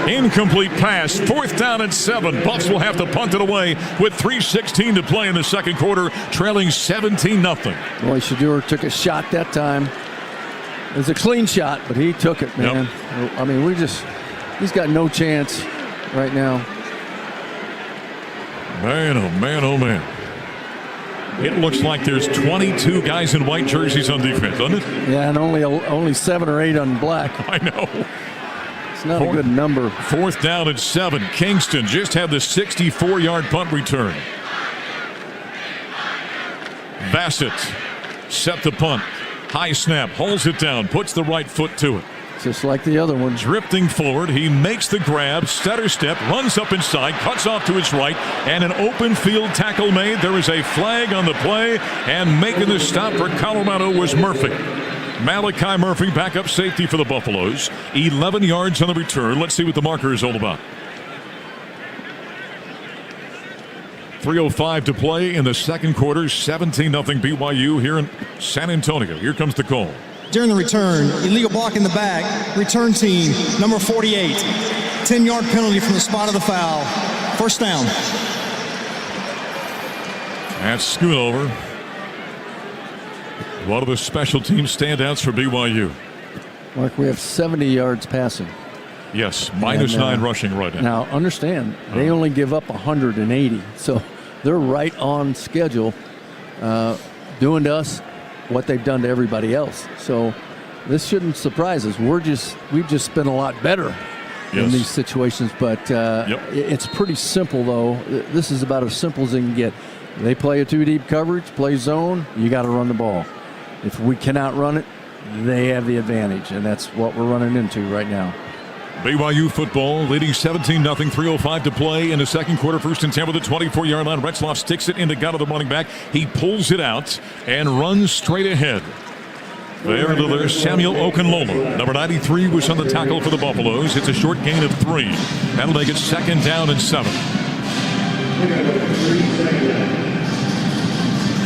Incomplete pass, 4th down and 7. Buffs will have to punt it away with 3:16 to play in the second quarter, trailing 17-0. Boy, Shedeur took a shot that time. It was a clean shot, but he took it, man. Yep. I mean, he's got no chance right now. Man, oh man, oh man. It looks like there's 22 guys in white jerseys on defense, doesn't it? Yeah, and only 7 or 8 on black. I know. It's not a good number. 4th down and 7. Kingston just had the 64-yard punt return. Bassett set the punt. High snap, holds it down, puts the right foot to it. Just like the other one. Drifting forward, he makes the grab, stutter step, runs up inside, cuts off to his right, and an open field tackle made. There is a flag on the play, and making the stop for Colorado was Murphy. Malachi Murphy, backup safety for the Buffaloes. 11 yards on the return. Let's see what the marker is all about. 3:05 to play in the second quarter. 17-0 BYU here in San Antonio. Here comes the call. During the return, illegal block in the back, return team, number 48. 10-yard penalty from the spot of the foul. 1st down. That's Schoonover. One of the special team standouts for BYU. Mark, we have 70 yards passing. Yes, -9 rushing right now. Now, understand, they only give up 180, so they're right on schedule, doing to us what they've done to everybody else. So this shouldn't surprise us. We've just been a lot better in these situations, but it's pretty simple, though. This is about as simple as they can get. They play a 2-deep coverage, play zone, you got to run the ball. If we cannot run it, they have the advantage, and that's what we're running into right now. BYU football leading 17-0, 3:05 to play in the second quarter. 1st and 10 with the 24-yard line. Retzloff sticks it in the gut of the running back. He pulls it out and runs straight ahead. There's Samuel Okunlola. Number 93 was on the tackle for the Buffaloes. It's a short gain of 3. That'll make it 2nd down and 7.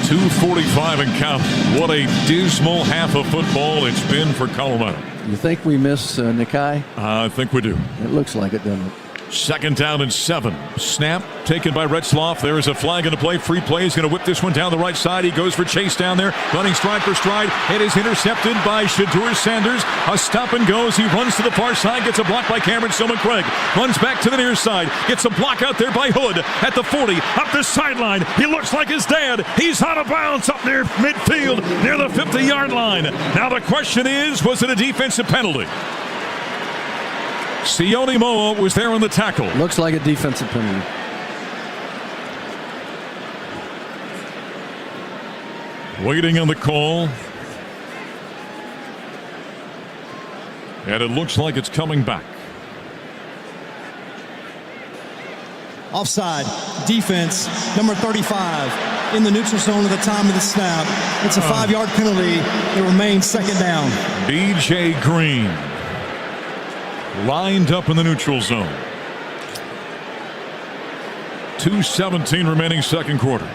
2:45 and count. What a dismal half of football it's been for Colorado. You think we miss Nikai? I think we do. It looks like it, doesn't it? 2nd down and 7. Snap taken by Retzloff. There is a flag in the play. Free play. He's going to whip this one down the right side. He goes for Chase down there. Running stride for stride. It is intercepted by Shedeur Sanders. A stop and goes. He runs to the far side. Gets a block by Cameron Silman-Craig. Runs back to the near side. Gets a block out there by Hood at the 40. Up the sideline. He looks like his dad. He's out of bounds up near midfield near the 50-yard line. Now the question is, was it a defensive penalty? Sione Moa was there on the tackle. Looks like a defensive penalty. Waiting on the call. And it looks like it's coming back. Offside. Defense, number 35, in the neutral zone at the time of the snap. It's a 5-yard penalty. It remains second down. B.J. Green lined up in the neutral zone. 2:17 remaining second quarter.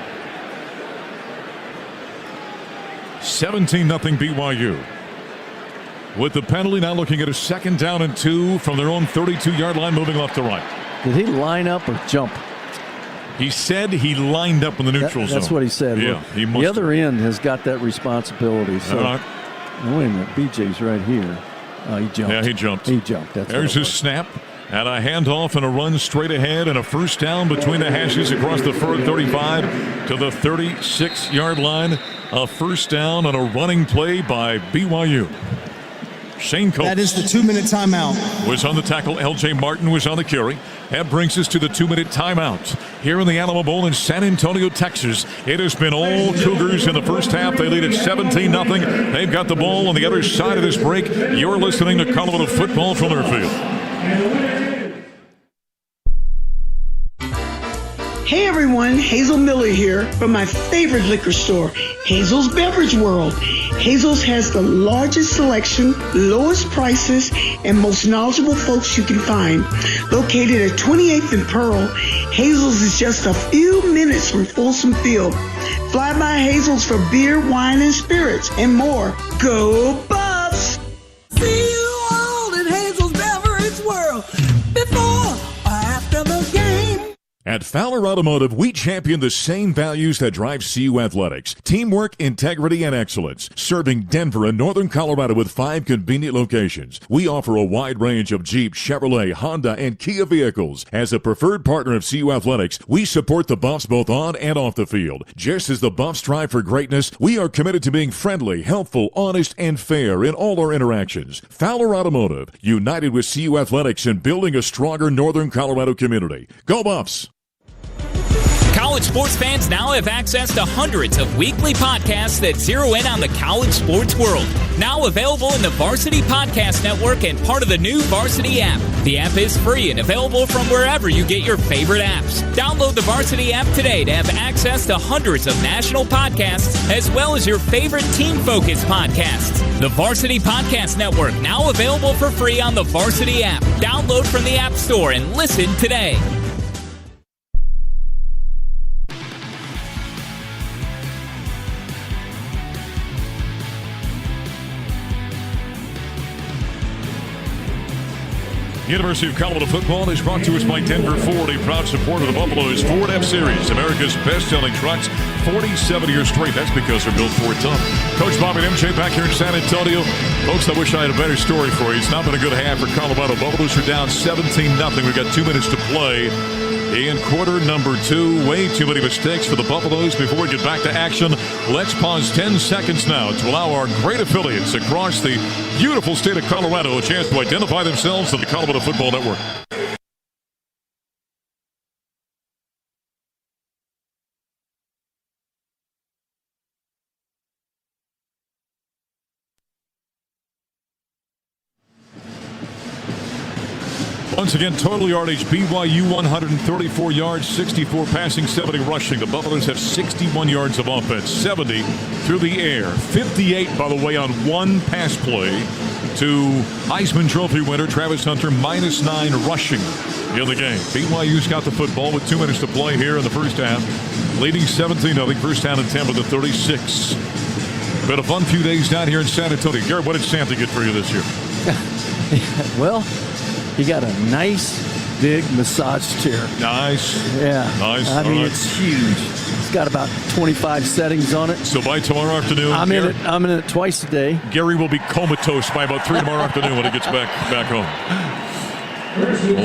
17-0 BYU. With the penalty, now looking at a 2nd down and 2 from their own 32-yard line, moving left to right. Did he line up or jump? He said he lined up in the neutral zone. That's what he said. Yeah, well, he must. The other end has got that responsibility. So, wait a minute, BJ's right here. He jumped. Yeah, he jumped. He jumped. There's his snap. And a handoff and a run straight ahead and a first down between the hashes across the 35 to the 36-yard line. A first down on a running play by BYU. Shane Coates. That is the 2-minute timeout. Was on the tackle. L.J. Martin was on the carry. That brings us to the 2-minute timeout. Here in the Alamo Bowl in San Antonio, Texas. It has been all Cougars in the first half. They lead at 17-0. They've got the ball on the other side of this break. You're listening to Colorado football from their field. Hey everyone, Hazel Miller here from my favorite liquor store, Hazel's Beverage World. Hazel's has the largest selection, lowest prices, and most knowledgeable folks you can find. Located at 28th and Pearl, Hazel's is just a few minutes from Folsom Field. Fly by Hazel's for beer, wine, and spirits, and more. Go Buffs! See you all in Hazel's Beverage World before or after the game. At Fowler Automotive, we champion the same values that drive CU Athletics. Teamwork, integrity, and excellence. Serving Denver and Northern Colorado with 5 convenient locations. We offer a wide range of Jeep, Chevrolet, Honda, and Kia vehicles. As a preferred partner of CU Athletics, we support the Buffs both on and off the field. Just as the Buffs strive for greatness, we are committed to being friendly, helpful, honest, and fair in all our interactions. Fowler Automotive, united with CU Athletics in building a stronger Northern Colorado community. Go Buffs! College sports fans now have access to hundreds of weekly podcasts that zero in on the college sports world. Now available in the Varsity Podcast Network and part of the new Varsity app. The app is free and available from wherever you get your favorite apps. Download the Varsity app today to have access to hundreds of national podcasts as well as your favorite team-focused podcasts. The Varsity Podcast Network, now available for free on the Varsity app. Download from the App Store and listen today. University of Colorado football is brought to us by Denver Ford, a proud supporter of the Buffaloes Ford F-Series, America's best-selling trucks, 47 years straight. That's because they're built for it tough. Coach Bobby and MJ back here in San Antonio. Folks, I wish I had a better story for you. It's not been a good half for Colorado. Buffaloes are down 17-0. We've got 2 minutes to play in quarter number 2. Way too many mistakes for the Buffaloes before we get back to action. Let's pause 10 seconds now to allow our great affiliates across the beautiful state of Colorado a chance to identify themselves to the Colorado Football Network. Once again, total yardage, BYU 134 yards, 64 passing, 70 rushing. The Buffaloes have 61 yards of offense, 70 through the air. 58, by the way, on one pass play to Heisman Trophy winner Travis Hunter, -9 rushing in the game. BYU's got the football with 2 minutes to play here in the first half, leading 17-0, first down and 10 with the 36. Been a fun few days down here in San Antonio. Garrett, what did Santa get for you this year? Well, he got a nice big massage chair. Nice. Yeah. Nice. I mean, it's huge. It's got about 25 settings on it. So by tomorrow afternoon, I'm in it twice a day. Gary will be comatose by about 3 tomorrow afternoon when he gets back home.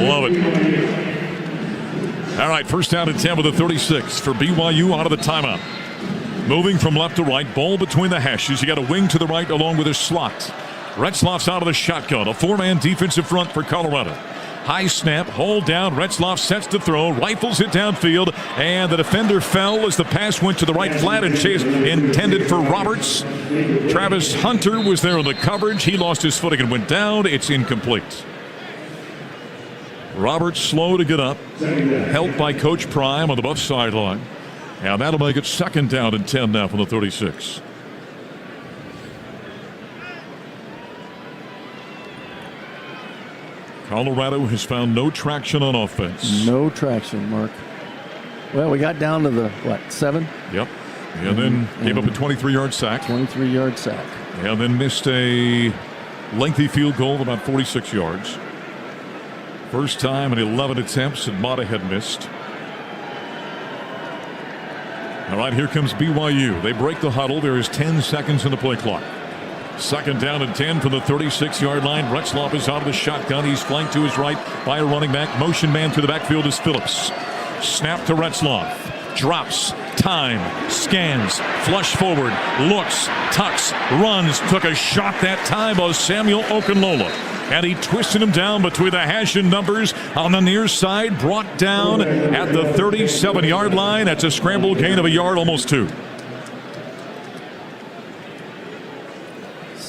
Love it. All right, first down and 10 with the 36 for BYU out of the timeout. Moving from left to right, ball between the hashes. You got a wing to the right along with a slot. Retzloff's out of the shotgun. A 4-man defensive front for Colorado. High snap, hold down. Retzloff sets to throw, rifles it downfield, and the defender fell as the pass went to the right flat and chase intended for Roberts. Travis Hunter was there on the coverage. He lost his footing and went down. It's incomplete. Roberts slow to get up. Helped by Coach Prime on the Buff sideline. And that'll make it 2nd down and 10 now from the 36. Colorado has found no traction on offense. No traction, Mark. Well, we got down to the, 7? Yep. And then gave up a 23-yard sack. 23-yard sack. And then missed a lengthy field goal of about 46 yards. First time in 11 attempts that Mata had missed. All right, here comes BYU. They break the huddle. There is 10 seconds in the play clock. 2nd down and 10 from the 36-yard line. Retzlaff is out of the shotgun. He's flanked to his right by a running back. Motion man to the backfield is Phillips. Snap to Retzlaff. Drops. Time. Scans. Flush forward. Looks. Tucks. Runs. Took a shot that time of Samuel Okunlola. And he twisted him down between the hash and numbers on the near side. Brought down at the 37-yard line. That's a scramble gain of a yard, almost 2.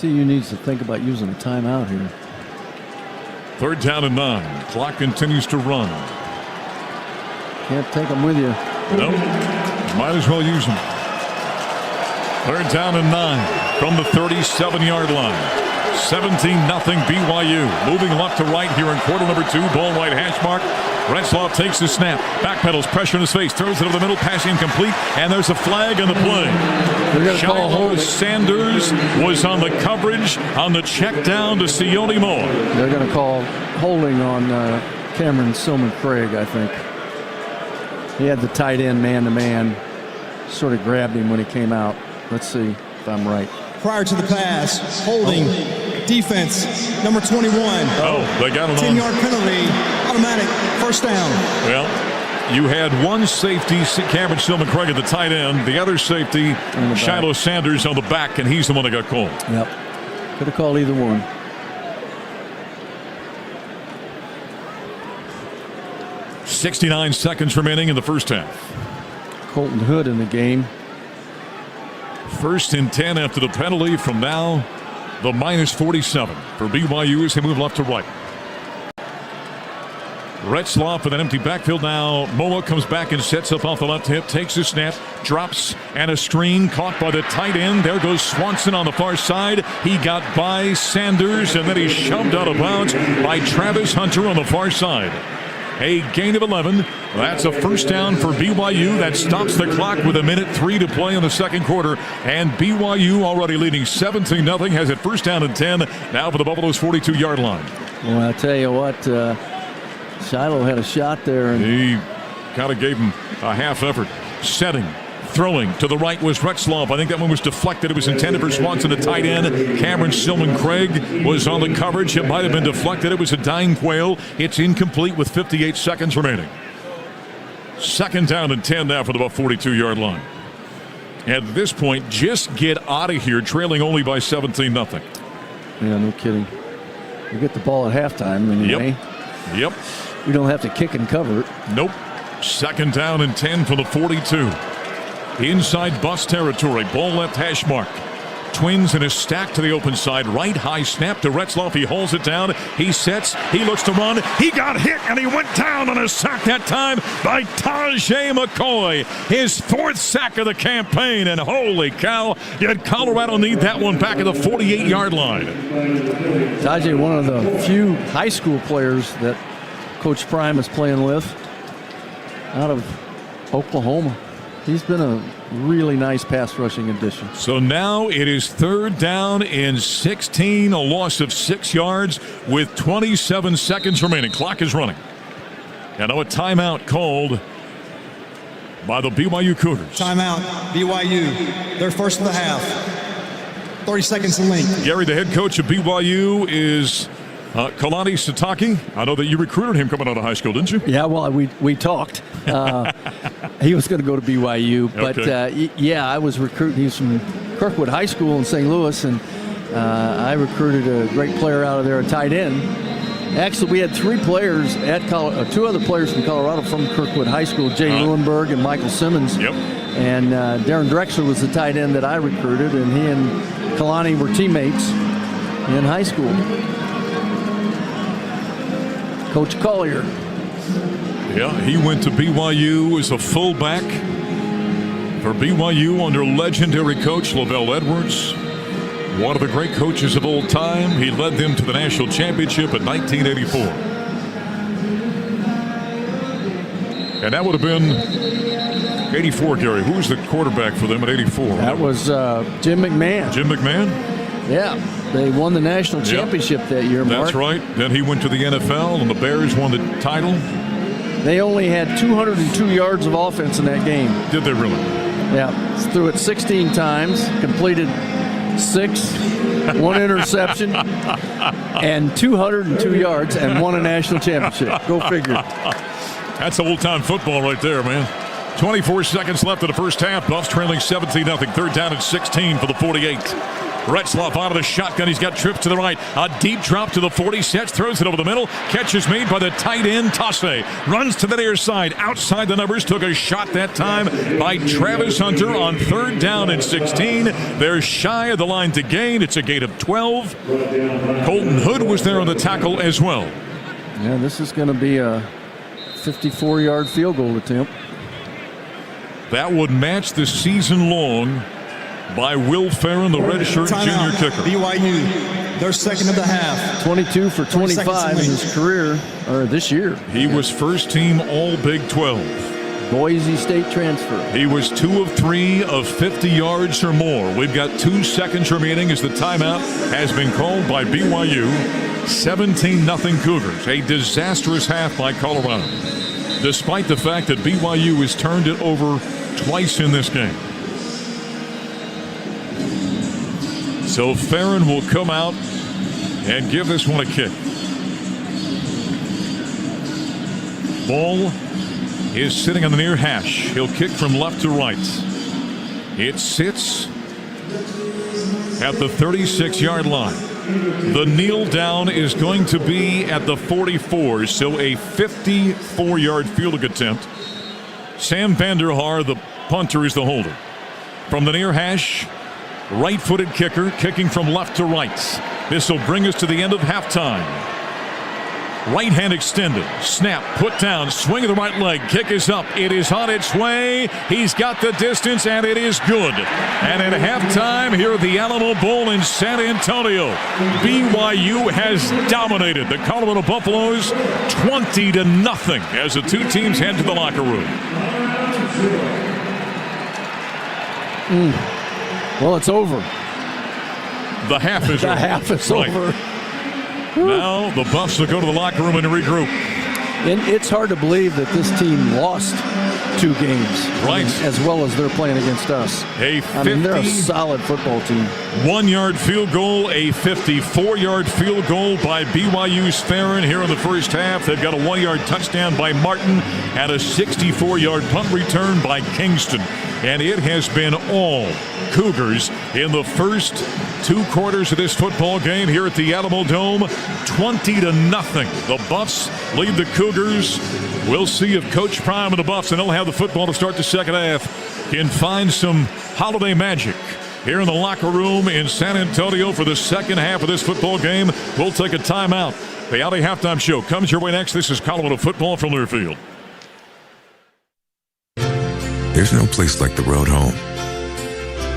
CU needs to think about using a timeout here. 3rd down and 9. Clock continues to run. Can't take them with you. Nope. Might as well use them. 3rd down and 9 from the 37-yard line. 17-0 BYU. Moving left to right here in quarter number 2. Ball right hash mark. Retzlaff takes the snap. Backpedals, pressure in his face. Throws it over the middle. Pass incomplete. And there's a flag on the play. Shiloh Sanders was on the coverage on the check down to Sione Moore. They're going to call holding on Cameron Silman-Craig, I think. He had the tight end man-to-man. Sort of grabbed him when he came out. Let's see if I'm right. Prior to the pass, holding, defense, number 21. Oh, they got it on. 10-yard penalty, automatic, 1st down. Well, you had one safety, Cameron Silman-Craig at the tight end. The other safety, Shiloh Sanders on the back, and he's the one that got called. Yep. Could have called either one. .69 seconds remaining in the first half. Colton Hood in the game. 1st and 10 after the penalty. From now, the -47 for BYU as they move left to right. Retzlaff with an empty backfield now. Moa comes back and sets up off the left hip. Takes a snap. Drops. And a screen caught by the tight end. There goes Swanson on the far side. He got by Sanders. And then he's shoved out of bounds by Travis Hunter on the far side. A gain of 11. That's a 1st down for BYU. That stops the clock with 1:03 to play in the 2nd quarter. And BYU already leading 17-0. Has it 1st down and 10. Now for the Buffaloes' 42-yard line. Well, I'll tell you what. Shiloh had a shot there. And he kind of gave him a half effort. Setting. Throwing to the right was Retzlaff. I think that one was deflected. It was intended for Swanson, the tight end. Cameron Silman-Craig was on the coverage. It might have been deflected. It was a dying quail. It's incomplete with 58 seconds remaining. 2nd down and 10 now for the 42-yard line. At this point, just get out of here, trailing only by 17-0. Yeah, no kidding. We get the ball at halftime anyway. Yep. We don't have to kick and cover it. Nope. 2nd down and 10 for the 42. Inside bus territory. Ball left hash mark. Twins in a stack to the open side right. High snap to Retzlaff. He holds it down. He sets. He looks to run. He got hit and he went down on a sack that time by Tajay McCoy. His 4th sack of the campaign. And holy cow, did Colorado need that one back at the 48-yard line. Tajay, one of the few high school players that Coach Prime is playing with out of Oklahoma. He's been a really nice pass rushing addition. So now it is 3rd down and 16, a loss of 6 yards with 27 seconds remaining. Clock is running. And now a timeout called by the BYU Cougars. Timeout, BYU. They're 1st of the half. 30 seconds in length. Gary, the head coach of BYU is Kalani Sitake. I know that you recruited him coming out of high school, didn't you? Yeah, well, we talked. He was going to go to BYU, but yeah, I was recruiting. He's from Kirkwood High School in St. Louis, and I recruited a great player out of there, a tight end. Actually, we had 3 players at 2 other players from Colorado from Kirkwood High School, Jay Lewinberg and Michael Simmons. Yep. And Darren Drexler was the tight end that I recruited, and he and Kalani were teammates in high school. Coach Collier. Yeah, he went to BYU as a fullback for BYU under legendary coach Lavelle Edwards. One of the great coaches of all time. He led them to the national championship in 1984. And that would have been 84, Gary. Who was the quarterback for them at 84? That was Jim McMahon. Jim McMahon? Yeah. They won the national championship that year, Mark. That's right. Then he went to the NFL, and the Bears won the title. They only had 202 yards of offense in that game. Did they really? Yeah. Threw it 16 times, completed 6, 1 interception, and 202 yards, and won a national championship. Go figure. That's old-time football right there, man. 24 seconds left in the first half. Buffs trailing 17-0. Third down and 16 for the 48. Retzlaff out of the shotgun. He's got trips to the right. A deep drop to the 40. Sets, throws it over the middle. Catch is made by the tight end, Tasse. Runs to the near side. Outside the numbers. Took a shot that time by Travis Hunter on third down and 16. They're shy of the line to gain. It's a gain of 12. Colton Hood was there on the tackle as well. Yeah, this is going to be a 54-yard field goal attempt. That would match the season long by Will Farron, the redshirt junior kicker. BYU, their second of the half. 22 for 25 in his career, or this year. He was first team All Big 12. Boise State transfer. He was 2 of 3 of 50 yards or more. We've got 2 seconds remaining as the timeout has been called by BYU. 17-0 Cougars. A disastrous half by Colorado, despite the fact that BYU has turned it over twice in this game. So Farron will come out and give this one a kick. Ball is sitting on the near hash. He'll kick from left to right. It sits at the 36-yard line. The kneel down is going to be at the 44, so a 54-yard field goal attempt. Sam Vanderhaar, the punter, is the holder. From the near hash, right-footed kicker, kicking from left to right. This will bring us to the end of halftime. Right hand extended. Snap, put down, swing of the right leg. Kick is up. It is on its way. He's got the distance, and it is good. And at halftime here at the Alamo Bowl in San Antonio, BYU has dominated the Colorado Buffaloes 20-0 as the two teams head to the locker room. Well, it's over. The half is over. The half is over. Now the Buffs will go to the locker room and regroup. And it's hard to believe that this team lost 2 games. Right. As well as they're playing against us. They're a solid football team. 1-yard field goal, a 54-yard field goal by BYU's Farron here in the first half. They've got a 1-yard touchdown by Martin and a 64-yard punt return by Kingston. And it has been all Cougars in the first 2 quarters of this football game here at the Alamodome. 20-0. The Buffs lead the Cougars. We'll see if Coach Prime and the Buffs, and they'll have the football to start the second half, can find some holiday magic here in the locker room in San Antonio for the second half of this football game. We'll take a timeout. The Audi Halftime Show comes your way next. This is Colorado football from Learfield. There's no place like the road home.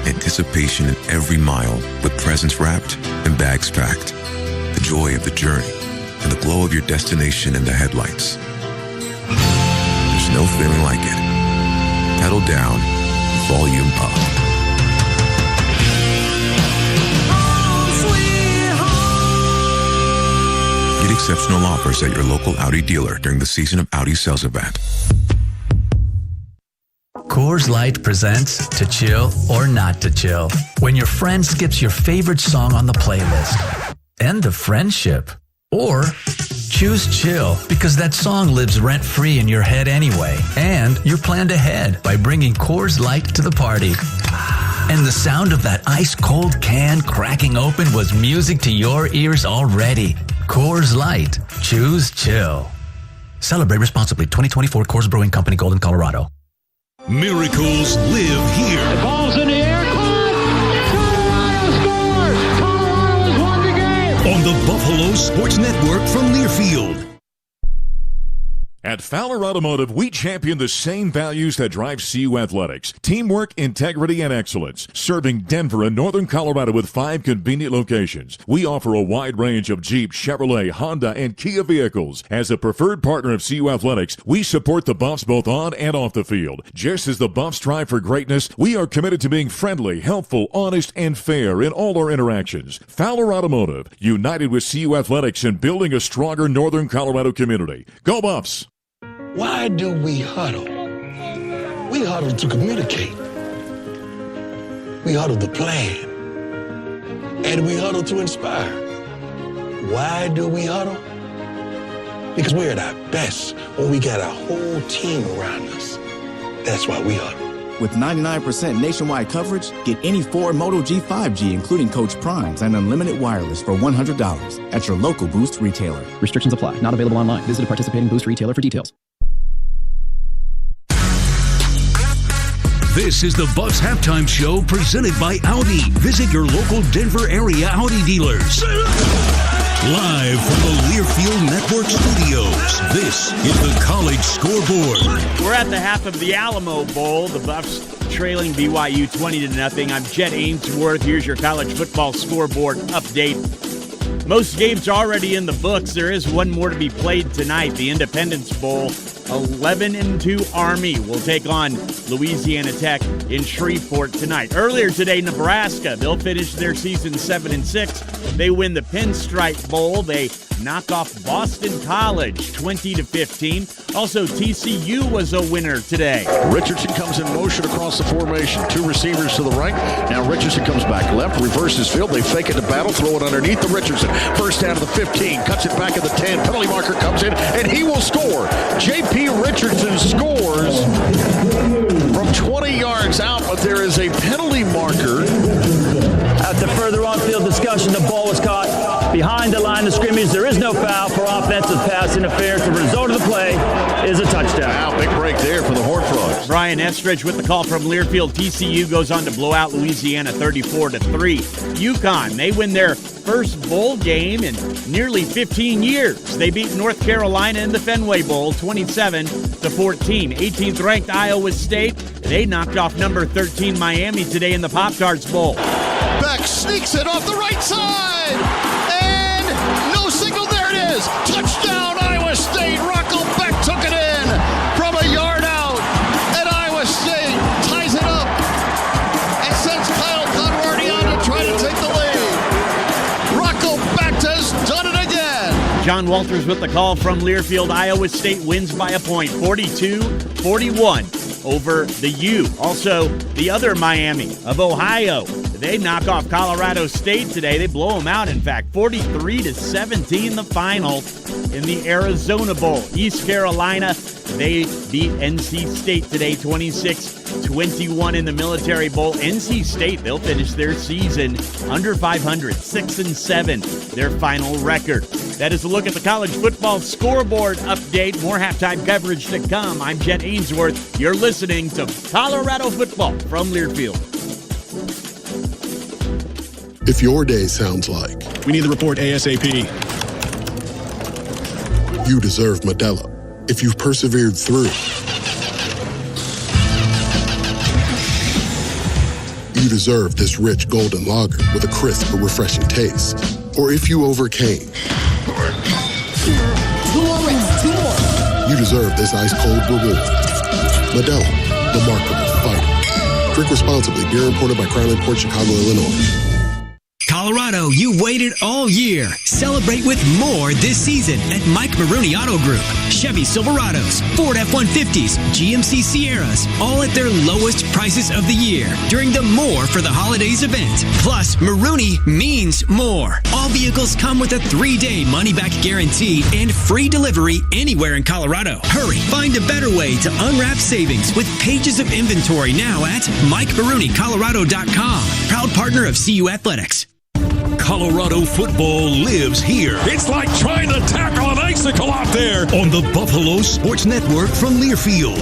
Anticipation in every mile with presents wrapped and bags packed. The joy of the journey and the glow of your destination in the headlights. There's no feeling like it. Pedal down, volume up. Get exceptional offers at your local Audi dealer during the season of Audi sales event. Coors Light presents To Chill or Not to Chill. When your friend skips your favorite song on the playlist. End of friendship. Or choose chill because that song lives rent-free in your head anyway. And you're planned ahead by bringing Coors Light to the party. And the sound of that ice-cold can cracking open was music to your ears already. Coors Light. Choose chill. Celebrate responsibly. 2024 Coors Brewing Company, Golden, Colorado. Miracles live here. The ball's in the air. Colorado scores! Colorado has won the game! On the Buffalo Sports Network from Learfield. At Fowler Automotive, we champion the same values that drive CU Athletics: teamwork, integrity, and excellence. Serving Denver and Northern Colorado with 5 convenient locations. We offer a wide range of Jeep, Chevrolet, Honda, and Kia vehicles. As a preferred partner of CU Athletics, we support the Buffs both on and off the field. Just as the Buffs strive for greatness, we are committed to being friendly, helpful, honest, and fair in all our interactions. Fowler Automotive, united with CU Athletics in building a stronger Northern Colorado community. Go Buffs! Why do we huddle? We huddle to communicate. We huddle to plan. And we huddle to inspire. Why do we huddle? Because we're at our best when we got our whole team around us. That's why we huddle. With 99% nationwide coverage, get any Ford Moto G5G, including Coach Primes, and unlimited wireless for $100 at your local Boost retailer. Restrictions apply. Not available online. Visit a participating Boost retailer for details. This is the Buffs Halftime Show presented by Audi. Visit your local Denver area Audi dealers. Live from the Learfield Network Studios, this is the College Scoreboard. We're at the half of the Alamo Bowl. The Buffs trailing BYU 20-0. I'm Jet Ainsworth. Here's your college football scoreboard update. Most games are already in the books. There is one more to be played tonight. The Independence Bowl. 11-2 Army will take on Louisiana Tech in Shreveport tonight. Earlier today, Nebraska, they'll finish their season 7-6. They win the Pinstripe Bowl. They knock off Boston College 20-15. Also, TCU was a winner today. Richardson comes in motion across the formation. 2 receivers to the right. Now Richardson comes back left, reverses field. They fake it to battle, throw it underneath to Richardson. First down to the 15, cuts it back at the 10. Penalty marker comes in, and he will score. J.P. Richardson scores from 20 yards out, but there is a penalty marker. After further on-field discussion, the ball was caught behind the line of scrimmage. There is no foul for offensive pass interference. The result of the play is a touchdown. Wow, big break there for the Horned Frogs. Brian Estridge with the call from Learfield. TCU goes on to blow out Louisiana 34-3. UConn, they win their first bowl game in nearly 15 years. They beat North Carolina in the Fenway Bowl 27-14. 18th ranked Iowa State, they knocked off number 13 Miami today in the Pop-Tarts Bowl. Beck sneaks it off the right side, and no signal. There it is. Touchdown, Iowa State. Rocco Beck took it in from a yard out, and Iowa State ties it up and sends Kyle Conrady on to try to take the lead. Rocco Beck has done it again. John Walters with the call from Learfield. Iowa State wins by a point, 42-41 over the U. Also, the other Miami of Ohio, they knock off Colorado State today. They blow them out, in fact, 43-17 the final in the Arizona Bowl. East Carolina, they beat NC State today, 26-21 in the Military Bowl. NC State, they'll finish their season under 500, 6-7, their final record. That is a look at the college football scoreboard update. More halftime coverage to come. I'm Jet Ainsworth. You're listening to Colorado football from Learfield. If your day sounds like we need the report ASAP. You deserve Modelo. If you've persevered through, you deserve this rich golden lager with a crisp but refreshing taste. Or if you overcame, you deserve this ice-cold reward. Modelo, the Remarkable Fighter. Drink responsibly. Beer imported by Crown Port Chicago, Illinois. Colorado, you waited all year. Celebrate with more this season at Mike Maroney Auto Group. Chevy Silverados, Ford F-150s, GMC Sierras, all at their lowest prices of the year during the More for the Holidays event. Plus, Maroney means more. All vehicles come with a 3-day money-back guarantee and free delivery anywhere in Colorado. Hurry, find a better way to unwrap savings with pages of inventory now at MikeMaroneyColorado.com. Proud partner of CU Athletics. Colorado football lives here. It's like trying to tackle an icicle out there on the Buffalo Sports Network from Learfield.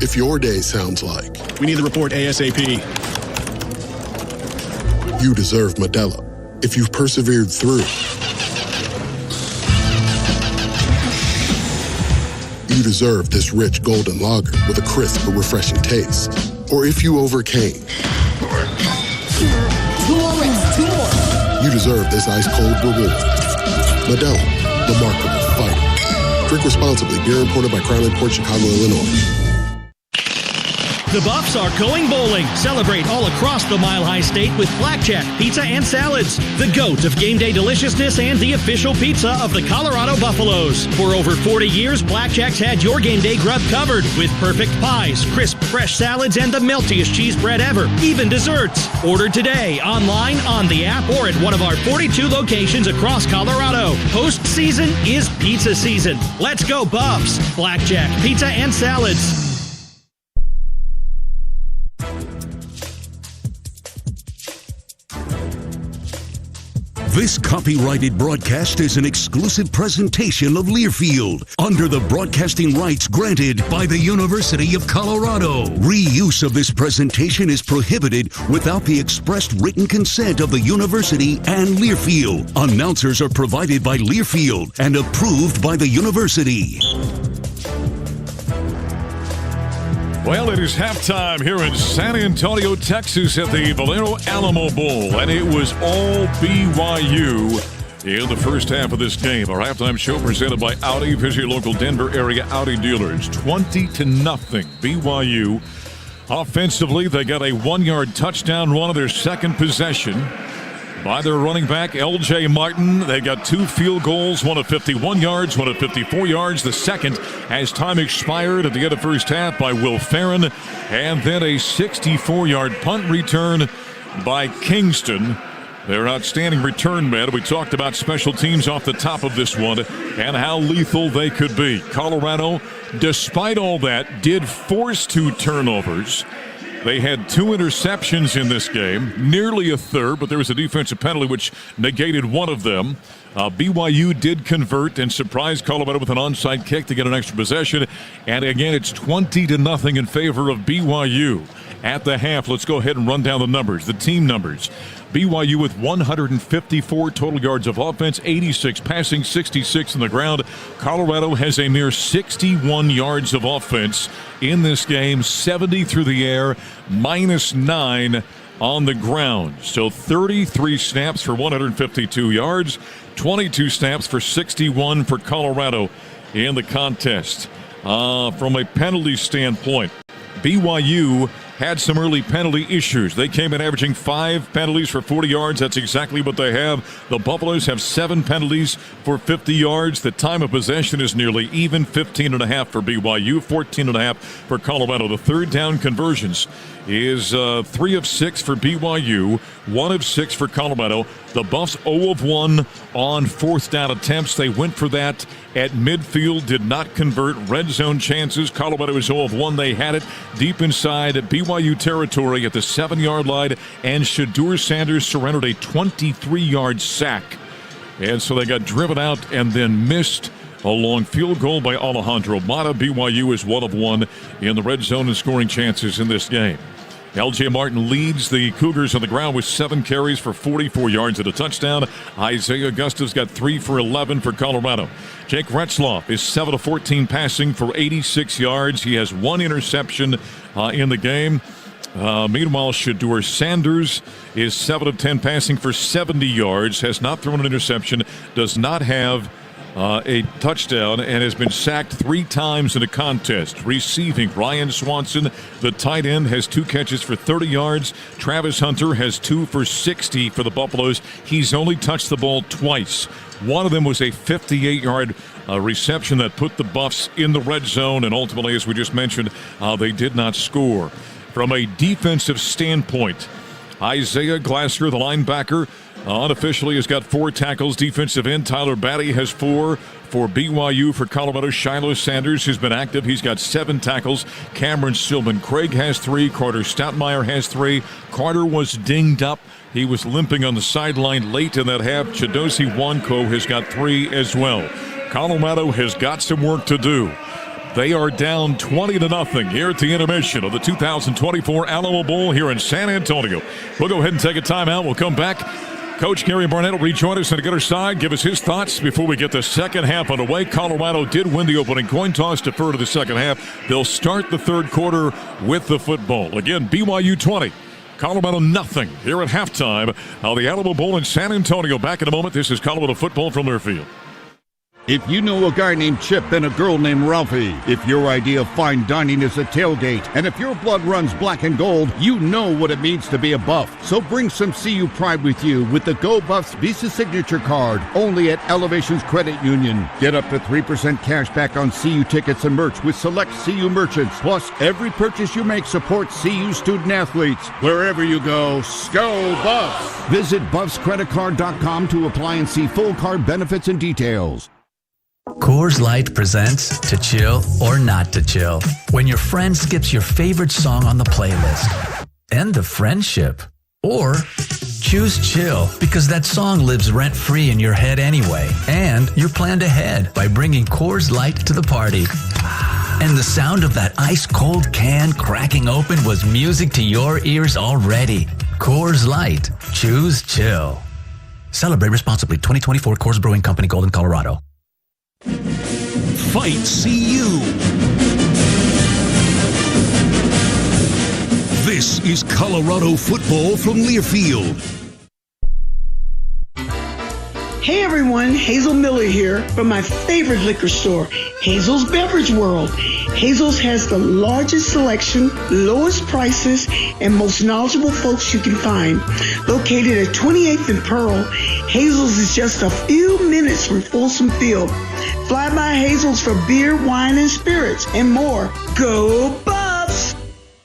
If your day sounds like we need the report ASAP. You deserve Modelo. If you've persevered through, deserve this rich golden lager with a crisp but refreshing taste. Or if you overcame. 2 more rings, 2 more. You deserve this ice-cold reward. Modelo, the Remarkable Fighter. Drink responsibly. Beer imported by Crown Imports, Chicago, Illinois. The Buffs are going bowling. Celebrate all across the Mile High State with blackjack, pizza, and salads. The GOAT of game day deliciousness and the official pizza of the Colorado Buffaloes. For over 40 years, Blackjack's had your game day grub covered with perfect pies, crisp, fresh salads, and the meltiest cheese bread ever, even desserts. Order today, online, on the app, or at one of our 42 locations across Colorado. Postseason is pizza season. Let's go Buffs. Blackjack, pizza, and salads. This copyrighted broadcast is an exclusive presentation of Learfield under the broadcasting rights granted by the University of Colorado. Reuse of this presentation is prohibited without the expressed written consent of the university and Learfield. Announcers are provided by Learfield and approved by the university. Well, it is halftime here in San Antonio, Texas at the Valero Alamo Bowl, and it was all BYU in the first half of this game. Our halftime show presented by Audi. Visit your local Denver area Audi dealers. 20-0 BYU. Offensively, they got a 1-yard touchdown run of their second possession by their running back, L.J. Martin. They got 2 field goals, one of 51 yards, one of 54 yards. The second as time expired at the end of first half by Will Farron. And then a 64-yard punt return by Kingston. Their outstanding return man. We talked about special teams off the top of this one and how lethal they could be. Colorado, despite all that, did force 2 turnovers. They had 2 interceptions in this game, nearly a third, but there was a defensive penalty which negated one of them. BYU did convert and surprise Colorado with an onside kick to get an extra possession. And again, it's 20-0 in favor of BYU at the half. Let's go ahead and run down the numbers, the team numbers. BYU with 154 total yards of offense, 86 passing, 66 on the ground. Colorado has a mere 61 yards of offense in this game, 70 through the air, -9 on the ground. So 33 snaps for 152 yards, 22 snaps for 61 for Colorado in the contest. From a penalty standpoint, BYU had some early penalty issues. They came in averaging 5 penalties for 40 yards. That's exactly what they have. The Buffaloes have 7 penalties for 50 yards. The time of possession is nearly even, 15.5 for BYU, 14.5 for Colorado. The third down conversions is 3 of 6 for BYU, 1 of 6 for Colorado. The Buffs 0 of 1 on fourth down attempts. They went for that at midfield, did not convert. Red zone chances. Colorado is 0 of 1. They had it deep inside BYU territory at the 7-yard line, and Shedeur Sanders surrendered a 23-yard sack. And so they got driven out and then missed a long field goal by Alejandro Mata. BYU is 1 of 1 in the red zone and scoring chances in this game. L.J. Martin leads the Cougars on the ground with 7 carries for 44 yards and a touchdown. Isaiah Augusta's got 3 for 11 for Colorado. Jake Retzloff is 7 of 14 passing for 86 yards. He has 1 interception in the game. Meanwhile, Shedeur Sanders is 7 of 10 passing for 70 yards, has not thrown an interception, does not have a touchdown, and has been sacked 3 times in a contest. Receiving, Ryan Swanson, the tight end, has 2 catches for 30 yards. Travis Hunter has 2 for 60 for the Buffaloes. He's only touched the ball twice. One of them was a 58-yard reception that put the Buffs in the red zone, and ultimately, as we just mentioned, they did not score. From a defensive standpoint, Isaiah Glasser, the linebacker, unofficially has got 4 tackles. Defensive end Tyler Batty has 4 for BYU. For Colorado, Shiloh Sanders has been active. He's got 7 tackles. Cameron Stillman Craig has 3. Carter Stoutmeyer has 3. Carter was dinged up. He was limping on the sideline late in that half. Chidozie Nwanko has got 3 as well. Colorado has got some work to do. They are down 20-0 here at the intermission of the 2024 Alamo Bowl here in San Antonio. We'll go ahead and take a timeout. We'll come back Coach Gary Barnett will rejoin us on the other side, give us his thoughts before we get the second half underway. Colorado did win the opening coin toss, defer to the second half. They'll start the third quarter with the football. Again, BYU 20, Colorado nothing here at halftime of the Alamo Bowl in San Antonio. Back in a moment. This is Colorado football from Learfield. If you know a guy named Chip and a girl named Ralphie, if your idea of fine dining is a tailgate, and if your blood runs black and gold, you know what it means to be a Buff. So bring some CU pride with you with the Go Buffs Visa Signature Card, only at Elevations Credit Union. Get up to 3% cash back on CU tickets and merch with select CU merchants. Plus, every purchase you make supports CU student athletes. Wherever you go, Go Buffs! Visit BuffsCreditCard.com to apply and see full card benefits and details. Coors Light presents To Chill or Not to Chill. When your friend skips your favorite song on the playlist. End the friendship. Or choose chill because that song lives rent-free in your head anyway. And you're planned ahead by bringing Coors Light to the party. And the sound of that ice-cold can cracking open was music to your ears already. Coors Light. Choose chill. Celebrate responsibly. 2024 Coors Brewing Company, Golden, Colorado. Fight CU. This is Colorado football from Learfield. Hey everyone, Hazel Miller here from my favorite liquor store, Hazel's Beverage World. Hazel's has the largest selection, lowest prices, and most knowledgeable folks you can find. Located at 28th and Pearl, Hazel's is just a few minutes from Folsom Field. Fly by Hazel's for beer, wine, and spirits, and more. Go Buffs!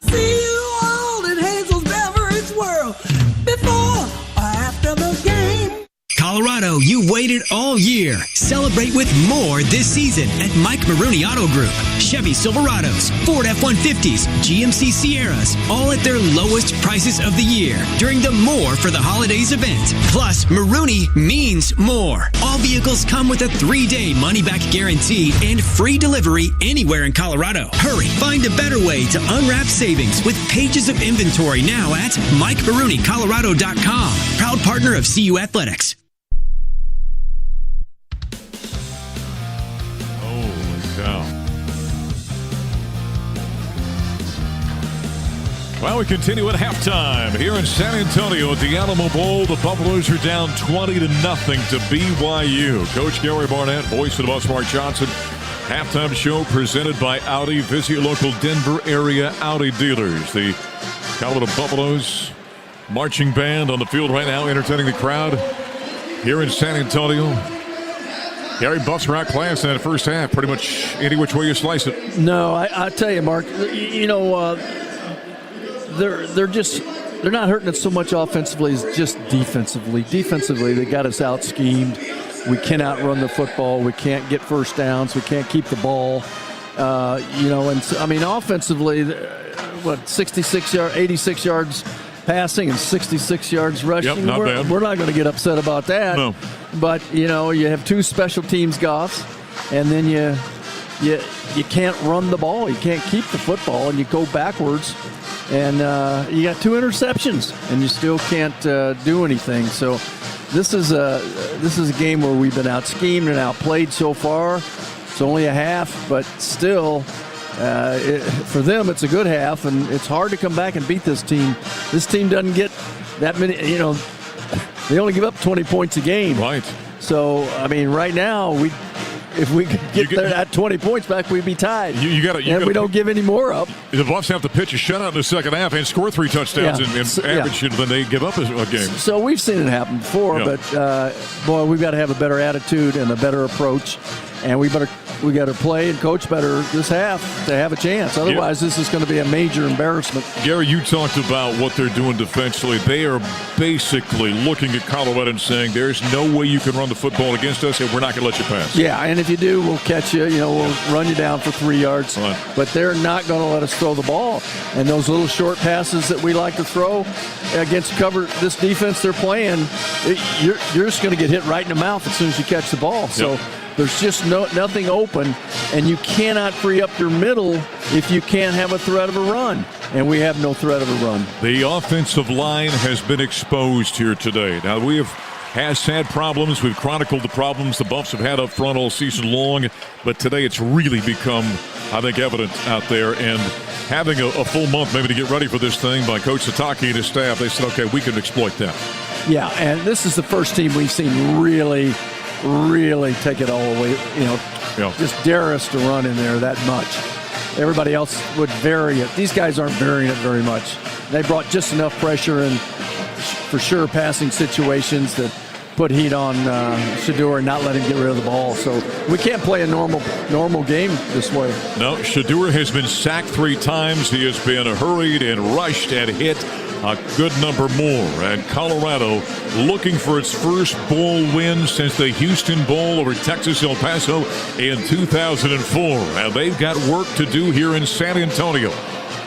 See you all in Hazel's Beverage World before or after the game. Colorado, you waited all year. Celebrate with more this season at Mike Maroney Auto Group. Chevy Silverados, Ford F-150s, GMC Sierras, all at their lowest prices of the year during the More for the Holidays event. Plus, Maroney means more. All vehicles come with a 3-day money-back guarantee and free delivery anywhere in Colorado. Hurry, find a better way to unwrap savings with pages of inventory now at MikeMaroneyColorado.com. Proud partner of CU Athletics. Well, we continue at halftime here in San Antonio at the Alamo Bowl. The Buffaloes are down 20-0 to BYU. Coach Gary Barnett, voice of the Buffs, Mark Johnson. Halftime show presented by Audi. Visit your local Denver area Audi dealers. The Colorado Buffaloes marching band on the field right now, entertaining the crowd here in San Antonio. Gary, Buffs are outclassed in that first half, pretty much any which way you slice it. No, I tell you, Mark, you know, they're not hurting us so much offensively as just defensively. Defensively, they got us out schemed. We cannot run the football. We can't get first downs. We can't keep the ball. You know, and so, I mean, offensively, 86 yards passing and 66 yards rushing. Yep, not bad. We're not going to get upset about that. No. But, you know, you have two special teams goffs, and then you can't run the ball. You can't keep the football, and you go backwards. And you got 2 interceptions, and you still can't do anything. So this is a game where we've been out-schemed and outplayed so far. It's only a half, but still, for them, it's a good half, and it's hard to come back and beat this team. This team doesn't get that many, you know, they only give up 20 points a game. Right. So, I mean, right now, if we could get that 20 points back, we'd be tied. We don't give any more up. The Buffs have to pitch a shutout in the second half and score 3 touchdowns and average than they give up a game. So we've seen it happen before, but boy, we've got to have a better attitude and a better approach, and we got to play and coach better this half to have a chance. Otherwise, this is going to be a major embarrassment. Gary, you talked about what they're doing defensively. They are basically looking at Colorado and saying, there's no way you can run the football against us, and we're not going to let you pass. Yeah, and if you do, we'll catch you. You know, we'll run you down for 3 yards. Right. But they're not going to let us throw the ball. And those little short passes that we like to throw against this defense they're playing, you're just going to get hit right in the mouth as soon as you catch the ball. So There's just nothing open, and you cannot free up your middle if you can't have a threat of a run. And we have no threat of a run. The offensive line has been exposed here today. Now, we have had problems. We've chronicled the problems the Buffs have had up front all season long, but today it's really become, I think, evident out there. And having a full month maybe to get ready for this thing by Coach Sataki and his staff, they said, okay, we can exploit that. Yeah, and this is the first team we've seen really take it all away, just dare us to run in there that much. Everybody else would vary it. These guys aren't varying it very much. They brought just enough pressure and for sure passing situations that put heat on Shedeur and not let him get rid of the ball. So we can't play a normal game this way. No, Shedeur has been sacked 3 times. He has been hurried and rushed and hit a good number more. And Colorado looking for its first bowl win since the Houston Bowl over Texas El Paso in 2004. And they've got work to do here in San Antonio.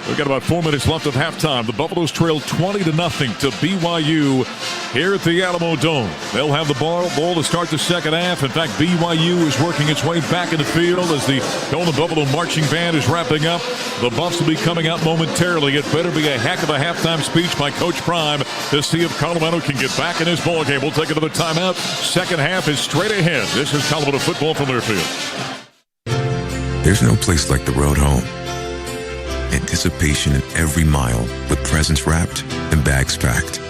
We've got about 4 minutes left of halftime. The Buffaloes trail 20-0 to BYU here at the Alamodome. They'll have the ball to start the second half. In fact, BYU is working its way back in the field as the Golden Buffalo marching band is wrapping up. The Buffs will be coming out momentarily. It better be a heck of a halftime speech by Coach Prime to see if Colorado can get back in this ball game. We'll take another timeout. Second half is straight ahead. This is Colorado football from Learfield. There's no place like the road home. Anticipation in every mile with presents wrapped and bags packed.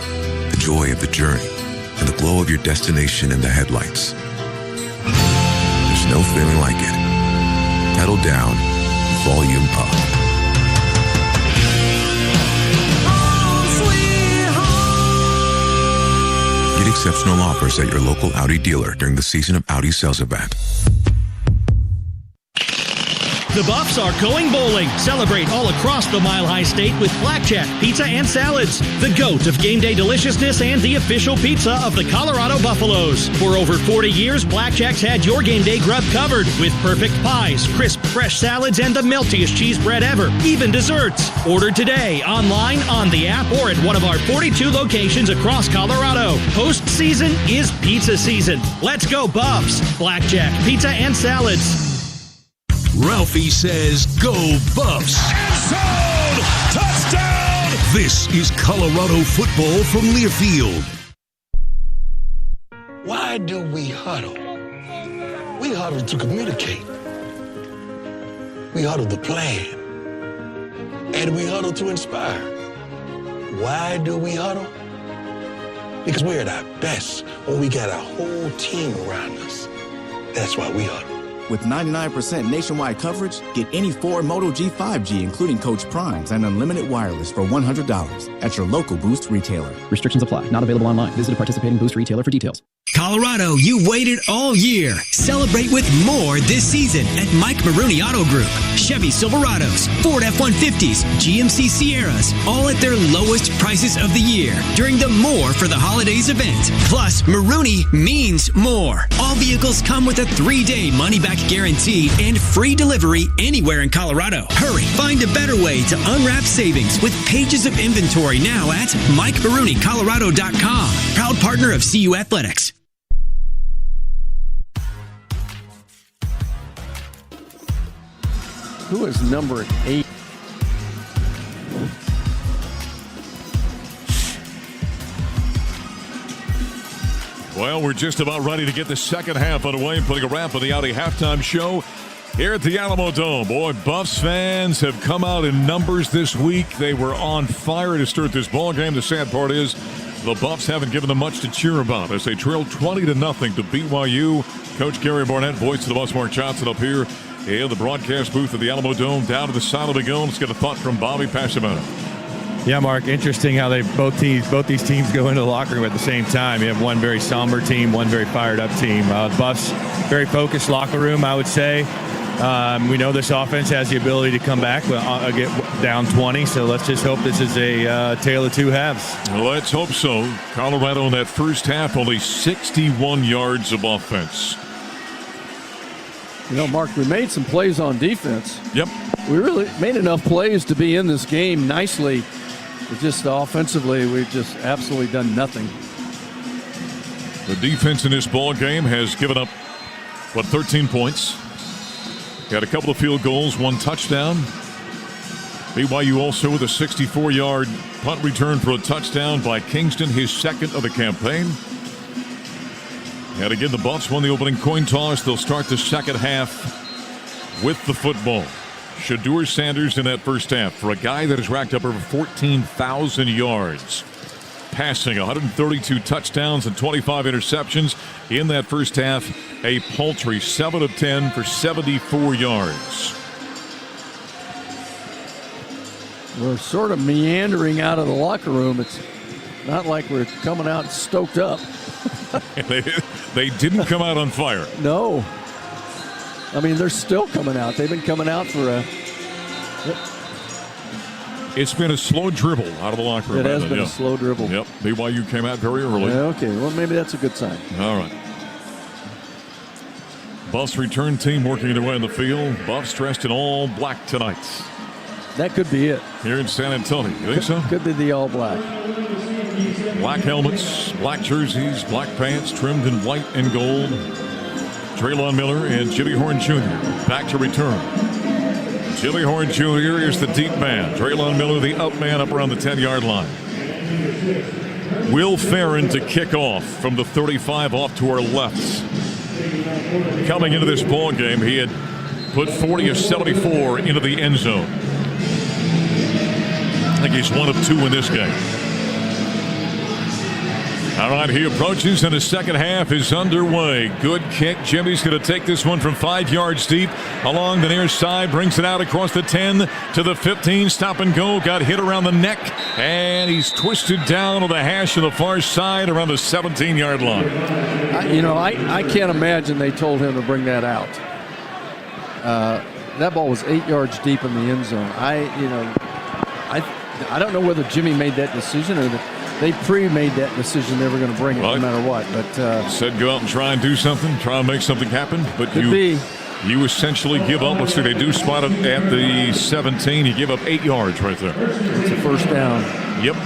The joy of the journey and the glow of your destination in the headlights. There's no feeling like it. Pedal down, volume up. Get exceptional offers at your local Audi dealer during the Season of Audi sales event. The Buffs are going bowling. Celebrate all across the Mile High State with blackjack, pizza, and salads. The GOAT of game day deliciousness and the official pizza of the Colorado Buffaloes. For over 40 years, Blackjack's had your game day grub covered with perfect pies, crisp, fresh salads, and the meltiest cheese bread ever, even desserts. Order today, online, on the app, or at one of our 42 locations across Colorado. Postseason is pizza season. Let's go Buffs. Blackjack, pizza, and salads. Ralphie says, go Buffs. End zone! Touchdown! This is Colorado football from Learfield. Why do we huddle? We huddle to communicate. We huddle to plan. And we huddle to inspire. Why do we huddle? Because we're at our best when we got our whole team around us. That's why we huddle. With 99% nationwide coverage, get any Ford Moto G5G, including Coach Primes, and unlimited wireless for $100 at your local Boost retailer. Restrictions apply. Not available online. Visit a participating Boost retailer for details. Colorado, you waited all year. Celebrate with more this season at Mike Maroney Auto Group. Chevy Silverados, Ford F-150s, GMC Sierras, all at their lowest prices of the year during the More for the Holidays event. Plus, Maroney means more. All vehicles come with a 3-day money-back guarantee and free delivery anywhere in Colorado. Hurry, find a better way to unwrap savings with pages of inventory now at MikeMaroneyColorado.com. Proud partner of CU Athletics. Who is number 8? Well, we're just about ready to get the second half underway, putting a wrap on the Audi halftime show here at the Alamodome. Boy, Buffs fans have come out in numbers this week. They were on fire to start this ball game. The sad part is the Buffs haven't given them much to cheer about as they trail 20-0 to BYU. Coach Gary Barnett, voice of the Buffs, Mark Johnson, up here in the broadcast booth of the Alamodome. Down to the side of the goal. Let's get a thought from Bobby Passamano. Yeah, Mark, interesting how both these teams go into the locker room at the same time. You have one very somber team, one very fired up team. The Buffs, very focused locker room, I would say. We know this offense has the ability to come back, get down 20, so let's just hope this is a tale of two halves. Well, let's hope so. Colorado in that first half, only 61 yards of offense. You know, Mark, we made some plays on defense. Yep. We really made enough plays to be in this game nicely. It's just offensively, we've just absolutely done nothing. The defense in this ball game has given up 13 points. Got a couple of field goals, 1 touchdown. BYU also with a 64-yard punt return for a touchdown by Kingston, his second of the campaign. And again, the Buffs won the opening coin toss. They'll start the second half with the football. Shedeur Sanders in that first half for a guy that has racked up over 14,000 yards. Passing 132 touchdowns and 25 interceptions in that first half. A paltry 7 of 10 for 74 yards. We're sort of meandering out of the locker room. It's not like we're coming out stoked up. They didn't come out on fire. No. I mean, they're still coming out. They've been coming out for a... It's been a slow dribble out of the locker room. It has been a slow dribble. Yep. BYU came out very early. Yeah, okay. Well, maybe that's a good sign. All right. Buffs return team working their way in the field. Buffs dressed in all black tonight. That could be it. Here in San Antonio. You think so? Could be the all black. Black helmets, black jerseys, black pants, trimmed in white and gold. Traylon Miller and Jimmy Horn Jr. back to return. Jimmy Horn Jr. is the deep man. Traylon Miller, the up man, up around the 10-yard line. Will Farron to kick off from the 35 off to our left. Coming into this ball game, he had put 40 of 74 into the end zone. I think he's 1 of 2 in this game. All right, he approaches and the second half is underway. Good kick. Jimmy's going to take this one from 5 yards deep along the near side. Brings it out across the 10 to the 15. Stop and go. Got hit around the neck. And he's twisted down to the hash on the far side around the 17-yard line. I can't imagine they told him to bring that out. That ball was 8 yards deep in the end zone. I don't know whether Jimmy made that decision or they pre-made that decision they were going to bring it no matter what. But said go out and try and do something, try and make something happen. But you essentially give up. Let's see, they do spot it at the 17. You give up 8 yards right there. It's a first down. Yep.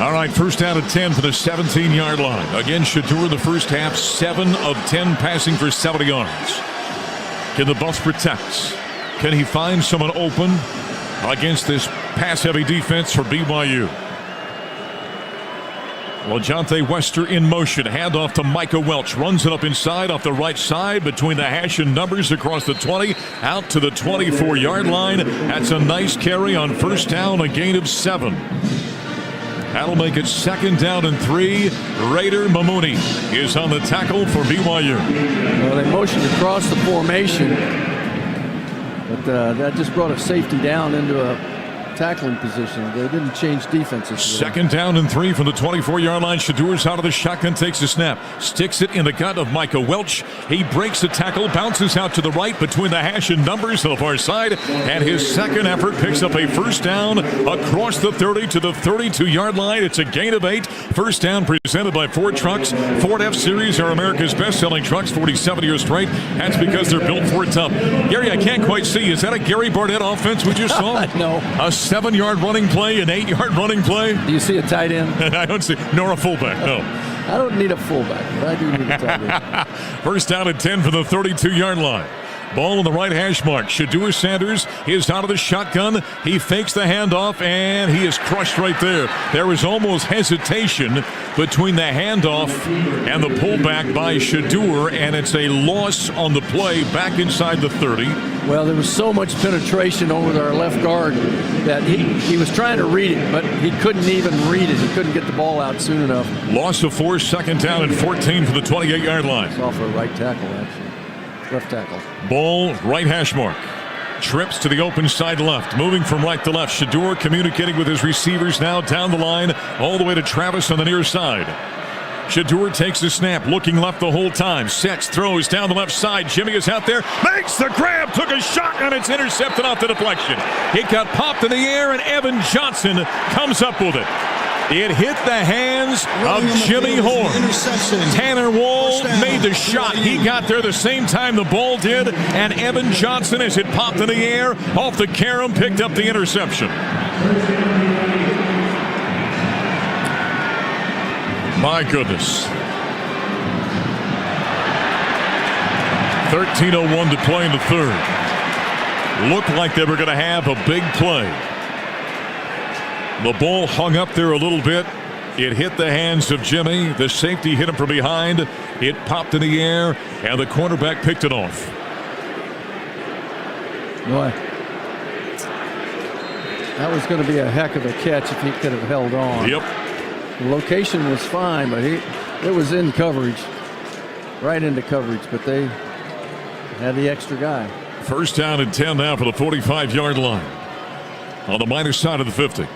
All right, first down at 10 for the 17-yard line. Again, Shedeur the first half, 7 of 10 passing for 70 yards. Can the Buffs protect? Can he find someone open against this pass-heavy defense for BYU? LaJonte Wester in motion. Handoff to Micah Welch. Runs it up inside off the right side between the hash and numbers across the 20. Out to the 24-yard line. That's a nice carry on first down, a gain of 7. That'll make it second down and 3. Raider Mamouni is on the tackle for BYU. Well, they motioned across the formation. But that just brought a safety down into a tackling position. They didn't change defenses. Second down and 3 from the 24-yard line. Shedeur's out of the shotgun, takes a snap, sticks it in the gut of Micah Welch. He breaks the tackle, bounces out to the right between the hash and numbers to the far side, and his second effort picks up a first down across the 30 to the 32-yard line. It's a gain of 8. First down presented by Ford Trucks. Ford F-Series are America's best-selling trucks, 47 years straight. That's because they're built for tough. Gary, I can't quite see. Is that a Gary Barnett offense we just saw? No. A 7-yard running play, an 8-yard running play. Do you see a tight end? I don't see, nor a fullback, no. I don't need a fullback, but I do need a tight end. First down at 10 for the 32-yard line. Ball on the right hash mark. Shedeur Sanders is out of the shotgun. He fakes the handoff, and he is crushed right there. There was almost hesitation between the handoff and the pullback by Shedeur, and it's a loss on the play back inside the 30. Well, there was so much penetration over our left guard that he was trying to read it, but he couldn't even read it. He couldn't get the ball out soon enough. Loss of 4, second down and 14 for the 28-yard line. It's off a right tackle, actually. Left tackle. Ball, right hash mark. Trips to the open side left. Moving from right to left. Shedeur communicating with his receivers now down the line. All the way to Travis on the near side. Shedeur takes the snap. Looking left the whole time. Sets, throws down the left side. Jimmy is out there. Makes the grab. Took a shot, and it's intercepted off the deflection. It got popped in the air, and Evan Johnson comes up with it. It hit the hands of Jimmy Horn. Tanner Wall made the shot. He got there the same time the ball did, and Evan Johnson, as it popped in the air off the carom, picked up the interception. My goodness. 13:01 to play in the third. Looked like they were going to have a big play. The ball hung up there a little bit. It hit the hands of Jimmy. The safety hit him from behind. It popped in the air, and the cornerback picked it off. Boy, that was going to be a heck of a catch if he could have held on. Yep. The location was fine, but it was in coverage, right into coverage, but they had the extra guy. First down and 10 now for the 45-yard line. On the minus side of the 50.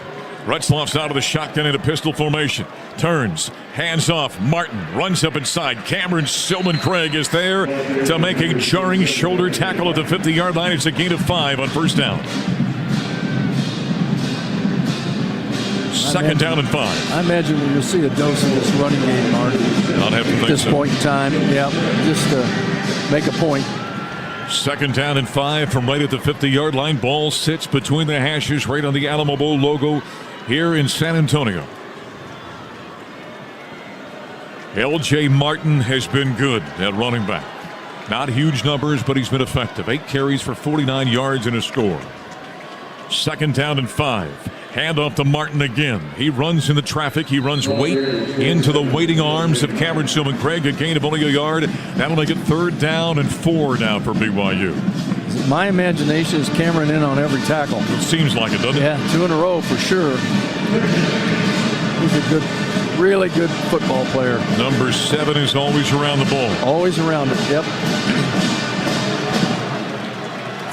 Retzloff's out of the shotgun in a pistol formation. Turns, hands off. Martin runs up inside. Cameron Silman-Craig is there to make a jarring shoulder tackle at the 50-yard line. It's a gain of 5 on first down. Second down and 5. I imagine we're going to see a dose of this running game, Mark. I'd have to think at this so. point in time. Yeah, just to make a point. Second down and 5 from right at the 50-yard line. Ball sits between the hashes right on the Alamo Bowl logo here in San Antonio. L.J. Martin has been good at running back. Not huge numbers, but he's been effective. 8 carries for 49 yards and a score. Second down and 5. Hand off to Martin again. He runs in the traffic. He runs weight into the waiting arms of Cameron Silman-Craig. A gain of only a yard. That'll make it third down and 4 now for BYU. My imagination is Cameron in on every tackle. It seems like it, doesn't it? Yeah, 2 in a row for sure. He's a good, really good football player. Number 7 is always around the ball. Always around it, yep.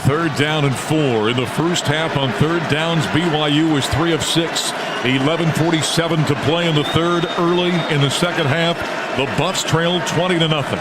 Third down and 4 in the first half. On third downs, BYU was 3 of 6. 11:47 to play in the third. Early in the second half, the Buffs trailed 20-0.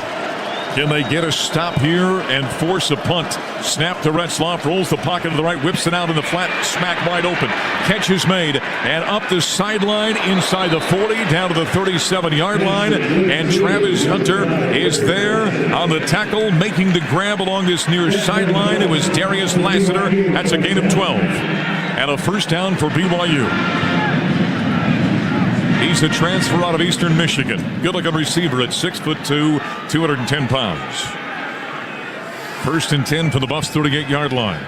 Can they get a stop here and force a punt? Snap to Retzloff, rolls the pocket to the right, whips it out in the flat, smack wide open. Catch is made, and up the sideline, inside the 40, down to the 37-yard line, and Travis Hunter is there on the tackle, making the grab along this near sideline. It was Darius Lassiter. That's a gain of 12, and a first down for BYU. He's a transfer out of Eastern Michigan. Good-looking receiver at 6'2", 210 pounds. First and 10 for the Buffs 38-yard line.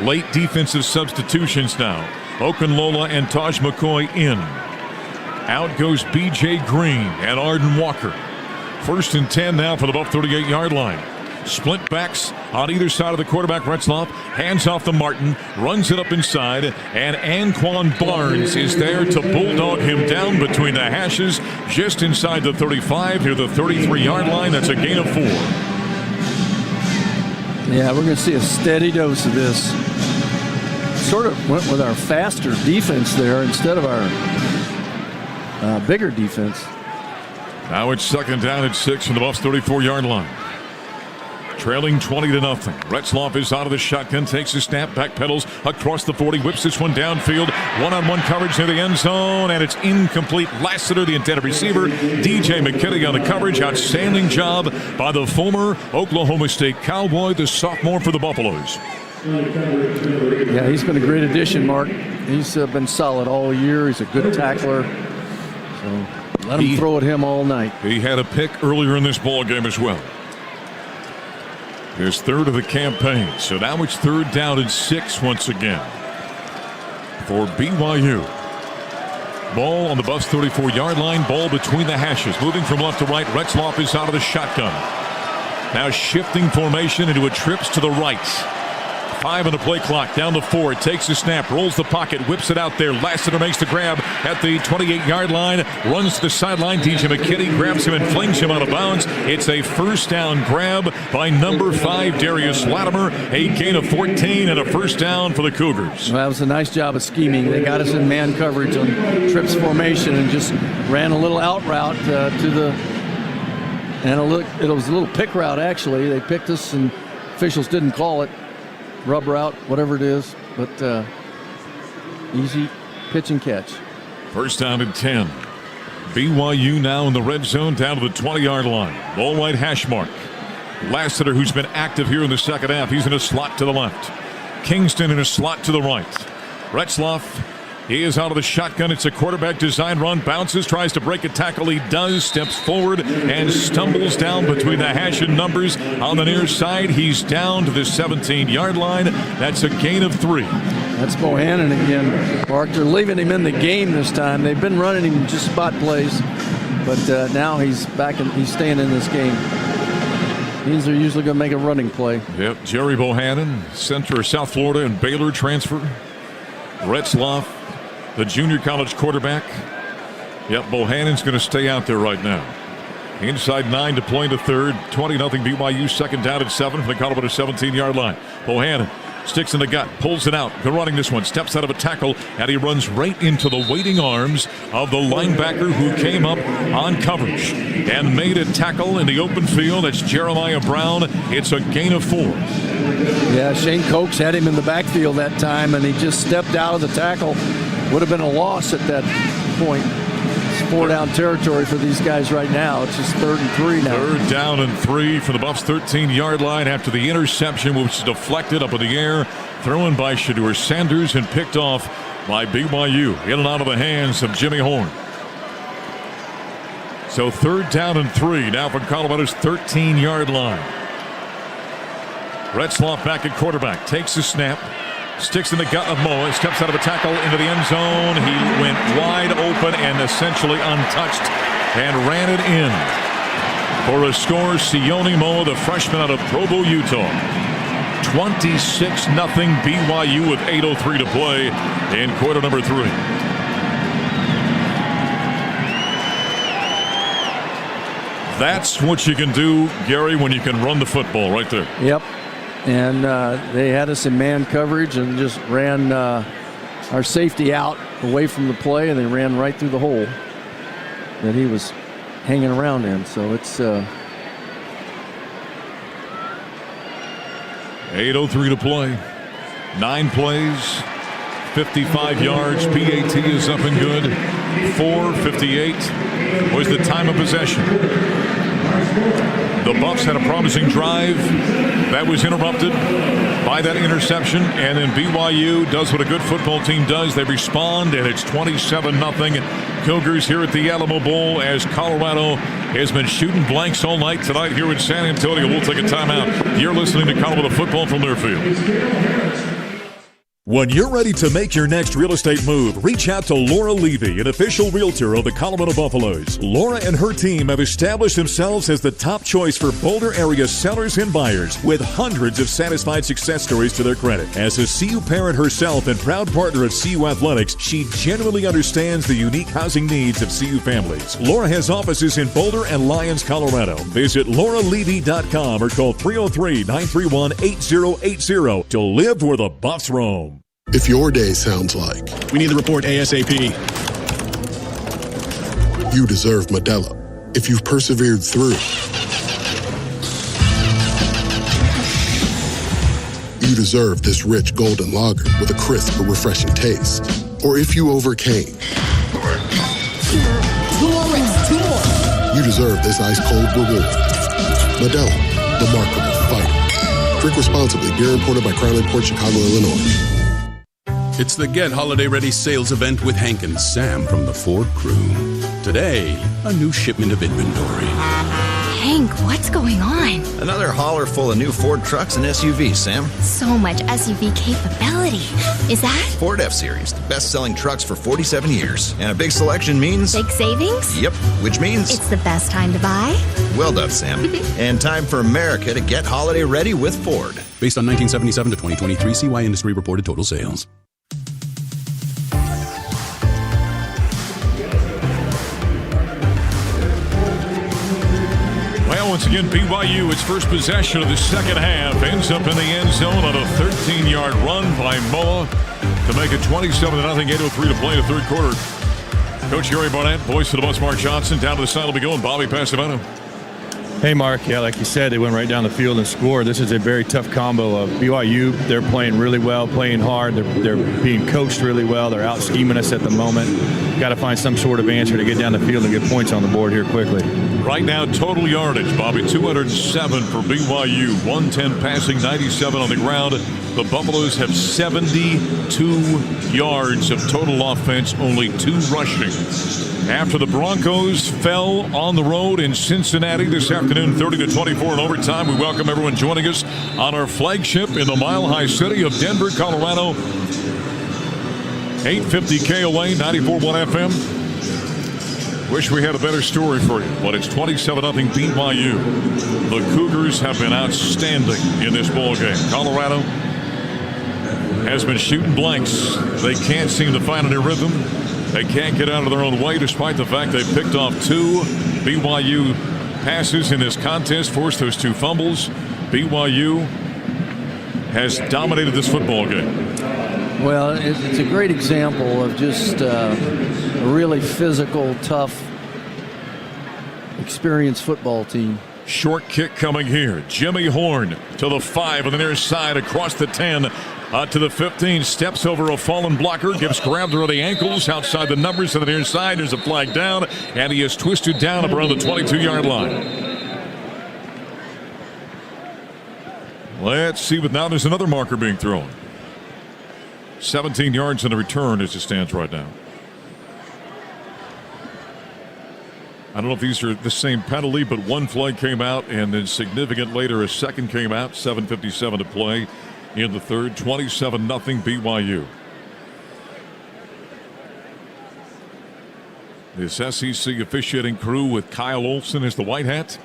Late defensive substitutions now. Okunlola and Taj McCoy in. Out goes B.J. Green and Arden Walker. First and 10 now for the Buff 38-yard line. Split backs on either side of the quarterback. Retzloff hands off to Martin, runs it up inside, and Anquan Barnes is there to bulldog him down between the hashes just inside the 35 near the 33-yard line. That's a gain of 4. Yeah, we're going to see a steady dose of this. Sort of went with our faster defense there instead of our bigger defense. Now it's second down at 6 from the Buffs 34-yard line. Trailing 20-0. Retzloff is out of the shotgun, takes a snap, backpedals across the 40, whips this one downfield. One-on-one coverage near the end zone, and it's incomplete. Lassiter, the intended receiver. DJ McKinney on the coverage. Outstanding job by the former Oklahoma State Cowboy, the sophomore for the Buffaloes. Yeah, he's been a great addition, Mark. He's been solid all year. He's a good tackler. So let him throw at him all night. He had a pick earlier in this ball game as well. His third of the campaign. So now it's third down and 6 once again for BYU. Ball on the Buffs 34-yard line. Ball between the hashes. Moving from left to right. Retzloff is out of the shotgun. Now shifting formation into a trips to the right. 5 on the play clock. Down to 4. Takes a snap. Rolls the pocket. Whips it out there. Lassiter makes the grab at the 28-yard line. Runs to the sideline. DJ McKinney grabs him and flings him out of bounds. It's a first down grab by number 5, Darius Latimer. A gain of 14 and a first down for the Cougars. Well, that was a nice job of scheming. They got us in man coverage on trips formation and just ran a little out route to the... And it was a little pick route, actually. They picked us and officials didn't call it. Rub route, whatever it is, but easy pitch and catch. First down and 10. BYU now in the red zone down to the 20-yard line. Ball right hash mark. Lassiter, who's been active here in the second half, he's in a slot to the left. Kingston in a slot to the right. Retzloff He is out of the shotgun. It's a quarterback design run. Bounces, tries to break a tackle. He does. Steps forward and stumbles down between the hash and numbers on the near side. He's down to the 17-yard line. That's a gain of 3. That's Bohannon again. Mark, they're leaving him in the game this time. They've been running him just spot plays, but now he's back and he's staying in this game. Means they're usually going to make a running play. Yep, Jerry Bohannon, South Florida and Baylor transfer. Retzloff, the junior college quarterback. Yep, Bohannon's going to stay out there right now. Inside 9 to play in the third. 20-0 BYU, second down at 7 from the Colorado 17-yard line. Bohannon sticks in the gut, pulls it out. Good running this one, steps out of a tackle, and he runs right into the waiting arms of the linebacker who came up on coverage and made a tackle in the open field. That's Jeremiah Brown. It's a gain of 4. Yeah, Shane Cokes had him in the backfield that time, and he just stepped out of the tackle. Would have been a loss at that point. It's 4-down territory for these guys right now. It's just 3rd and 3 now. 3rd down and 3 for the Buffs' 13-yard line after the interception, which is deflected up in the air, thrown by Shedeur Sanders and picked off by BYU. In and out of the hands of Jimmy Horn. So 3rd down and 3 now from Colorado's 13-yard line. Retzloff back at quarterback, takes the snap, sticks in the gut of Moa, steps out of a tackle into the end zone. He went wide open and essentially untouched and ran it in. For a score, Sione Moa, the freshman out of Provo, Utah. 26-0 BYU with 8:03 to play in quarter number 3. That's what you can do, Gary, when you can run the football right there. Yep. And they had us in man coverage and just ran our safety out away from the play, and they ran right through the hole that he was hanging around in. So it's 8:03 to play. 9 plays, 55 yards. PAT is up and good. 4:58 was the time of possession. The Buffs had a promising drive that was interrupted by that interception, and then BYU does what a good football team does. They respond, and it's 27-0 Cougars here at the Alamo Bowl as Colorado has been shooting blanks all night tonight here in San Antonio. We'll take a timeout. You're listening to Colorado Football from Learfield. When you're ready to make your next real estate move, reach out to Laura Levy, an official realtor of the Colorado Buffaloes. Laura and her team have established themselves as the top choice for Boulder area sellers and buyers, with hundreds of satisfied success stories to their credit. As a CU parent herself and proud partner of CU Athletics, she genuinely understands the unique housing needs of CU families. Laura has offices in Boulder and Lyons, Colorado. Visit lauralevy.com or call 303-931-8080 to live where the Buffs roam. If your day sounds like we need the report ASAP, you deserve Modelo. If you've persevered through, you deserve this rich golden lager with a crisp but refreshing taste. Or if you overcame, you deserve this ice-cold reward. Modelo, the Remarkable Fighter. Drink responsibly. Beer imported by Crown Imports, Chicago, Illinois. It's the Get Holiday Ready sales event with Hank and Sam from the Ford crew. Today, a new shipment of inventory. Hank, what's going on? Another hauler full of new Ford trucks and SUVs, Sam. So much SUV capability. Is that? Ford F-Series, the best-selling trucks for 47 years. And a big selection means... big savings? Yep, which means... it's the best time to buy? Well done, Sam. And time for America to get holiday ready with Ford. Based on 1977 to 2023 CY Industry reported total sales. Once again, BYU, its first possession of the second half, ends up in the end zone on a 13-yard run by Moa to make it 27-0, 8:03 to play in the third quarter. Coach Gary Barnett, voice of the Buffs, Mark Johnson. Down to the side will be going Bobby Passavano. Hey, Mark. Yeah, like you said, they went right down the field and scored. This is a very tough combo of BYU. They're playing really well, playing hard. They're being coached really well. They're out-scheming us at the moment. Got to find some sort of answer to get down the field and get points on the board here quickly. Right now, total yardage, Bobby, 207 for BYU, 110 passing, 97 on the ground. The Buffaloes have 72 yards of total offense, only 2 rushing. After the Broncos fell on the road in Cincinnati this afternoon, 30-24 in overtime, we welcome everyone joining us on our flagship in the mile-high city of Denver, Colorado. 850 KOA, 94.1 FM. Wish we had a better story for you, but it's 27-0 BYU. The Cougars have been outstanding in this ball game. Colorado has been shooting blanks. They can't seem to find any rhythm. They can't get out of their own way, despite the fact they picked off 2 BYU passes in this contest, forced those 2 fumbles. BYU has dominated this football game. Well, it's a great example of just a really physical, tough, experienced football team. Short kick coming here. Jimmy Horn to the 5 on the near side, across the 10 to the 15. Steps over a fallen blocker, gives grabbed around the ankles, outside the numbers to the near side. There's a flag down, and he is twisted down around the 22-yard line. Let's see, but now there's another marker being thrown. 17 yards in the return as it stands right now. I don't know if these are the same penalty, but one flag came out, and then significant later a second came out. 7:57 to play in the third. 27-0 BYU. This SEC officiating crew with Kyle Olson as the white hat.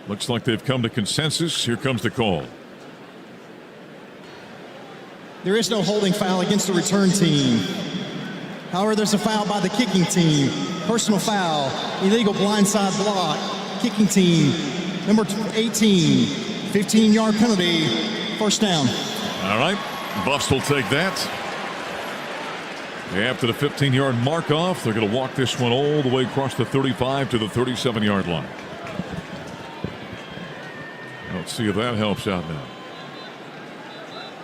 Looks like they've come to consensus. Here comes the call. There is no holding foul against the return team. However, there's a foul by the kicking team. Personal foul, illegal blindside block, kicking team, number 18, 15-yard penalty, first down. All right, Buffs will take that. After the 15-yard mark off, they're going to walk this one all the way across the 35 to the 37-yard line. Let's see if that helps out now.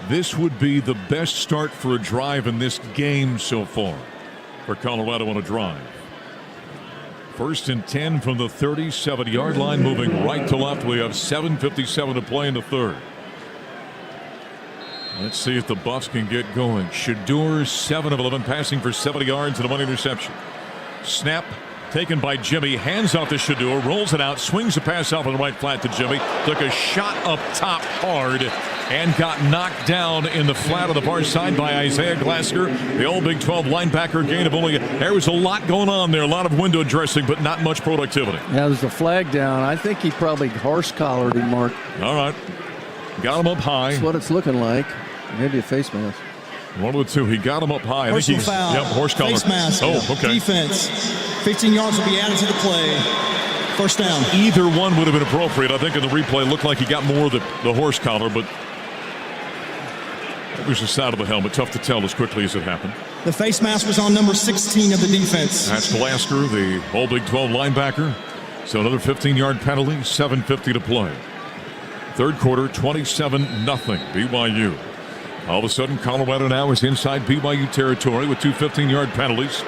This would be the best start for a drive in this game so far for Colorado on a drive. 1st and 10 from the 37-yard line, moving right to left. We have 7:57 to play in the third. Let's see if the Buffs can get going. Shedeur, 7 of 11, passing for 70 yards and a 1 interception. Snap taken by Jimmy, hands off to Shedeur, rolls it out, swings a pass off on the right flat to Jimmy, took a shot up top hard and got knocked down in the flat on the far side by Isaiah Glasser, the old Big 12 linebacker. Gain of only, there was a lot going on there, a lot of window dressing, but not much productivity. Yeah, there's a flag down. I think he probably horse collared him, Mark. All right, got him up high. That's what it's looking like. Maybe a face mask. One of the two. He got him up high. Personal foul. Yep, horse collar. Face mask. Oh, okay. Defense. 15 yards will be added to the play. First down. Either one would have been appropriate. I think in the replay it looked like he got more of the horse collar, but it was the side of the helmet. Tough to tell as quickly as it happened. The face mask was on number 16 of the defense. That's Glasser, the whole Big 12 linebacker. So another 15-yard penalty, 7:50 to play. Third quarter, 27-0 BYU. All of a sudden, Colorado now is inside BYU territory with 2 15-yard penalties.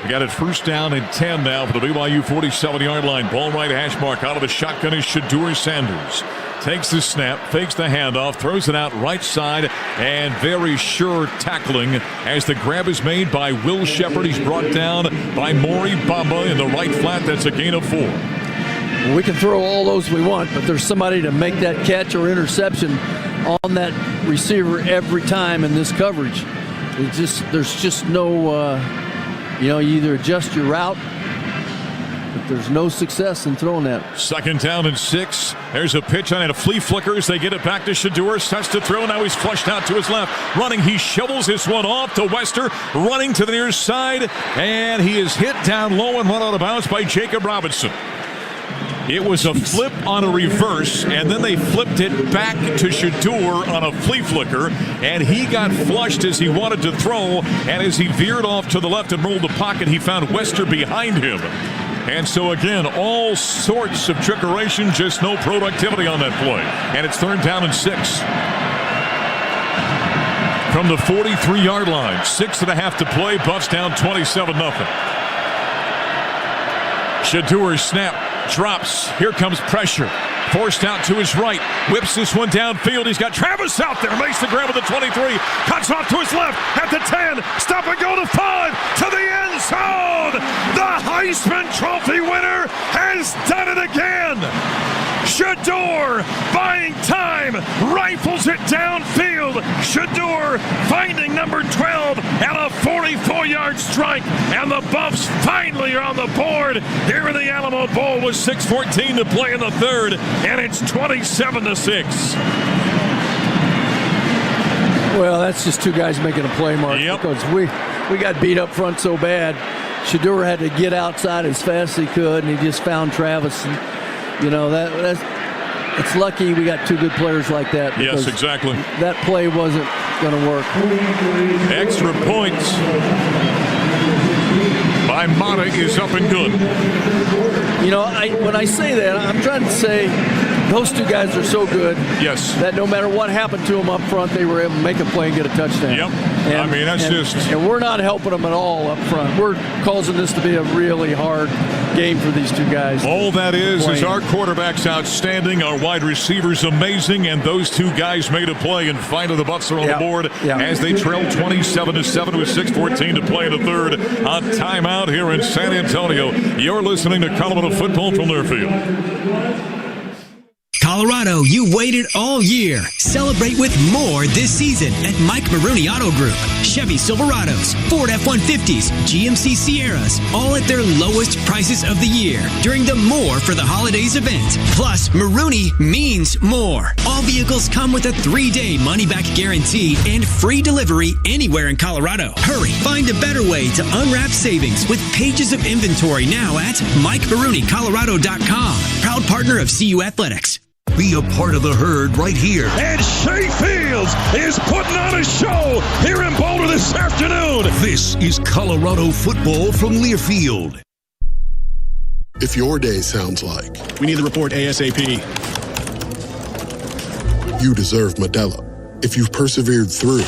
We got it first down and 10 now for the BYU 47-yard line. Ball right hash mark. Out of the shotgun is Shedeur Sanders. Takes the snap, fakes the handoff, throws it out right side, and very sure tackling as the grab is made by Will Shepard. He's brought down by Maury Bamba in the right flat. That's a gain of 4. We can throw all those we want, but there's somebody to make that catch or interception on that receiver every time in this coverage. There's just no, you either adjust your route, but there's no success in throwing that. 2nd down and 6. There's a pitch on it. A flea flickers. They get it back to Shedeur. Starts to throw. Now he's flushed out to his left. Running. He shovels this one off to Wester. Running to the near side. And he is hit down low and run out of bounds by Jacob Robinson. It was a flip on a reverse, and then they flipped it back to Shedeur on a flea flicker, and he got flushed as he wanted to throw, and as he veered off to the left and rolled the pocket, he found Wester behind him. And so again, all sorts of trickeration, just no productivity on that play. And it's 3rd down and 6. From the 43-yard line, 6.5 to play, Buffs down 27-0. Shedeur snap. Drops. Here comes pressure. Forced out to his right. Whips this one downfield. He's got Travis out there. Makes the grab at the 23. Cuts off to his left at the 10. Stop and go to 5. To the end zone. The Heisman Trophy winner has done it again. Shador buying time. Rifles it downfield. Shador finding number 12 and a 44-yard strike. And the Buffs finally are on the board here in the Alamo Bowl with 6:14 to play in the third. And it's 27-6. Well, that's just two guys making a play, Mark, because we got beat up front so bad. Shador had to get outside as fast as he could, and he just found Travis. And, it's lucky we got two good players like that. Yes, exactly. That play wasn't going to work. Extra points by Mata is up and good. When I say that, I'm trying to say those two guys are so good. Yes. That no matter what happened to them up front, they were able to make a play and get a touchdown. Yep. And we're not helping them at all up front. We're causing this to be a really hard game for these two guys. All that is our quarterback's outstanding, our wide receivers amazing, and those two guys made a play, and finally the Buffs are on the board as they trail 27-7 with 6:14 to play in the third. On timeout here in San Antonio. You're listening to Colorado football from their field. Colorado, you waited all year. Celebrate with more this season at Mike Maroney Auto Group. Chevy Silverados, Ford F-150s, GMC Sierras, all at their lowest prices of the year during the More for the Holidays event. Plus, Maroney means more. All vehicles come with a 3-day money-back guarantee and free delivery anywhere in Colorado. Hurry, find a better way to unwrap savings with pages of inventory now at MikeMaroneyColorado.com. Proud partner of CU Athletics. Be a part of the herd right here. And Shea Fields is putting on a show here in Boulder this afternoon. This is Colorado football from Learfield. If your day sounds like we need the report ASAP. You deserve Modelo. If you've persevered through,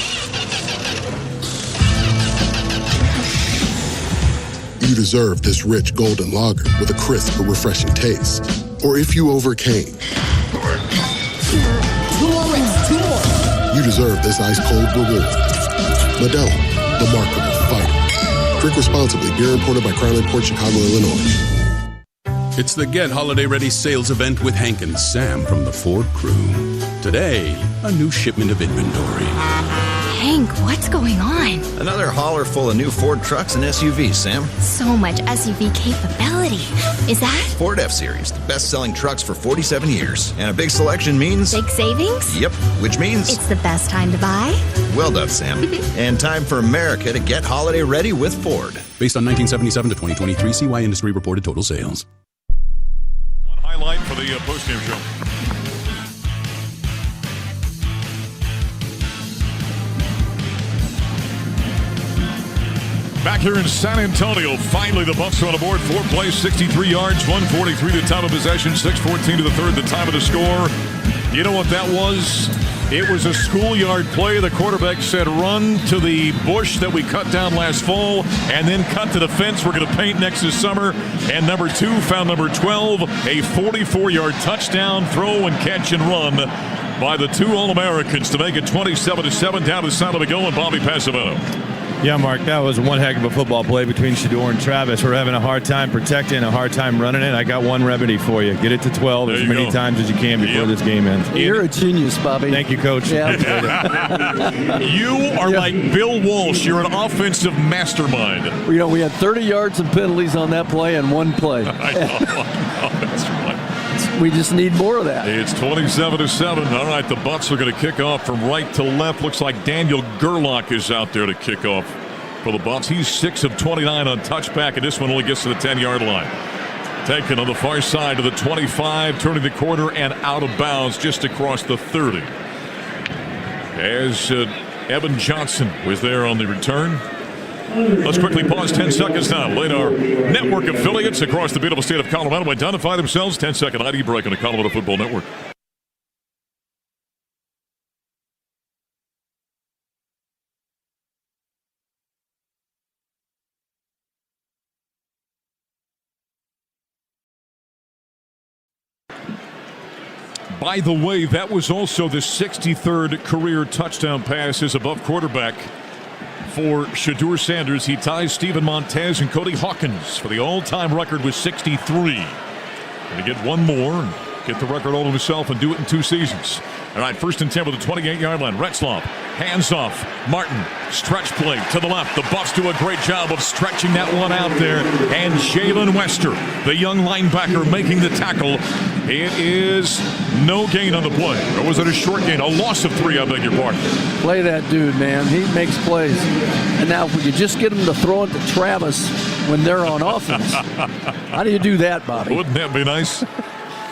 you deserve this rich golden lager with a crisp but refreshing taste. Or if you overcame, you deserve this ice-cold reward. Modelo, the Remarkable Fighter. Drink responsibly. Beer imported by Crown Port Chicago, Illinois. It's the Get Holiday Ready sales event with Hank and Sam from the Ford crew. Today, a new shipment of inventory. Hank, what's going on? Another hauler full of new Ford trucks and SUVs, Sam. So much SUV capability. Is that? Ford F-Series, the best-selling trucks for 47 years. And a big selection means... big savings? Yep, which means... it's the best time to buy? Well done, Sam. And time for America to get holiday ready with Ford. Based on 1977 to 2023 CY Industry reported total sales. One highlight for the postgame show. Back here in San Antonio, finally the Buffs are on the board. 4 plays, 63 yards, 143 the time of possession, 6:14 to the third, the time of the score. You know what that was? It was a schoolyard play. The quarterback said, run to the bush that we cut down last fall and then cut to the fence we're going to paint next this summer. And number 2 found number 12, a 44-yard touchdown throw and catch and run by the 2 All-Americans to make it 27-7 down to Salamigo and Bobby Passavento. Yeah, Mark, that was one heck of a football play between Shador and Travis. We're having a hard time protecting, a hard time running it. I got one remedy for you. Get it to 12 as many times as you can before this game ends. You're a genius, Bobby. Thank you, Coach. Yeah. You are like Bill Walsh. You're an offensive mastermind. We had 30 yards and penalties on that play and one play. I know. That's right. We just need more of that. It's 27-7. All right, the Buffs are going to kick off from right to left. Looks like Daniel Gerlach is out there to kick off for the Buffs. He's 6 of 29 on touchback, and this one only gets to the 10-yard line. Taken on the far side to the 25, turning the corner and out of bounds just across the 30. As Evan Johnson was there on the return. Let's quickly pause 10 seconds now. Let our network affiliates across the beautiful state of Colorado identify themselves. 10-second ID break on the Colorado Football Network. By the way, that was also the 63rd career touchdown pass as above quarterback for Shedeur Sanders. He ties Steven Montez and Cody Hawkins for the all-time record with 63. Going to get one more and get the record all to himself and do it in 2 seasons. All right, 1st and 10 with the 28-yard line. Retzloff, hands off. Martin, stretch play to the left. The Buffs do a great job of stretching that one out there. And Jalen Wester, the young linebacker, making the tackle. It is no gain on the play. Or was it a short gain? A loss of 3, I beg your pardon. Play that dude, man. He makes plays. And now if we could just get him to throw it to Travis when they're on offense. How do you do that, Bobby? Wouldn't that be nice?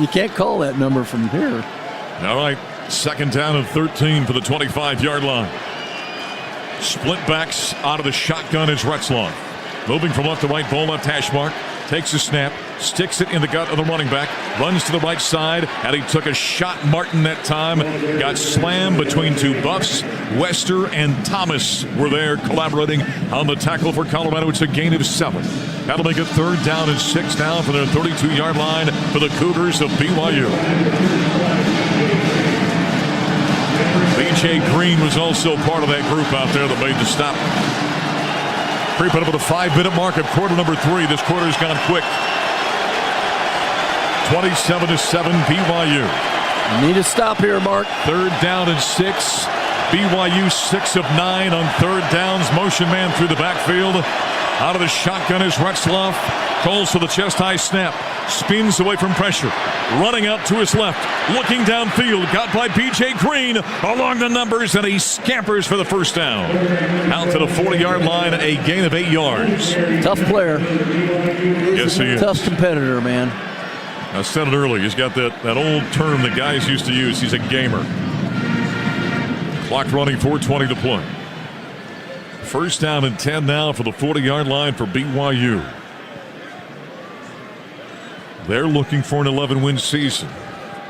You can't call that number from here. All right, 2nd down and 13 for the 25-yard line. Split backs out of the shotgun is Retzloff. Moving from left to right, ball left hash mark. Takes a snap, sticks it in the gut of the running back, runs to the right side, and he took a shot. Martin that time got slammed between 2 Buffs. Wester and Thomas were there collaborating on the tackle for Colorado. It's a gain of 7. That'll make it 3rd down and 6 now for their 32-yard line for the Cougars of BYU. B.J. Green was also part of that group out there that made the stop. Creeping up at the 5-minute mark of quarter number 3. This quarter's gone quick. 27-7 BYU. You need to stop here, Mark. 3rd down and 6. BYU 6 of 9 on 3rd downs. Motion man through the backfield. Out of the shotgun is Retzloff. Calls for the chest-high snap. Spins away from pressure. Running out to his left. Looking downfield. Got by B.J. Green along the numbers, and he scampers for the 1st down. Out to the 40-yard line, a gain of 8 yards. Tough player. Yes, he is. Tough competitor, man. I said it earlier. He's got that old term that guys used to use. He's a gamer. Clock running, 4:20 to play. 1st down and 10 now for the 40-yard line for BYU. They're looking for an 11-win season.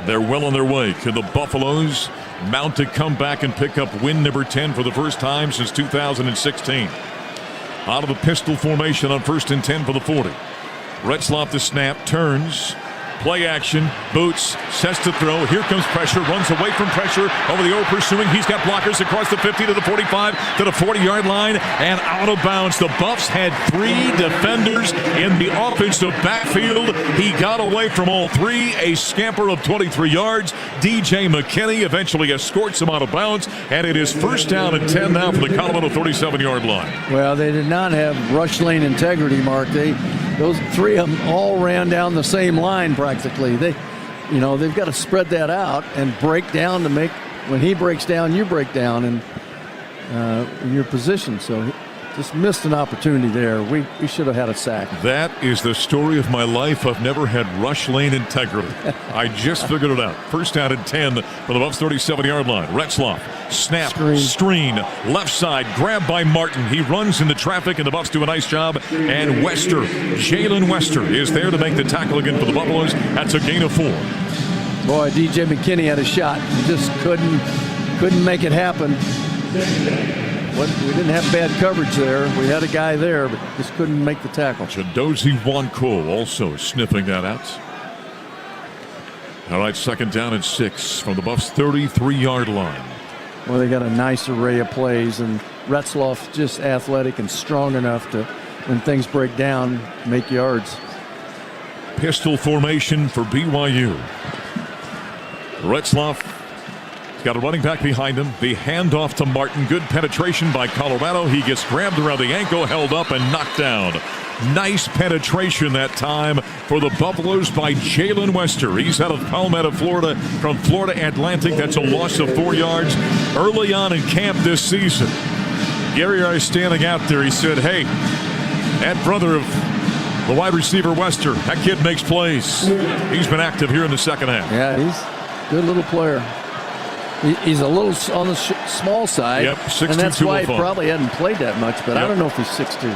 They're well on their way. Can the Buffaloes mount a comeback and pick up win number 10 for the first time since 2016? Out of the pistol formation on 1st and 10 for the 40. Retzloff the snap, turns. Play action, boots, sets to throw. Here comes pressure, runs away from pressure. Over the old pursuing. He's got blockers across the 50 to the 45 to the 40-yard line and out of bounds. The Buffs had 3 defenders in the offensive backfield. He got away from all 3. A scamper of 23 yards. DJ McKinney eventually escorts him out of bounds, and it is 1st down and 10 now for the Colorado 37-yard line. Well, they did not have rush lane integrity, Mark. Those 3 of them all ran down the same line practically. They've got to spread that out and break down to make, when he breaks down, you break down in your position. So just missed an opportunity there. We should have had a sack. That is the story of my life. I've never had rush lane integrity. I just figured it out. 1st down and 10 for the Buffs 37-yard line. Retzloff, snap, screen, left side, grabbed by Martin. He runs into traffic, and the Buffs do a nice job. And Wester, Jalen Wester, is there to make the tackle again for the Buffaloes. That's a gain of 4. Boy, DJ McKinney had a shot. He just couldn't make it happen. We didn't have bad coverage there. We had a guy there, but just couldn't make the tackle. Chidozie Nwankwo also sniffing that out. All right, 2nd down and 6 from the Buffs' 33-yard line. Well, they got a nice array of plays, and Retzloff just athletic and strong enough to, when things break down, make yards. Pistol formation for BYU. Retzloff got a running back behind him. The handoff to Martin. Good penetration by Colorado. He gets grabbed around the ankle, held up, and knocked down. Nice penetration that time for the Buffaloes by Jalen Wester. He's out of Palmetto, Florida, from Florida Atlantic. That's a loss of 4 yards early on in camp this season. Gary is standing out there. He said, hey, that brother of the wide receiver Wester, that kid makes plays. He's been active here in the 2nd half. Yeah, he's a good little player. He's a little on the small side. Yep, 6'2", and that's why he 205. probably hadn't played that much, but I don't know if he's 6'2".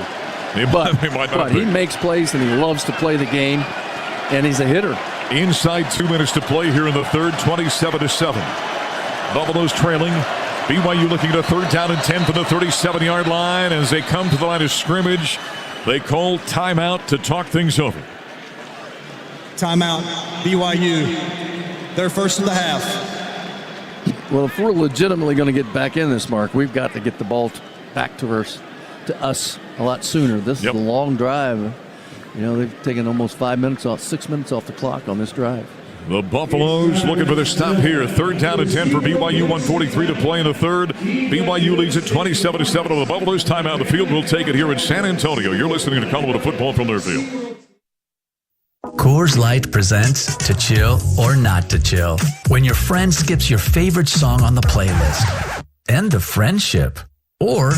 But he makes plays, and he loves to play the game, and he's a hitter. Inside 2 minutes to play here in the 3rd, 27-7. Buffaloes trailing. BYU looking at a 3rd down and 10 from the 37-yard line. As they come to the line of scrimmage, they call timeout to talk things over. Timeout, BYU. their first of the half. Well, if we're legitimately going to get back in this, Mark, we've got to get the ball back to us a lot sooner. This is a long drive. They've taken almost 6 minutes off the clock on this drive. The Buffaloes looking for their stop here. 3rd down and 10 for BYU. 1:43 to play in the third. BYU leads at 27-7 over the Buffaloes. Timeout the field. We'll take it here in San Antonio. You're listening to Colorado Football from their field. Coors Light presents To Chill or Not to Chill. When your friend skips your favorite song on the playlist. End of friendship. Or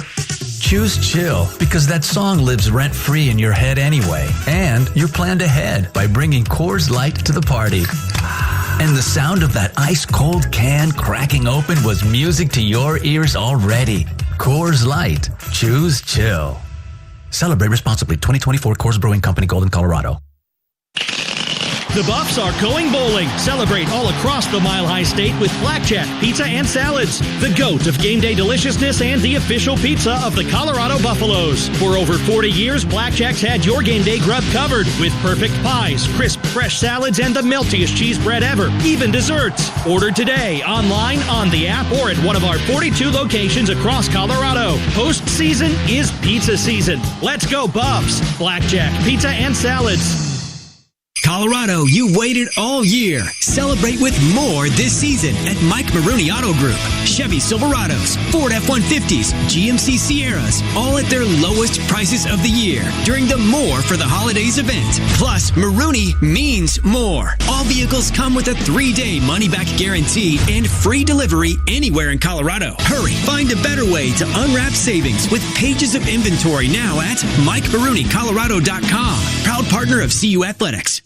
choose chill because that song lives rent-free in your head anyway. And you're planned ahead by bringing Coors Light to the party. And the sound of that ice-cold can cracking open was music to your ears already. Coors Light. Choose chill. Celebrate responsibly. 2024 Coors Brewing Company, Golden, Colorado. The Buffs are going bowling. Celebrate all across the Mile High State with blackjack, pizza, and salads. The GOAT of game day deliciousness and the official pizza of the Colorado Buffaloes. For over 40 years, Blackjack's had your game day grub covered with perfect pies, crisp, fresh salads, and the meltiest cheese bread ever, even desserts. Order today, online, on the app, or at one of our 42 locations across Colorado. Postseason is pizza season. Let's go Buffs. Blackjack, pizza, and salads. Colorado, you waited all year. Celebrate with more this season at Mike Maroney Auto Group. Chevy Silverados, Ford F-150s, GMC Sierras, all at their lowest prices of the year during the More for the Holidays event. Plus, Maroney means more. All vehicles come with a 3-day money-back guarantee and free delivery anywhere in Colorado. Hurry, find a better way to unwrap savings with pages of inventory now at MikeMaroneyColorado.com. Proud partner of CU Athletics.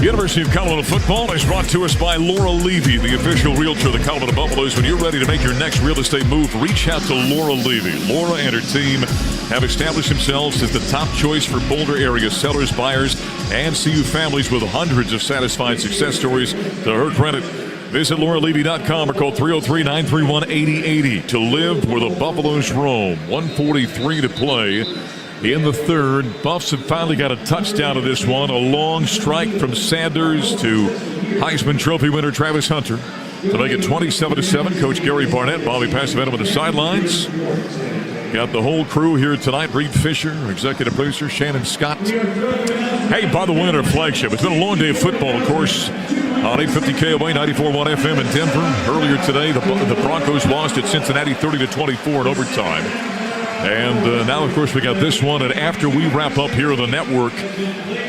University of Colorado football is brought to us by Laura Levy, the official realtor of the Colorado Buffaloes. When you're ready to make your next real estate move, reach out to Laura Levy. Laura and her team have established themselves as the top choice for Boulder area sellers, buyers, and CU families with hundreds of satisfied success stories to her credit. Visit lauralevy.com or call 303-931-8080 to live where the Buffaloes roam. 1:43 to play in the third. Buffs have finally got a touchdown of this one. A long strike from Sanders to Heisman Trophy winner Travis Hunter to make it 27-7. Coach Gary Barnett, Bobby Passavento on the sidelines. Got the whole crew here tonight. Reed Fisher, executive producer, Shannon Scott. Hey, by the way, on our flagship, it's been a long day of football, of course, on 850 KOA, 94.1 FM in Denver. Earlier today, the Broncos lost at Cincinnati 30-24 in overtime. And now, of course, we got this one. And after we wrap up here on the network,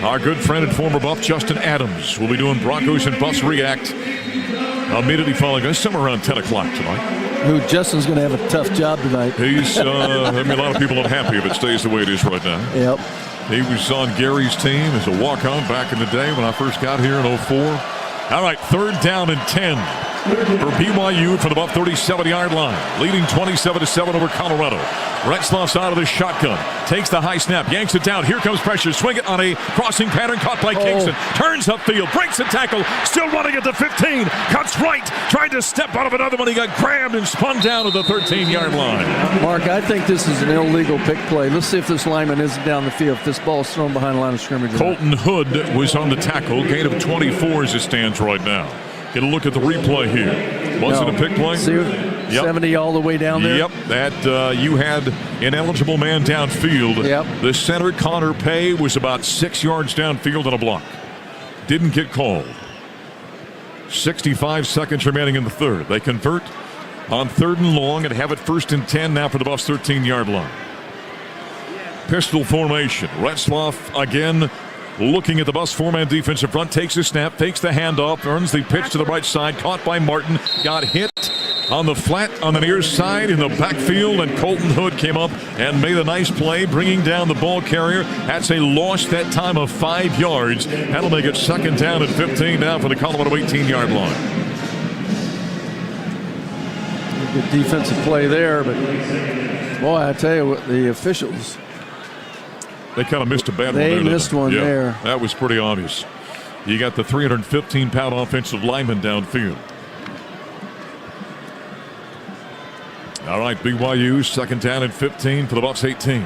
our good friend and former Buff, Justin Adams, will be doing Broncos and Buffs React immediately following us, somewhere around 10 o'clock tonight. Who Justin's going to have a tough job tonight. He's, a lot of people unhappy if it stays the way it is right now. Yep. He was on Gary's team as a walk-on back in the day when I first got here in 2004. All right, 3rd down and 10 for BYU from the Buff 37-yard line, leading 27-7 over Colorado. Retzloff's out of the shotgun, takes the high snap, yanks it down. Here comes pressure, swing it on a crossing pattern, caught by Kingston. Turns upfield, breaks the tackle, still running at the 15, cuts right, tried to step out of another one. He got grabbed and spun down at the 13-yard line. Mark, I think this is an illegal pick play. Let's see if this lineman isn't down the field, if this ball's thrown behind the line of scrimmage. Colton Hood was on the tackle, gain of 24 as it stands right now. Get a look at the replay here. Was it a pick play? See, 70 all the way down there? Yep, that you had an eligible man downfield. Yep. The center, Connor Pay, was about 6 yards downfield on a block. Didn't get called. 65 seconds remaining in the third. They convert on 3rd and long and have it 1st and 10 now for the Buffs 13-yard line. Pistol formation. Retzloff again looking at the Buffs four-man defensive front, takes the snap, fakes the handoff, earns the pitch to the right side, caught by Martin, got hit on the flat on the near side in the backfield, and Colton Hood came up and made a nice play, bringing down the ball carrier. That's a loss that time of 5 yards. That'll make it 2nd down and 15 now for the Colorado 18-yard line. Good defensive play there, but boy, I tell you what, the officials, they kind of missed a bad one there. They missed one yeah, there. That was pretty obvious. You got the 315-pound offensive lineman downfield. All right, BYU, 2nd down and 15 for the Buffs 18.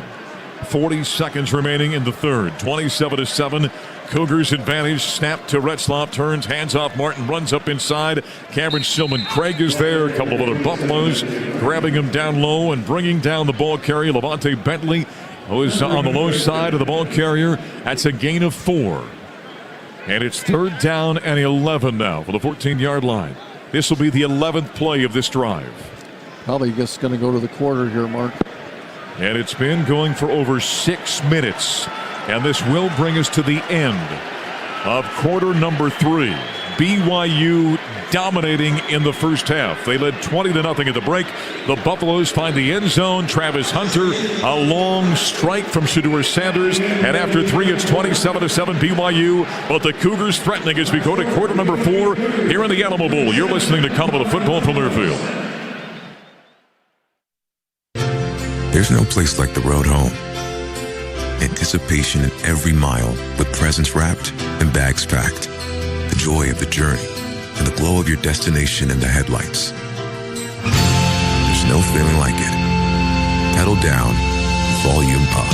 40 seconds remaining in the third. 27-7. Cougars advantage. Snap to Retzlaff. Turns. Hands off. Martin runs up inside. Cameron Stillman Craig is there. A couple of other Buffaloes grabbing him down low and bringing down the ball carrier. Levante Bentley, who is on the low side of the ball carrier. That's a gain of 4. And it's 3rd down and 11 now for the 14-yard line. This will be the 11th play of this drive. Probably just going to go to the quarter here, Mark. And it's been going for over 6 minutes. And this will bring us to the end of quarter number 3. BYU dominating in the first half. They led 20-0 at the break. The Buffaloes find the end zone. Travis Hunter, a long strike from Shedeur Sanders. And after 3, it's 27-7 BYU. But the Cougars threatening as we go to quarter number 4 here in the Alamo Bowl. You're listening to Colorado Football from Learfield. There's no place like the road home. Anticipation in every mile with presents wrapped and bags packed. The joy of the journey and the glow of your destination in the headlights. There's no feeling like it. Pedal down, volume up.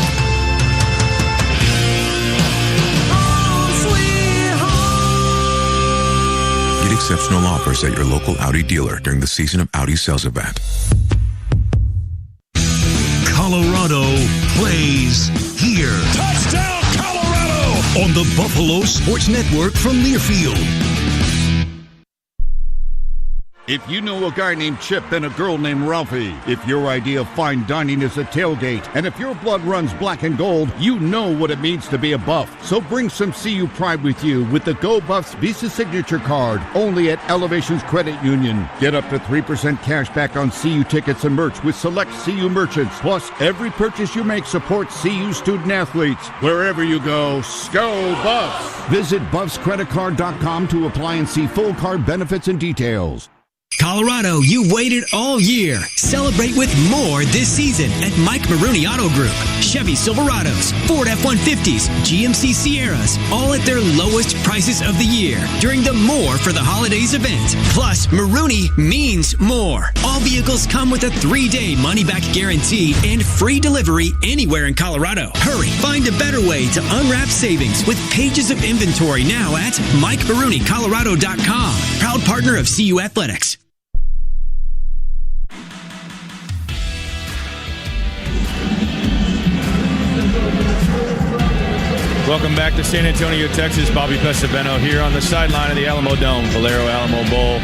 Get exceptional offers at your local Audi dealer during the season of Audi sales event. Colorado plays here. Touchdown, Colorado! On the Buffalo Sports Network from Learfield. If you know a guy named Chip and a girl named Ralphie, if your idea of fine dining is a tailgate, and if your blood runs black and gold, you know what it means to be a Buff. So bring some CU pride with you with the Go Buffs Visa Signature Card, only at Elevations Credit Union. Get up to 3% cash back on CU tickets and merch with select CU merchants. Plus, every purchase you make supports CU student athletes. Wherever you go, go Buffs! Visit BuffsCreditCard.com to apply and see full card benefits and details. Colorado, you waited all year. Celebrate with more this season at Mike Maroney Auto Group. Chevy Silverados, Ford F-150s, GMC Sierras, all at their lowest prices of the year during the More for the Holidays event. Plus, Maroney means more. All vehicles come with a 3-day money-back guarantee and free delivery anywhere in Colorado. Hurry, find a better way to unwrap savings with pages of inventory now at MikeMaroneyColorado.com. Proud partner of CU Athletics. Welcome back to San Antonio, Texas. Bobby Pesavento here on the sideline of the Alamodome, Valero Alamo Bowl,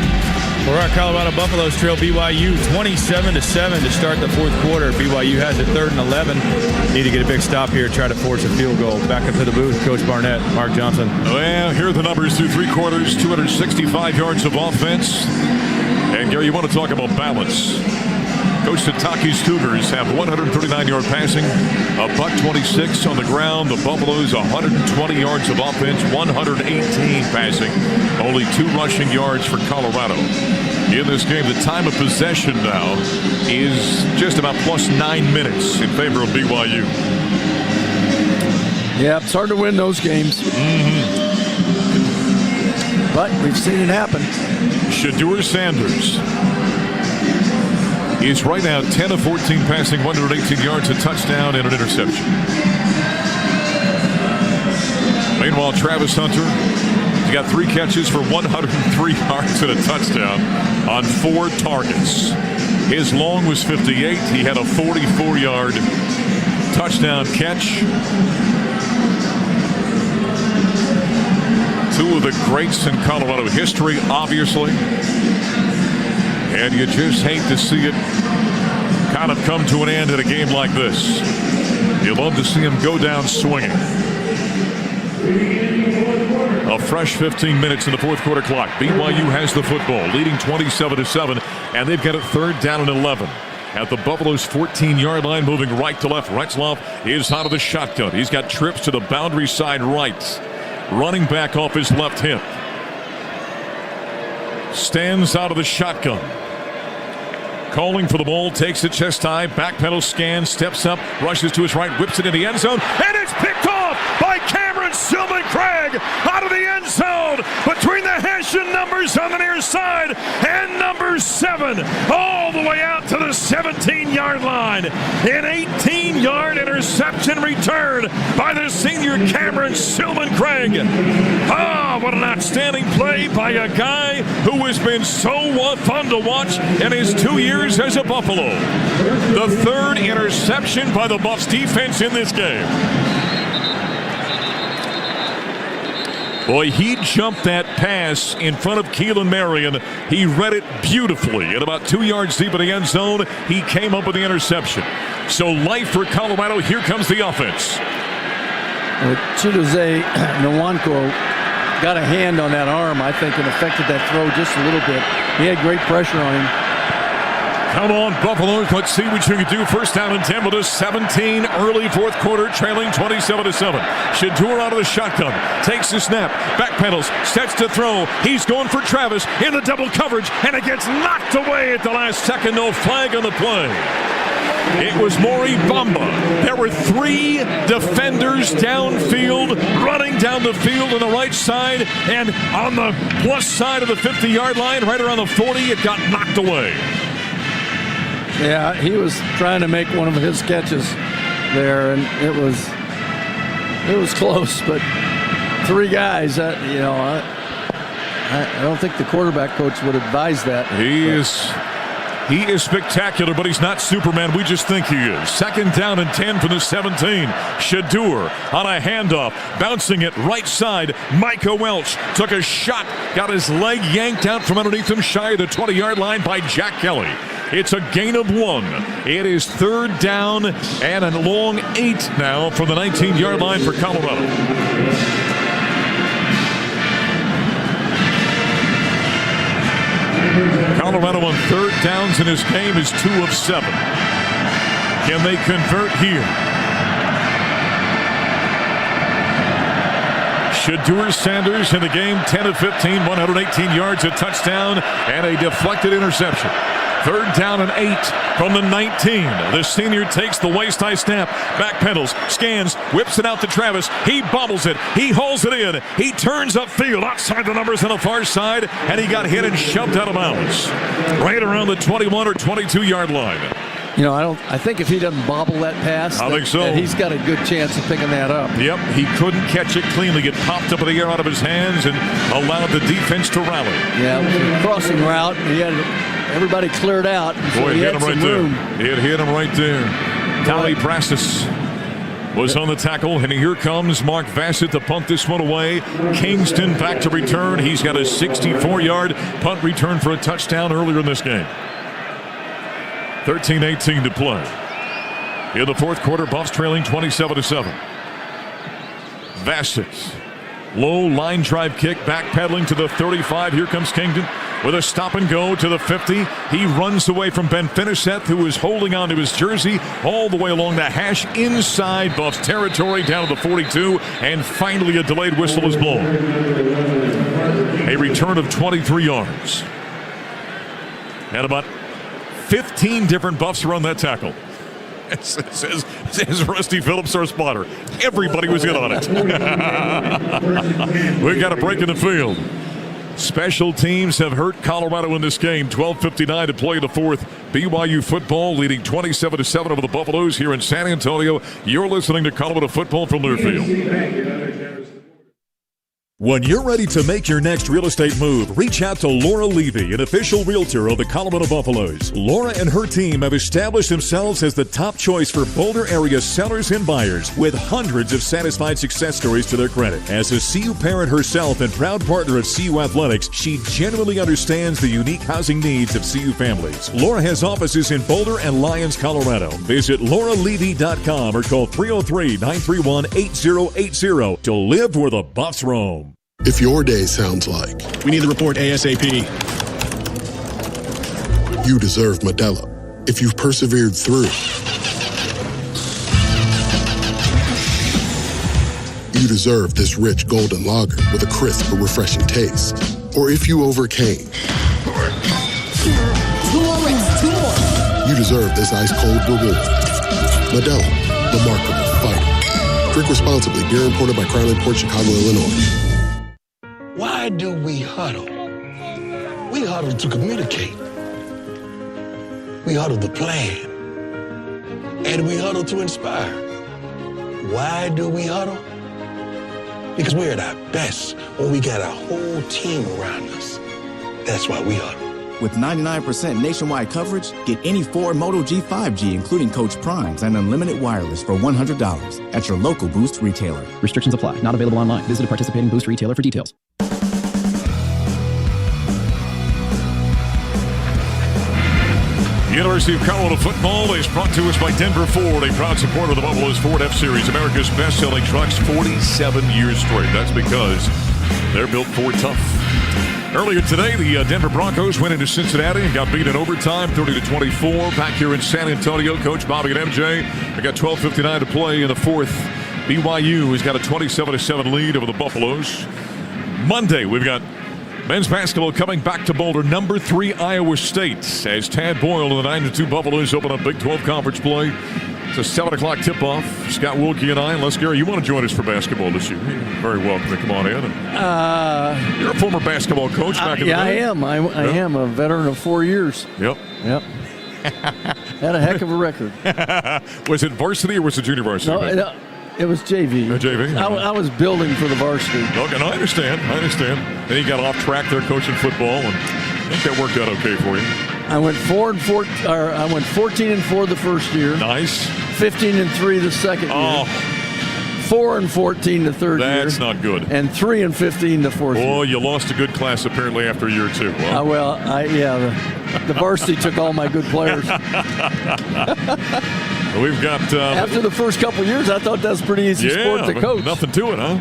where our Colorado Buffaloes trail BYU 27-7 to start the fourth quarter. BYU has it 3rd and 11. Need to get a big stop here, try to force a field goal. Back up to the booth, Coach Barnett, Mark Johnson. Well, here are the numbers through 3 quarters, 265 yards of offense. And, Gary, you want to talk about balance. Coach Sataki's Cougars have 139-yard passing, a $126 on the ground. The Buffaloes 120 yards of offense, 118 passing, only 2 rushing yards for Colorado. In this game, the time of possession now is just about plus 9 minutes in favor of BYU. Yeah, it's hard to win those games. But we've seen it happen. Shedeur Sanders is right now 10 of 14 passing, 118 yards, a touchdown and an interception. Meanwhile, Travis Hunter, he got 3 catches for 103 yards and a touchdown on 4 targets. His long was 58. He had a 44-yard touchdown catch. 2 of the greats in Colorado history, obviously. And you just hate to see it kind of come to an end in a game like this. You love to see him go down swinging. A fresh 15 minutes in the fourth quarter clock. BYU has the football, leading 27-7, and they've got it 3rd down and 11. At the Buffaloes' 14-yard line, moving right to left. Retzlaff is out of the shotgun. He's got trips to the boundary side right. Running back off his left hip. Stands out of the shotgun. calling for the ball, takes it chest high, backpedals, scans, steps up, rushes to his right, whips it in the end zone, and it's picked off by Cameron Silman Craig out of the end zone between the Hessian numbers on the near side and number 7 all the way out to the 17-yard line. An 18-yard interception return by the senior Cameron Silman Craig. What an outstanding play by a guy who has been so fun to watch in his 2 years as a Buffalo. The 3rd interception by the Buffs defense in this game. Boy, he jumped that pass in front of Keelan Marion. He read it beautifully. And about 2 yards deep in the end zone, he came up with the interception. So life for Colorado. Here comes the offense. Chidozie Nwankwo got a hand on that arm, I think, and affected that throw just a little bit. He had great pressure on him. Come on, Buffalo. Let's see what you can do. First down and 10 with a 17 early fourth quarter, trailing 27-7. Shedeur out of the shotgun. Takes the snap. Backpedals. Sets to throw. He's going for Travis in the double coverage, and it gets knocked away at the last second. No flag on the play. It was Maury Bamba. There were 3 defenders downfield, running down the field on the right side, and on the plus side of the 50-yard line, right around the 40, it got knocked away. Yeah, he was trying to make one of his catches there, and it was close, but 3 guys, I don't think the quarterback coach would advise that. He is spectacular, but he's not Superman. We just think he is. Second down and 10 from the 17. Shedeur on a handoff, bouncing it right side. Micah Welch took a shot, got his leg yanked out from underneath him, shy of the 20-yard line by Jack Kelly. It's a gain of 1. It is 3rd down and a long 8 now from the 19-yard line for Colorado. Colorado on 3rd downs in this game is 2 of 7. Can they convert here? Shedeur Sanders in the game, 10 of 15, 118 yards, a touchdown, and a deflected interception. 3rd down and 8 from the 19. The senior takes the waist-high snap, backpedals, scans, whips it out to Travis. He bobbles it. He hauls it in. He turns upfield outside the numbers on the far side, and he got hit and shoved out of bounds right around the 21 or 22-yard line. I think if he doesn't bobble that pass, I think so. He's got a good chance of picking that up. Yep, he couldn't catch it cleanly. It popped up in the air out of his hands and allowed the defense to rally. Yeah, it was a crossing route. He had everybody cleared out. So it hit him right there. It hit him right there. Tali Prastis was on the tackle, and here comes Mark Vassett to punt this one away. Kingston back to return. He's got a 64-yard punt return for a touchdown earlier in this game. 13-18 to play. In the fourth quarter, Buffs trailing 27-7. Vassett. Low line drive kick, backpedaling to the 35. Here comes Kingdon with a stop and go to the 50. He runs away from Ben Finiseth, who is holding on to his jersey all the way along the hash inside Buffs territory down to the 42. And finally a delayed whistle is blown. A return of 23 yards. And about 15 different Buffs are on that tackle. It says Rusty Phillips, our spotter. Everybody was in on it. We got a break in the field. Special teams have hurt Colorado in this game. 12:59 to play the fourth. BYU football leading 27-7 over the Buffaloes here in San Antonio. You're listening to Colorado football from Learfield. When you're ready to make your next real estate move, reach out to Laura Levy, an official realtor of the Colorado Buffaloes. Laura and her team have established themselves as the top choice for Boulder area sellers and buyers, with hundreds of satisfied success stories to their credit. As a CU parent herself and proud partner of CU Athletics, she genuinely understands the unique housing needs of CU families. Laura has offices in Boulder and Lyons, Colorado. Visit lauralevy.com or call 303-931-8080 to live where the Buffs roam. If your day sounds like we need the report ASAP, you deserve Modelo. If you've persevered through, you deserve this rich golden lager with a crisp but refreshing taste. Or if you overcame. Two more. You deserve this ice-cold reward. Modelo, the Remarkable Fighter. Drink responsibly. Beer imported by Crown Imports, Chicago, Illinois. Why do we huddle? We huddle to communicate. We huddle to plan. And we huddle to inspire. Why do we huddle? Because we're at our best when we got our whole team around us. That's why we huddle. With 99% nationwide coverage, get any Ford Moto G5G, including Coach Primes and unlimited wireless for $100 at your local Boost retailer. Restrictions apply. Not available online. Visit a participating Boost retailer for details. The University of Colorado football is brought to us by Denver Ford, a proud supporter of the Buffalo's Ford F-Series, America's best-selling trucks 47 years straight. That's because they're built Ford tough. Earlier today, the Denver Broncos went into Cincinnati and got beat in overtime, 30-24. Back here in San Antonio, Coach Bobby and MJ, they got 12:59 to play in the fourth. BYU has got a 27-7 lead over the Buffaloes. Monday, we've got men's basketball coming back to Boulder. Number 3 Iowa State as Tad Boyle and the 9-2 Buffaloes open up Big 12 conference play. It's a 7 o'clock tip-off. Scott Wilkie and I, unless, Gary, you want to join us for basketball this year, you're very welcome to come on in. You're a former basketball coach back in the day. I am. I am a veteran of 4 years. Yep. Had a heck of a record. Was it varsity or was it junior varsity? No, it was JV. JV? I was building for the varsity. Okay, no, I understand. Then you got off track there coaching football, and I think that worked out okay for you. I went 14-4 the first year. Nice. 15-3 the second year. 4-14 the third year. That's not good. And 3-15 the fourth year. Oh, you lost a good class apparently after a year or two. The varsity took all my good players. We've got after the first couple of years, I thought that's a pretty easy sport to coach. Nothing to it, huh?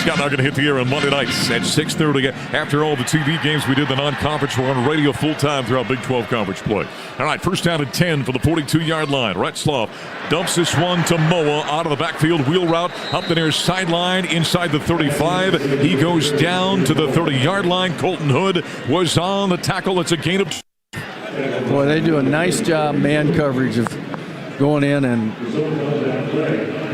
Scott now going to hit the air on Monday nights at 6:30. After all the TV games we did, the non-conference, we're on radio full-time throughout Big 12 conference play. All right, first down and 10 for the 42-yard line. Retzloff dumps this one to Moa out of the backfield wheel route up the near sideline inside the 35. He goes down to the 30-yard line. Colton Hood was on the tackle. It's a gain of. Boy, they do a nice job man coverage of going in and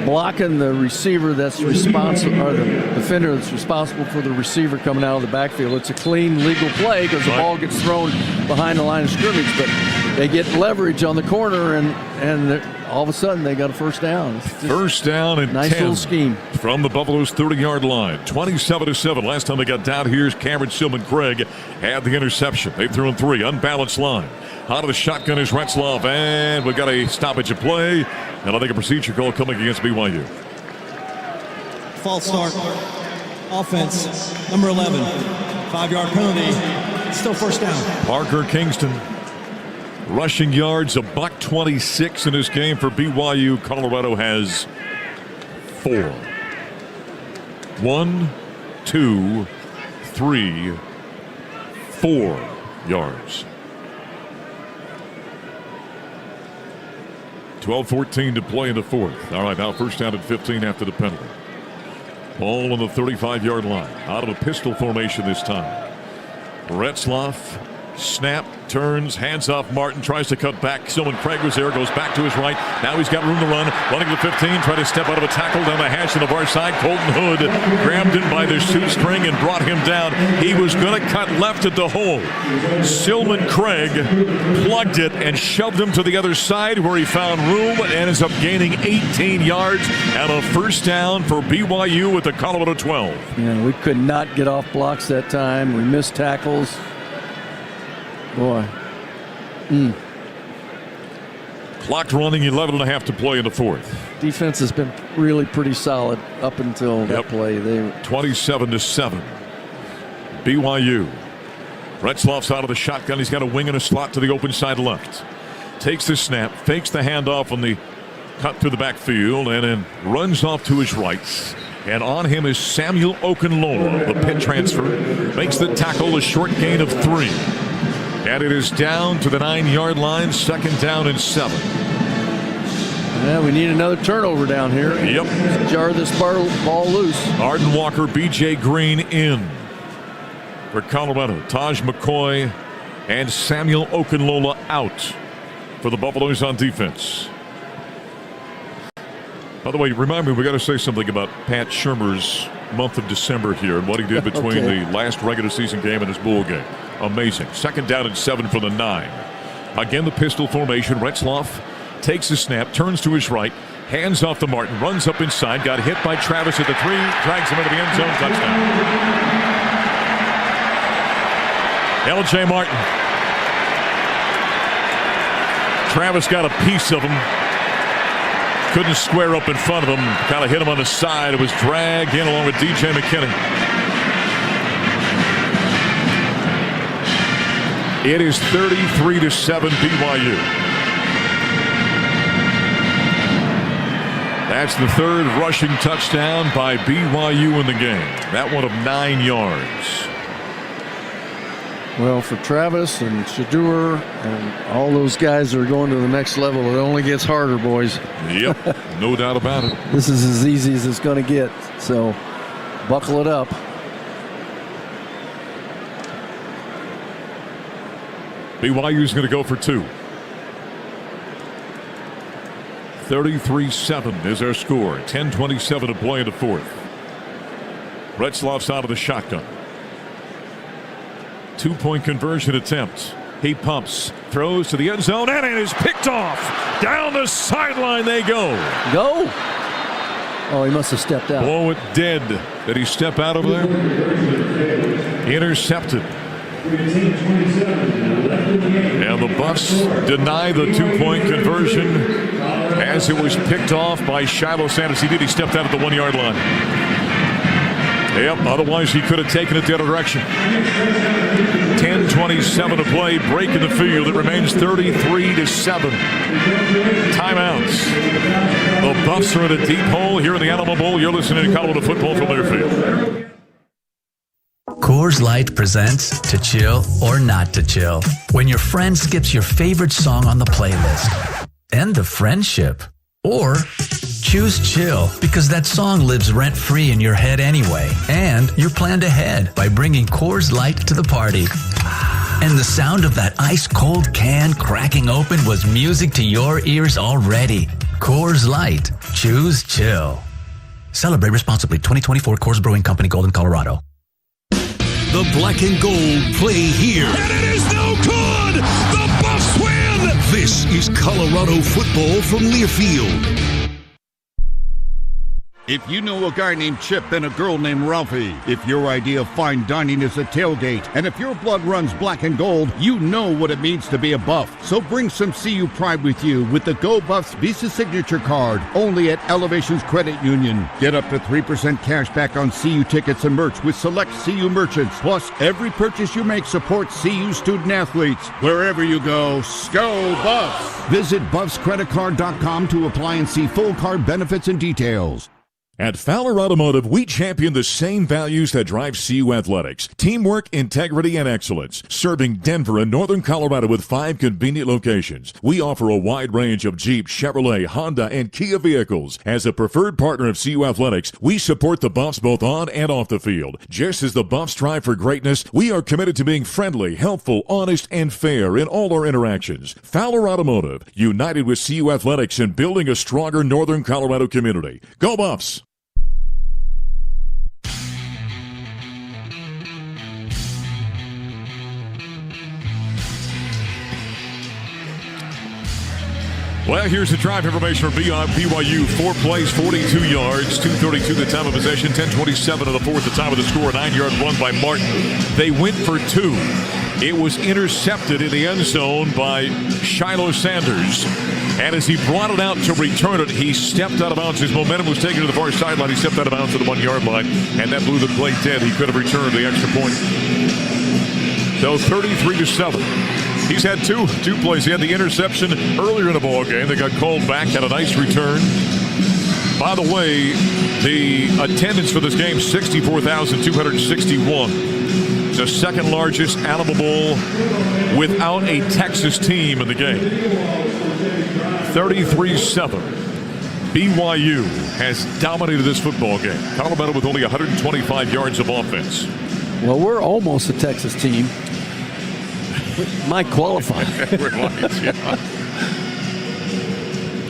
blocking the receiver that's responsible, or the defender that's responsible for the receiver coming out of the backfield. It's a clean, legal play because the ball gets thrown behind the line of scrimmage, but they get leverage on the corner, and all of a sudden they got a first down. First down and nice 10 little scheme from the Buffalo's 30-yard line. 27-7. Last time they got down here, Cameron Silman Craig had the interception. They threw in 3. Unbalanced line. Out of the shotgun is Retzloff, and we've got a stoppage of play, and I think a procedure call coming against BYU. False start. Offense, number 11. 5-yard penalty. Still first down. Parker Kingston. Rushing yards, $126 in this game for BYU. Colorado has 4. 1, 2, 3, 4 yards. 12:14 to play in the fourth. All right, now first down at 15 after the penalty. Ball on the 35-yard line. Out of a pistol formation this time. Retzloff, snap, turns, hands off Martin, tries to cut back. Silman Craig was there, goes back to his right. Now he's got room to run. Running to 15, trying to step out of a tackle down the hash to the far side. Colton Hood grabbed him by the shoestring and brought him down. He was going to cut left at the hole. Silman Craig plugged it and shoved him to the other side where he found room and ends up gaining 18 yards and a first down for BYU with the Colorado 12. Yeah, we could not get off blocks that time. We missed tackles. Boy. Clock running, 11.5 to play in the fourth. Defense has been really pretty solid up until that play. They 27-7. BYU. Retzloff's out of the shotgun. He's got a wing and a slot to the open side left. Takes the snap, fakes the handoff on the cut through the backfield, and then runs off to his right. And on him is Samuel Okunlola, the Pitt transfer. Makes the tackle, a short gain of 3. And it is down to the 9-yard line, second down and 7. Yeah, we need another turnover down here. Yep. Let's jar this ball loose. Arden Walker, B.J. Green in for Colorado. Taj McCoy and Samuel Okunlola out. for the Buffaloes on defense. By the way, remind me, we got to say something about Pat Shurmur's month of December here and what he did between the last regular season game and his bowl game. Amazing. 2nd down and 7 for the 9. Again, the pistol formation. Retzloff takes the snap, turns to his right, hands off to Martin, runs up inside, got hit by Travis at the 3, drags him into the end zone, touchdown. L.J. Martin. Travis got a piece of him. Couldn't square up in front of him. Kind of hit him on the side. It was dragged in along with DJ McKinney. It is 33-7 BYU. That's the 3rd rushing touchdown by BYU in the game. That one of 9 yards. Well, for Travis and Shadur and all those guys that are going to the next level, it only gets harder, boys. Yep, no doubt about it. This is as easy as it's going to get, so buckle it up. BYU's going to go for 2. 33-7 is our score. 10:27 to play in the 4th. Retzloff's out of the shotgun. 2-point conversion attempt. He pumps, throws to the end zone, and it is picked off. Down the sideline they go. Go? Oh, he must have stepped out. Blow it dead. Did he step out over there? Intercepted. And the Buffs deny the 2-point conversion as it was picked off by Shiloh Sanders. He did. He stepped out at the 1-yard line. Yep, otherwise he could have taken it the other direction. 10:27 to play. Break in the field. It remains 33-7. Timeouts. The Buffs are in a deep hole here in the Alamo Bowl. You're listening to Colorado football from Learfield. Coors Light presents To Chill or Not to Chill. When your friend skips your favorite song on the playlist. End the friendship. Or choose chill because that song lives rent-free in your head anyway. And you're planned ahead by bringing Coors Light to the party. And the sound of that ice-cold can cracking open was music to your ears already. Coors Light. Choose chill. Celebrate responsibly. 2024 Coors Brewing Company, Golden, Colorado. The black and gold play here. And it is no good! The Buffs win! This is Colorado football from Learfield. If you know a guy named Chip and a girl named Ralphie, if your idea of fine dining is a tailgate, and if your blood runs black and gold, you know what it means to be a Buff. So bring some CU pride with you with the Go Buffs Visa Signature Card, only at Elevations Credit Union. Get up to 3% cash back on CU tickets and merch with select CU merchants. Plus, every purchase you make supports CU student athletes. Wherever you go, Go Buffs! Visit BuffsCreditCard.com to apply and see full card benefits and details. At Fowler Automotive, we champion the same values that drive CU athletics: teamwork, integrity, and excellence. Serving Denver and Northern Colorado with 5 convenient locations, we offer a wide range of Jeep, Chevrolet, Honda, and Kia vehicles. As a preferred partner of CU athletics, we support the Buffs both on and off the field. Just as the Buffs strive for greatness, we are committed to being friendly, helpful, honest, and fair in all our interactions. Fowler Automotive, united with CU athletics in building a stronger Northern Colorado community. Go Buffs! Well, here's the drive information from BYU. 4 plays, 42 yards, 2:32 the time of possession, 10:27 of the 4th, the time of the score, 9-yard run by Martin. They went for 2. It was intercepted in the end zone by Shiloh Sanders. And as he brought it out to return it, he stepped out of bounds. His momentum was taken to the far sideline. He stepped out of bounds to the 1-yard line, and that blew the play dead. He could have returned the extra point. So 33-7. He's had two plays. He had the interception earlier in the ball game. They got called back, had a nice return. By the way, the attendance for this game, 64,261. It's the second largest Alamo Bowl without a Texas team in the game. 33-7. BYU has dominated this football game. Colorado with only 125 yards of offense. Well, we're almost a Texas team. Might qualify. We're right, yeah.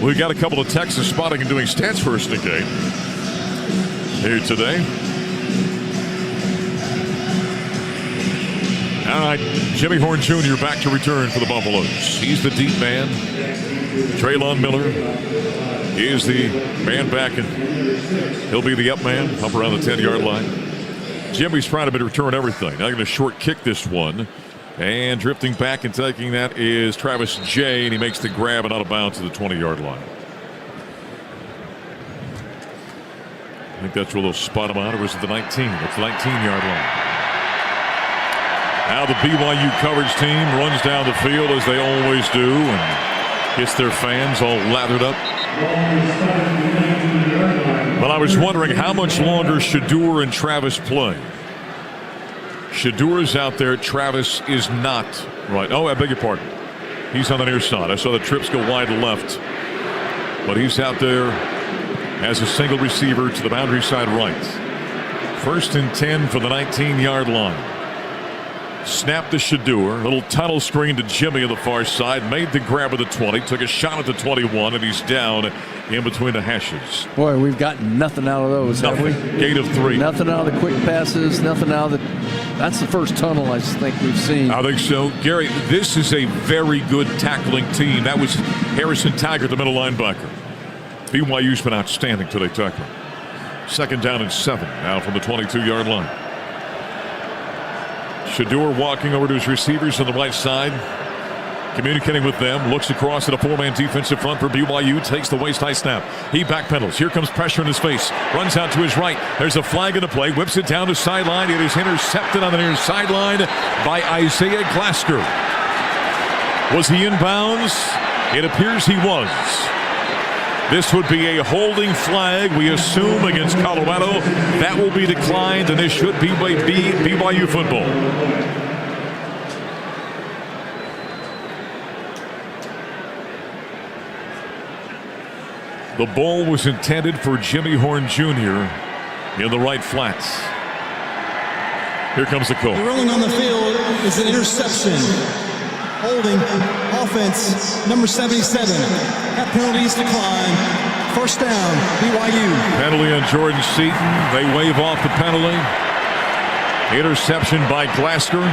We got a couple of Texas spotting and doing stats first in the game here today. All right, Jimmy Horn Jr. back to return for the Buffaloes. He's the deep man. Traylon Miller is the man back, and he'll be the up man up around the 10-yard line. Jimmy's trying to return everything. Now going to short kick this one. And drifting back and taking that is Travis J, and he makes the grab and out of bounds to the 20-yard line. I think that's where they'll spot him out, or is it the 19? It's the 19-yard line. Now the BYU coverage team runs down the field as they always do and gets their fans all lathered up. But I was wondering how much longer Shedeur and Travis play. Shedeur is out there. Travis is not. Right. Oh, I beg your pardon. He's on the near side. I saw the trips go wide left. But he's out there as a single receiver to the boundary side right. 1st and 10 for the 19-yard line. Snap to Shedeur. Little tunnel screen to Jimmy on the far side. Made the grab of the 20. Took a shot at the 21, and he's down in between the hashes. Boy, we've gotten nothing out of those, nothing. Have we? Gate of 3. Nothing out of the quick passes. Nothing out of the... That's the first tunnel I think we've seen. I think so. Gary, this is a very good tackling team. That was Harrison Taggart, the middle linebacker. BYU's been outstanding till they tackle. 2nd down and 7 now from the 22-yard line. Shedeur walking over to his receivers on the right side. Communicating with them. Looks across at a 4-man defensive front for BYU. Takes the waist-high snap. He backpedals. Here comes pressure in his face. Runs out to his right. There's a flag in the play. Whips it down the sideline. It is intercepted on the near sideline by Isaiah Glasgow. Was he in bounds? It appears he was. This would be a holding flag, we assume, against Colorado. That will be declined, and this should be BYU football. The ball was intended for Jimmy Horn Jr. in the right flats. Here comes the call. Rolling on the field is an interception. Holding offense number 77. That penalty is declined. 1st down, BYU. Penalty on Jordan Seaton. They wave off the penalty. Interception by Glasgow.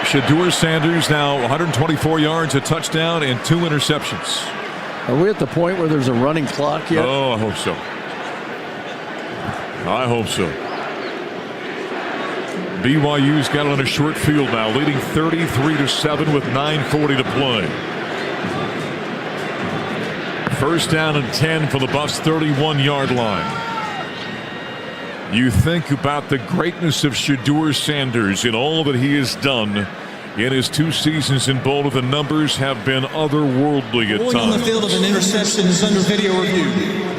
Shedeur Sanders now 124 yards, a touchdown, and 2 interceptions. Are we at the point where there's a running clock yet? Oh, I hope so. I hope so. BYU's got it on a short field now, leading 33-7 with 9:40 to play. 1st down and 10 for the Buffs' 31-yard line. You think about the greatness of Shedeur Sanders in all that he has done in his 2 seasons in Boulder. The numbers have been otherworldly at times. On the field of an interception is under video review.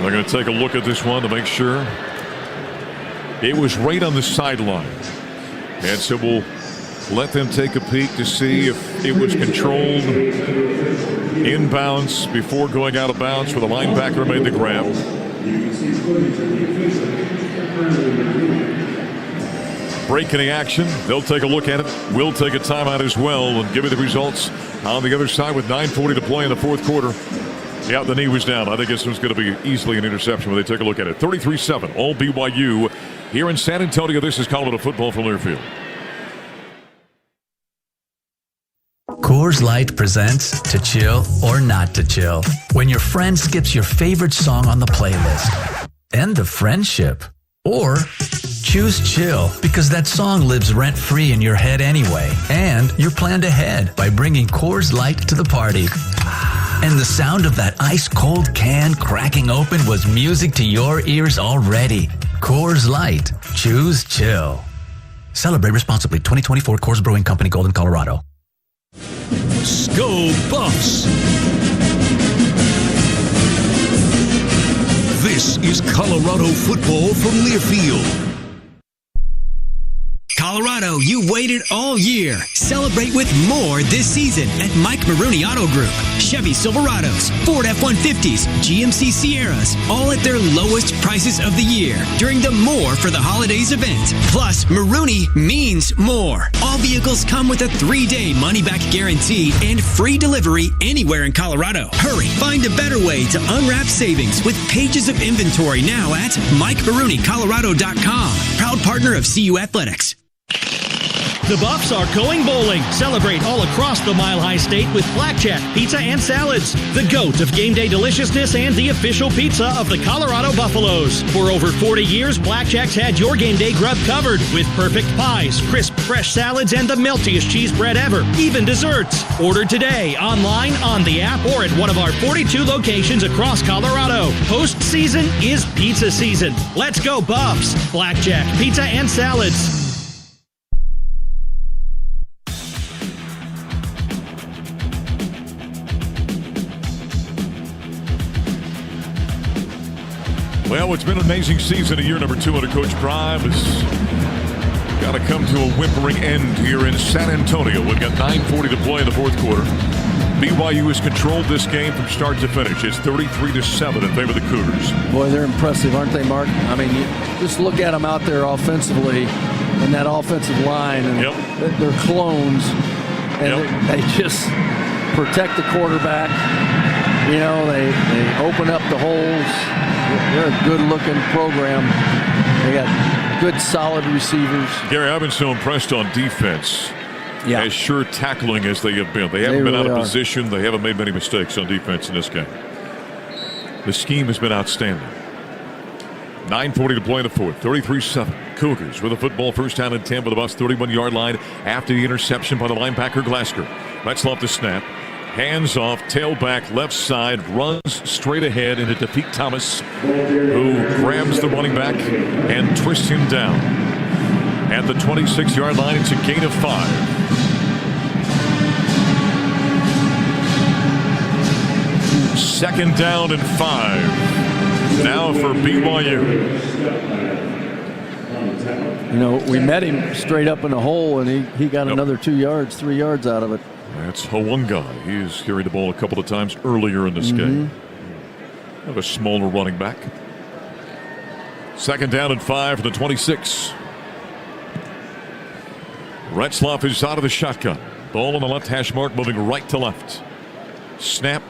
They're going to take a look at this one to make sure. It was right on the sideline. And so we'll let them take a peek to see if it was controlled inbounds before going out of bounds, where the linebacker made the grab. Break in the action. They'll take a look at it. We'll take a timeout as well and give you the results on the other side with 9:40 to play in the 4th quarter. Yeah, the knee was down. I think this one's going to be easily an interception when they take a look at it. 33-7, all BYU here in San Antonio. This is Colorado football from Learfield. Coors Light presents To Chill or Not to Chill. When your friend skips your favorite song on the playlist. End of friendship. Or choose chill because that song lives rent-free in your head anyway. And you're planned ahead by bringing Coors Light to the party. And the sound of that ice-cold can cracking open was music to your ears already. Coors Light. Choose chill. Celebrate responsibly. 2024 Coors Brewing Company, Golden, Colorado. Go Buffs! This is Colorado football from Learfield. Colorado, you waited all year. Celebrate with more this season at Mike Maroney Auto Group. Chevy Silverados, Ford F-150s, GMC Sierras, all at their lowest prices of the year during the More for the Holidays event. Plus, Marooney means more. All vehicles come with a 3-day money-back guarantee and free delivery anywhere in Colorado. Hurry, find a better way to unwrap savings with pages of inventory now at MikeMarooneyColorado.com. Proud partner of CU Athletics. The Buffs are going bowling. Celebrate all across the Mile High State with blackjack, pizza, and salads. The GOAT of game day deliciousness and the official pizza of the Colorado Buffaloes. For over 40 years, Blackjack's had your game day grub covered with perfect pies, crisp, fresh salads, and the meltiest cheese bread ever, even desserts. Order today, online, on the app, or at one of our 42 locations across Colorado. Postseason is pizza season. Let's go Buffs. Blackjack, pizza, and salads. Well, it's been an amazing season. A year number 2 under Coach Prime has got to come to a whimpering end here in San Antonio. We've got 9:40 to play in the fourth quarter. BYU has controlled this game from start to finish. It's 33-7 in favor of the Cougars. Boy, they're impressive, aren't they, Mark? I mean, you just look at them out there offensively and that offensive line, and they're clones, and they just protect the quarterback. You know, they open up the holes. They're a good-looking program. They got good, solid receivers. Gary, I've been so impressed on defense. Yeah. As sure tackling as they have been. They haven't been out of position. They haven't made many mistakes on defense in this game. The scheme has been outstanding. 9:40 to play in the fourth. 33-7. Cougars with a football, first down and 10 for the Buffs, 31-yard line after the interception by the linebacker Glasgow. Retzloff the snap. Hands off, tailback, left side, runs straight ahead into Tafik Thomas, who grabs the running back and twists him down. At the 26-yard line, it's a gain of 5. Second down and 5. Now for BYU. You know, we met him straight up in a hole, and he got another 2 yards, 3 yards out of it. That's Hawunga. He's carried the ball a couple of times earlier in this game. Have a smaller running back. Second down and 5 for the 26. Retzloff is out of the shotgun. Ball on the left hash mark, moving right to left. Snap.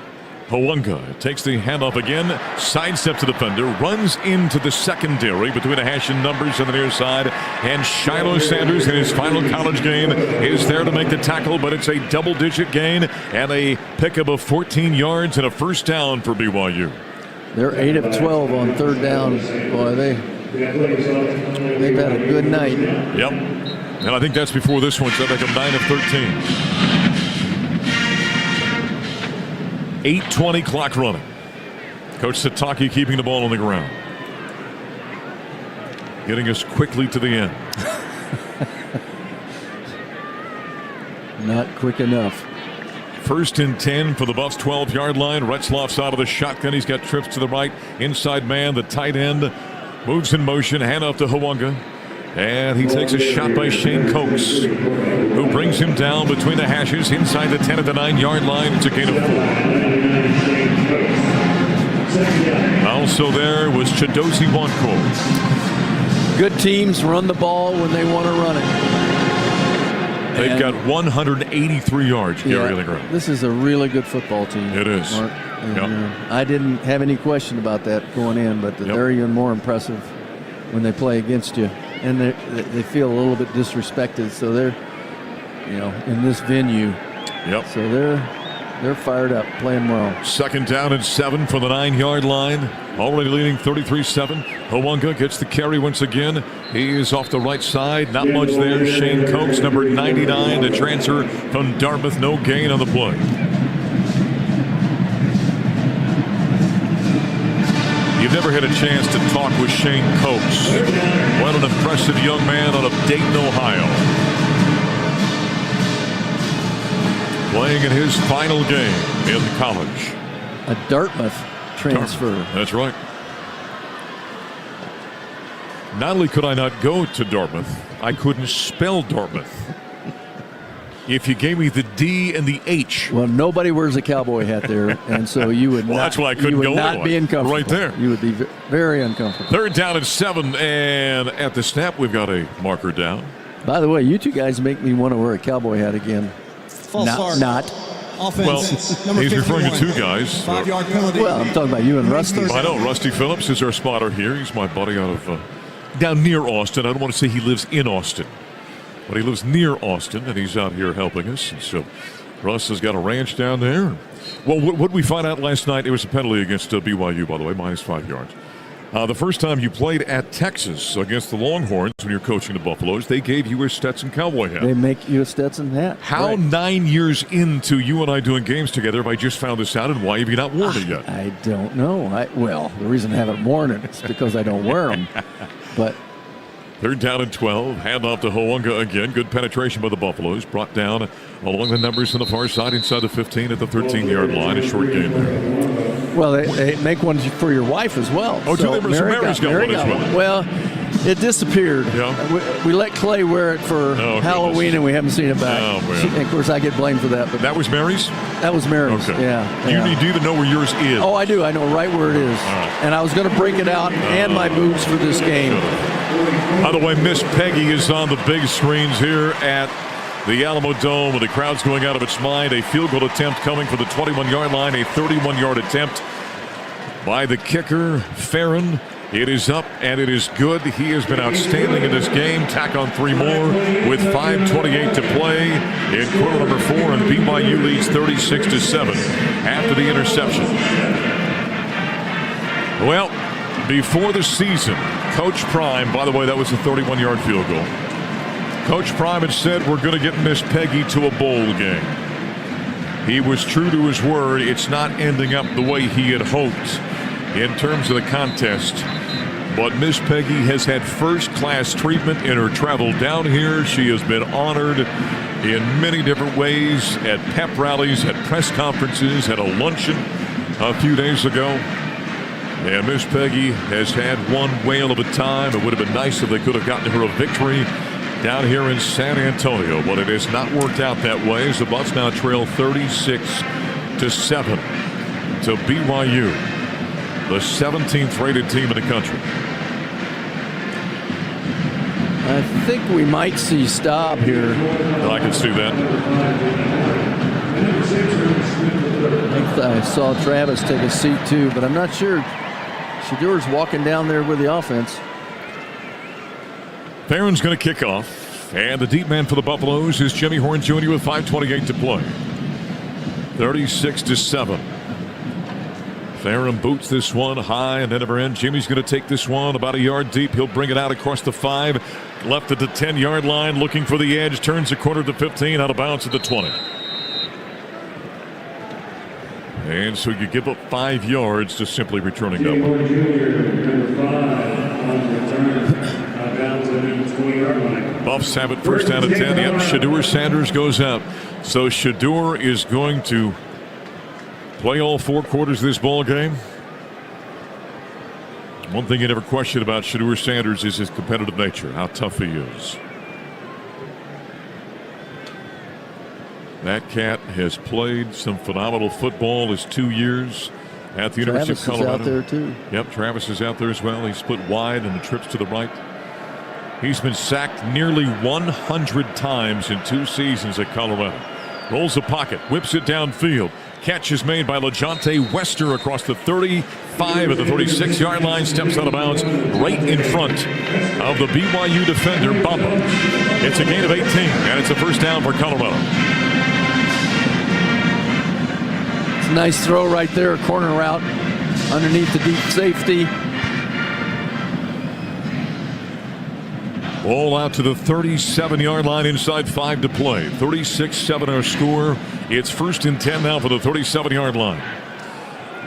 Hawunga takes the handoff again, sidesteps the defender, runs into the secondary between the hash and numbers on the near side, and Shiloh Sanders in his final college game is there to make the tackle, but it's a double-digit gain and a pickup of 14 yards and a first down for BYU. They're 8 of 12 on third down. Boy, they've had a good night. Yep, and I think that's before this one, so they make them 9 of 13. 8:20 clock running. Coach Sataki keeping the ball on the ground. Getting us quickly to the end. Not quick enough. First and 10 for the Buffs 12-yard line. Retzloff's out of the shotgun. He's got trips to the right. Inside man, the tight end, moves in motion. Hand off to Hawunga. And he takes a shot by Shane Coates, who brings him down between the hashes inside the 10 at the 9-yard line. It's a gain of 4. Also there was Chidozie Wanko. Good teams run the ball when they want to run it. They've got 183 yards, Gary, on the ground. This is a really good football team. It is. Mark. I didn't have any question about that going in, but they're even more impressive when they play against you. And they feel a little bit disrespected, so they're, in this venue. Yep. So they're fired up, playing well. Second down and 7 for the 9-yard line. Already leading 33-7. Hawunga gets the carry once again. He is off the right side. Not much there. Shane Coates, number 99, the transfer from Dartmouth. No gain on the play. You've never had a chance to talk with Shane Coates. What an impressive young man out of Dayton, Ohio. Playing in his final game in college. A Dartmouth transfer. That's right. Not only could I not go to Dartmouth, I couldn't spell Dartmouth. if you gave me the D and the H. Well, nobody wears a cowboy hat there, and so you would that's why I couldn't go not be uncomfortable. Right there. You would be very uncomfortable. 3rd down and 7, and at the snap, we've got a marker down. By the way, you two guys make me want to wear a cowboy hat again. False start. Not. Offense. Well, he's referring to 2 guys. 5-yard penalty. Well, I'm talking about you and Rusty. I know. Rusty Phillips is our spotter here. He's my buddy out of down near Austin. I don't want to say he lives in Austin, but he lives near Austin, and he's out here helping us. And so Russ has got a ranch down there. Well, what did we find out last night? It was a penalty against BYU, by the way, minus 5 yards. The first time you played at Texas against the Longhorns when you're coaching the Buffaloes, they gave you a Stetson cowboy hat. They make you a Stetson hat. How right. 9 years into you and I doing games together have I just found this out, and why have you not worn it yet? I don't know. Well, the reason I haven't worn it is because I don't wear them. But 3rd down and 12. Hand off to Hoonga again. Good penetration by the Buffaloes. Brought down along the numbers on the far side inside the 15 at the 13-yard line. A short gain there. Well, they make one for your wife as well. Oh, so Mary's got one as well. Well, it disappeared. Yeah. We let Clay wear it for Halloween, goodness. And we haven't seen it back. Oh, man. Of course, I get blamed for that. But that was Mary's? That was Mary's, okay. Yeah. You need to know where yours is. Oh, I do. I know right where it is. Right. And I was going to break it out and my boots for this game. By the way, Miss Peggy is on the big screens here at the Alamodome with the crowd's going out of its mind. A field goal attempt coming for the 21-yard line. A 31-yard attempt by the kicker, Farron. It is up, and it is good. He has been outstanding in this game. Tack on 3 more with 5:28 to play in quarter number 4, and BYU leads 36-7 after the interception. Well, before the season, Coach Prime, by the way, that was a 31-yard field goal. Coach Prime had said, we're going to get Miss Peggy to a bowl game. He was true to his word. It's not ending up the way he had hoped in terms of the contest. But Miss Peggy has had first-class treatment in her travel down here. She has been honored in many different ways at pep rallies, at press conferences, at a luncheon a few days ago. And Miss Peggy has had one whale of a time. It would have been nice if they could have gotten her a victory down here in San Antonio, but it has not worked out that way as the Buffs now trail 36-7 to BYU, the 17th rated team in the country. I think we might see Staub here. I can see that. I saw Travis take a seat too, but I'm not sure. Shadur's walking down there with the offense. Farron's going to kick off, and the deep man for the Buffaloes is Jimmy Horn Jr. with 5:28 to play. 36-7. Farron boots this one high and never end. Jimmy's going to take this one about a yard deep. He'll bring it out across the 5, left at the 10-yard line, looking for the edge. Turns the corner to 15, out of bounds at the 20. And so you give up 5 yards just simply returning that one. Buffs have it first down at 10. Yep, Shadur Sanders goes out. So Shadur is going to play all 4 quarters of this ball game. One thing you never question about Shadur Sanders is his competitive nature, how tough he is. That cat has played some phenomenal football his 2 years at the University of Colorado. Travis is out there too. Yep, Travis is out there as well. He's split wide and the trips to the right. He's been sacked nearly 100 times in 2 seasons at Colorado. Rolls the pocket, whips it downfield. Catch is made by LaJonte Wester across the 35 at the 36-yard line. Steps out of bounds right in front of the BYU defender, Bamba. It's a gain of 18, and it's a first down for Colorado. It's a nice throw right there, corner route underneath the deep safety. Ball out to the 37-yard line, inside 5 to play. 36-7 our score. It's 1st and 10 now for the 37-yard line.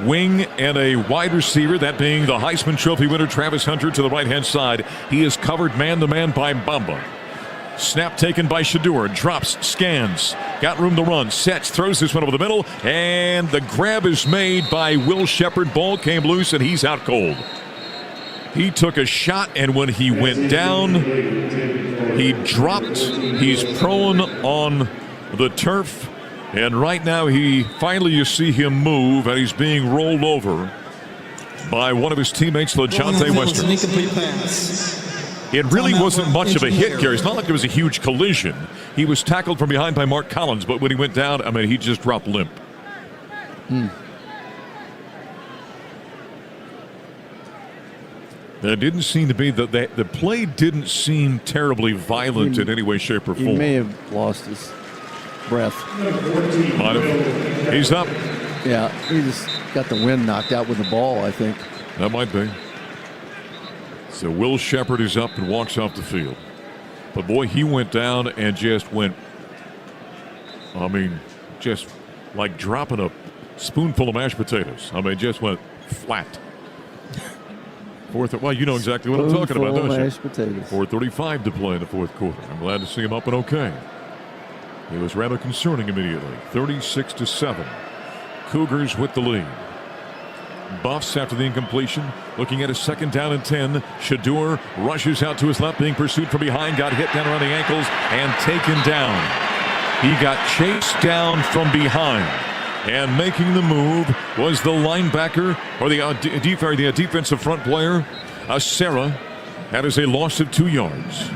Wing and a wide receiver, that being the Heisman Trophy winner Travis Hunter to the right-hand side. He is covered man-to-man by Bamba. Snap taken by Shadur. Drops, scans. Got room to run. Sets, throws this one over the middle. And the grab is made by Will Shepard. Ball came loose, and he's out cold. He took a shot, and when he went down, he dropped. He's prone on the turf. And right now, you see him move, and he's being rolled over by one of his teammates, LaJonte Wester. It really wasn't much of a hit, Gary. It's not like there was a huge collision. He was tackled from behind by Mark Collins, but when he went down, he just dropped limp. There didn't seem to be the play didn't seem terribly violent in any way, shape, or form. He may have lost his breath. He's up. Yeah, he just got the wind knocked out with the ball, I think. That might be. So Will Shepherd is up and walks off the field. But boy, he went down and just went, just like dropping a spoonful of mashed potatoes. Just went flat. Well, you know exactly what I'm talking about, don't you? Mashed potatoes. 4:35 to play in the fourth quarter. I'm glad to see him up and okay. It was rather concerning immediately. 36-7. Cougars with the lead. Buffs after the incompletion. Looking at a 2nd down and 10. Shedeur rushes out to his left, being pursued from behind. Got hit down around the ankles and taken down. He got chased down from behind. And making the move was the linebacker, or the defensive front player, Sarah. That is a loss of 2 yards.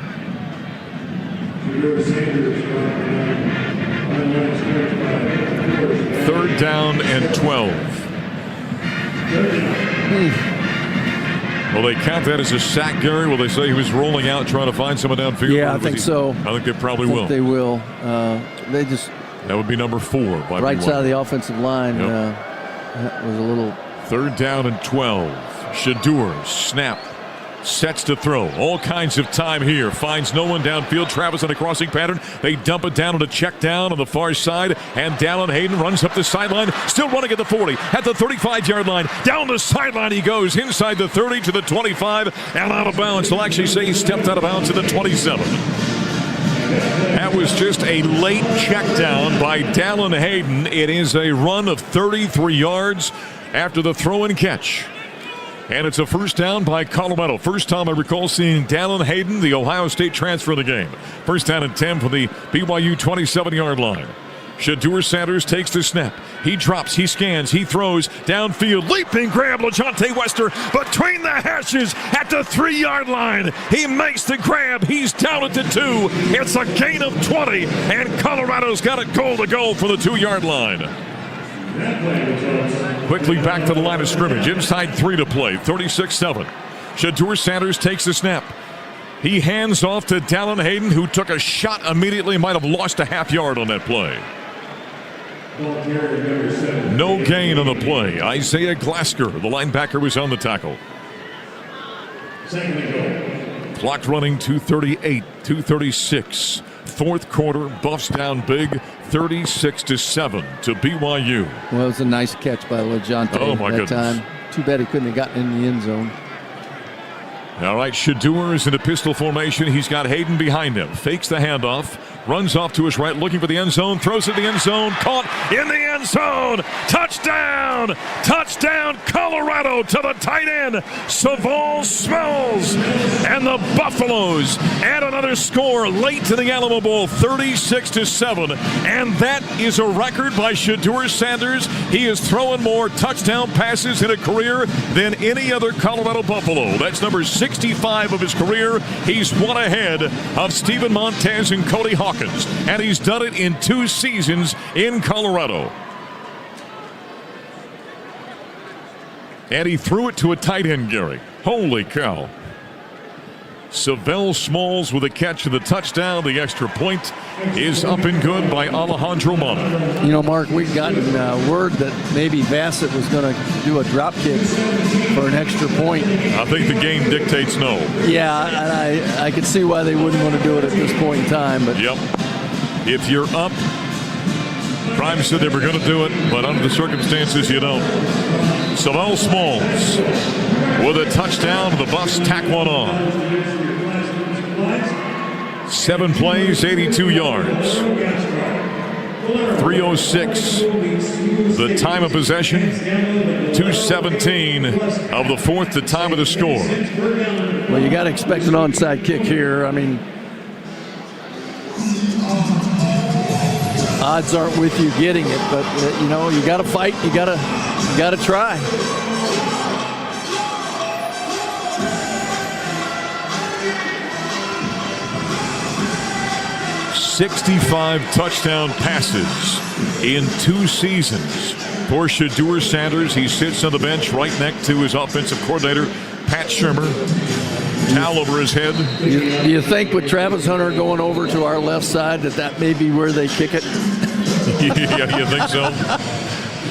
Third down and 12. Will they count that as a sack, Gary? Will they say he was rolling out trying to find someone downfield? Yeah, I think so. I think they probably will. They will. That would be number 4. Right side of the offensive line was a little. Third down and 12. Shedeur, snap, sets to throw. All kinds of time here. Finds no one downfield. Travis on a crossing pattern. They dump it down on a check down on the far side. And Dallin Hayden runs up the sideline. Still running at the 40. At the 35-yard line. Down the sideline he goes. Inside the 30 to the 25. And out of bounds. They'll actually say he stepped out of bounds to the 27. That was just a late check down by Dallin Hayden. It is a run of 33 yards after the throw and catch. And it's a first down by Colorado. First time I recall seeing Dallin Hayden, the Ohio State transfer, in the game. First down and 10 from the BYU 27-yard line. Shedeur Sanders takes the snap. He drops, he scans, he throws downfield. Leaping grab, LaJonte Wester between the hashes at the 3-yard line. He makes the grab. He's down at the 2. It's a gain of 20, and Colorado's got a goal to go for the 2-yard line. Quickly back to the line of scrimmage. Inside 3 to play. 36-7. Shedeur Sanders takes the snap. He hands off to Dallin Hayden, who took a shot immediately. Might have lost a half yard on that play. No gain on the play. Isaiah Glasker, the linebacker, was on the tackle. Clock running 2:38, 2:36. Fourth quarter, Buffs down big, 36-7 to BYU. Well, it was a nice catch by LaJonte my goodness. time. Too bad he couldn't have gotten in the end zone. All right, Shedeur is in a pistol formation. He's got Hayden behind him. Fakes the handoff. Runs off to his right, looking for the end zone. Throws it in the end zone. Caught in the end zone. Touchdown! Touchdown, Colorado, to the tight end, Savol Smells. And the Buffaloes add another score late to the Alamo Bowl, 36-7. And that is a record by Shedeur Sanders. He is throwing more touchdown passes in a career than any other Colorado Buffalo. That's number 65 of his career. He's one ahead of Steven Montez and Cody Hawkins. And he's done it in 2 seasons in Colorado. And he threw it to a tight end, Gary. Holy cow. Savell Smalls with a catch of the touchdown. The extra point is up and good by Alejandro Mana. You know, Mark, we've gotten word that maybe Bassett was going to do a drop kick for an extra point. I think the game dictates no. Yeah, and I could see why they wouldn't want to do it at this point in time. But yep. If you're up, Prime said they were going to do it, but under the circumstances, you don't. Savell Smalls with a touchdown. The Buffs tack one on. 7 plays, 82 yards. 3:06 the time of possession. 2:17 of the fourth, the time of the score. Well, you got to expect an onside kick here. I mean, odds aren't with you getting it, but you got to fight. You got to try. 65 touchdown passes in 2 seasons for Shedeur Sanders. He sits on the bench right next to his offensive coordinator, Pat Shurmur. Towel over his head. Do you think with Travis Hunter going over to our left side that may be where they kick it? Yeah, you think so?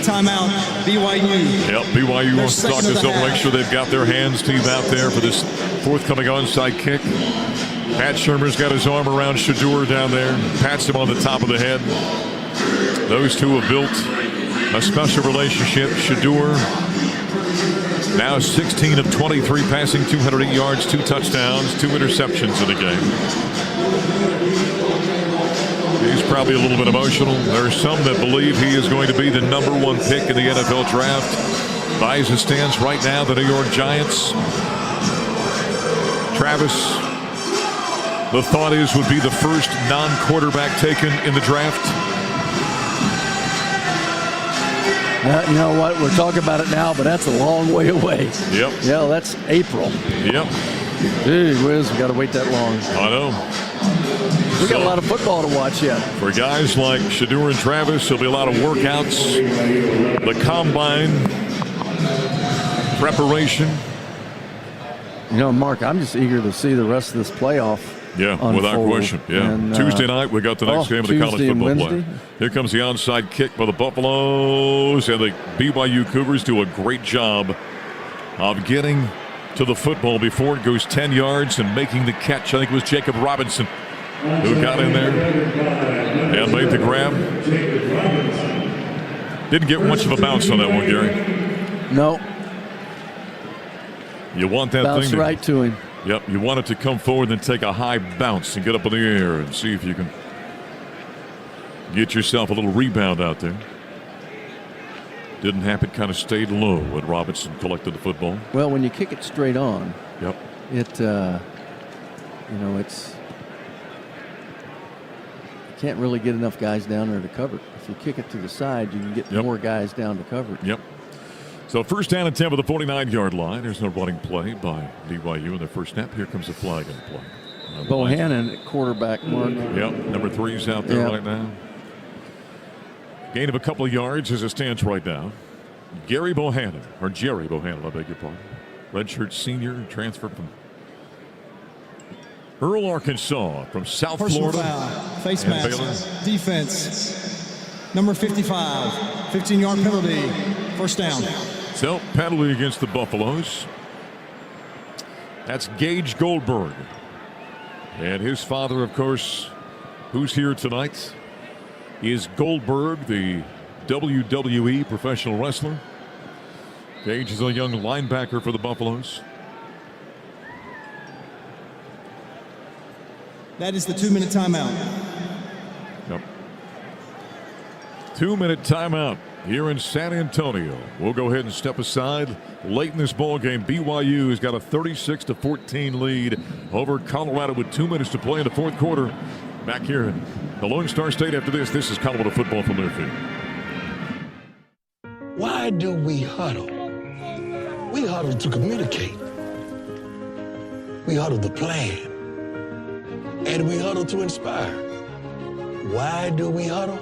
Timeout, BYU. Yep, BYU wants to talk this over, make sure they've got their hands team out there for this forthcoming onside kick. Pat Shurmur's got his arm around Shedeur down there, pats him on the top of the head. Those two have built a special relationship. Shedeur now 16 of 23 passing, 208 yards, 2 touchdowns, 2 interceptions in the game. He's probably a little bit emotional. There are some that believe he is going to be the #1 pick in the NFL draft. As it stands right now, the New York Giants. Travis, the thought is, would be the first non-quarterback taken in the draft. You know what? We're talking about it now, but that's a long way away. Yep. Yeah, that's April. Yep. Gee whiz, we got to wait that long. I know. We got a lot of football to watch yet. For guys like Shedeur and Travis, there'll be a lot of workouts, the combine, preparation. Mark, I'm just eager to see the rest of this playoff. Yeah, unfold. without question. Yeah. And, Tuesday night, we got the next game of the college football play. Here comes the onside kick by the Buffaloes, and the BYU Cougars do a great job of getting to the football before it goes 10 yards and making the catch. I think it was Jacob Robinson who got in there and made the grab. Didn't get much of a bounce on that one, Gary. No. You want that bounce thing right to him. Yep, you want it to come forward and take a high bounce and get up in the air and see if you can get yourself a little rebound out there. Didn't happen, kind of stayed low when Robinson collected the football. Well, when you kick it straight on, yep, it's you can't really get enough guys down there to cover it. If you kick it to the side, you can get more guys down to cover it. Yep. So first down and 10 with the 49-yard line. There's no running play by BYU in their first snap. Here comes the flag in play. Bohannon at quarterback, Mark. Yep, number 3's out there right now. Gain of a couple of yards as it stands right now. Jerry Bohannon, I beg your pardon. Redshirt senior, transferred from Earl, Arkansas, from South Florida. Foul, face mask, defense, number 55, 15-yard penalty, first down. So, penalty against the Buffaloes. That's Gage Goldberg. And his father, of course, who's here tonight, is Goldberg, the WWE professional wrestler. Gage is a young linebacker for the Buffaloes. That is the 2-minute timeout. Yep. 2-minute timeout here in San Antonio. We'll go ahead and step aside. Late in this ball game, BYU has got a 36-14 lead over Colorado with 2 minutes to play in the fourth quarter. Back here in the Lone Star State after this. This is Colorado football from Learfield. Why do we huddle? We huddle to communicate. We huddle to plan. And we huddle to inspire. Why do we huddle?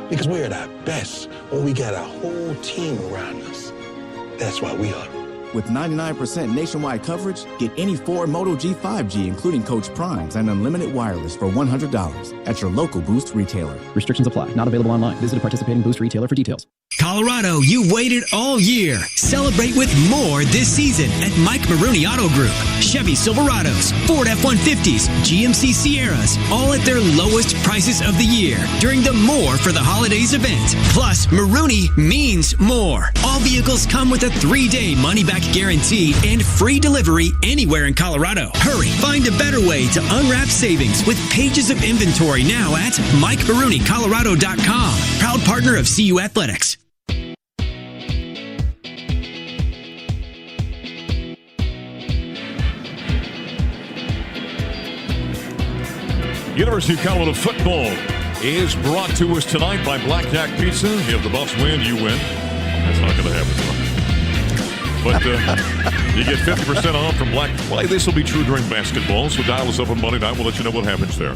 Because we're at our best when we got our whole team around us. That's why we huddle. With 99% nationwide coverage, get any Ford Moto G5G, including Coach Primes and unlimited wireless for $100 at your local Boost retailer. Restrictions apply. Not available online. Visit a participating Boost retailer for details. Colorado, you waited all year. Celebrate with more this season at Mike Maroney Auto Group. Chevy Silverados, Ford F-150s, GMC Sierras, all at their lowest prices of the year during the More for the Holidays event. Plus, Maroney means more. All vehicles come with a 3-day money-back guarantee and free delivery anywhere in Colorado. Hurry, find a better way to unwrap savings with pages of inventory now at MikeMaroneyColorado.com. Proud partner of CU Athletics. University of Colorado football is brought to us tonight by Blackjack Pizza. If the Buffs win, you win. That's not going to happen tonight. But you get 50% off from Well, this will be true during basketball, so dial us up on Monday night. We'll let you know what happens there.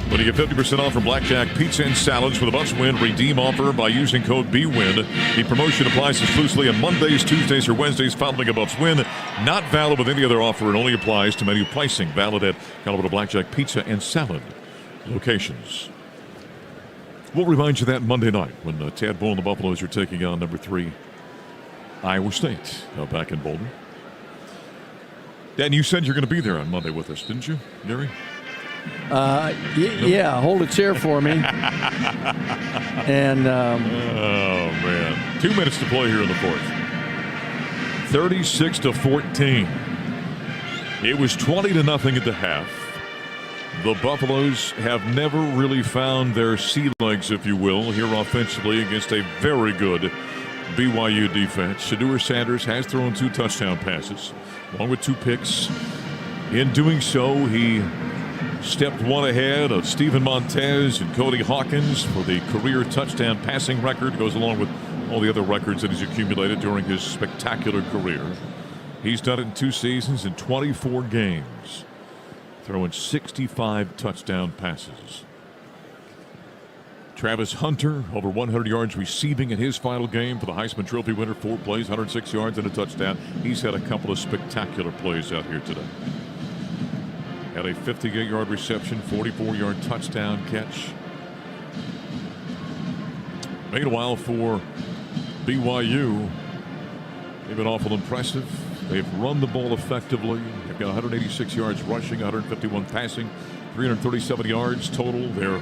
But you get 50% off from Blackjack Pizza and Salads for the Buffs win. Redeem offer by using code BWIN. The promotion applies exclusively on Mondays, Tuesdays, or Wednesdays following a Buffs win. Not valid with any other offer and only applies to menu pricing. Valid at Colorado Blackjack Pizza and Salad locations. We'll remind you that Monday night when Tad Bull and the Buffaloes are taking on number 3 Iowa State back in Boulder. Dan, you said you're going to be there on Monday with us, didn't you, Gary? Yeah, hold a chair for me. And oh man, 2 minutes to play here in the fourth. 36-14. It was 20-0 at the half. The Buffaloes have never really found their sea legs, if you will, here offensively against a very good BYU defense. Shedeur Sanders has thrown 2 touchdown passes, along with 2 picks. In doing so, he stepped one ahead of Steven Montez and Cody Hawkins for the career touchdown passing record. Goes along with all the other records that he's accumulated during his spectacular career. He's done it in 2 seasons in 24 games, throwing 65 touchdown passes. Travis Hunter, over 100 yards receiving in his final game for the Heisman Trophy winner. 4 plays, 106 yards and a touchdown. He's had a couple of spectacular plays out here today. Had a 58-yard reception, 44-yard touchdown catch. Meanwhile, for BYU, they've been awful impressive. They've run the ball effectively. They've got 186 yards rushing, 151 passing, 337 yards total. Their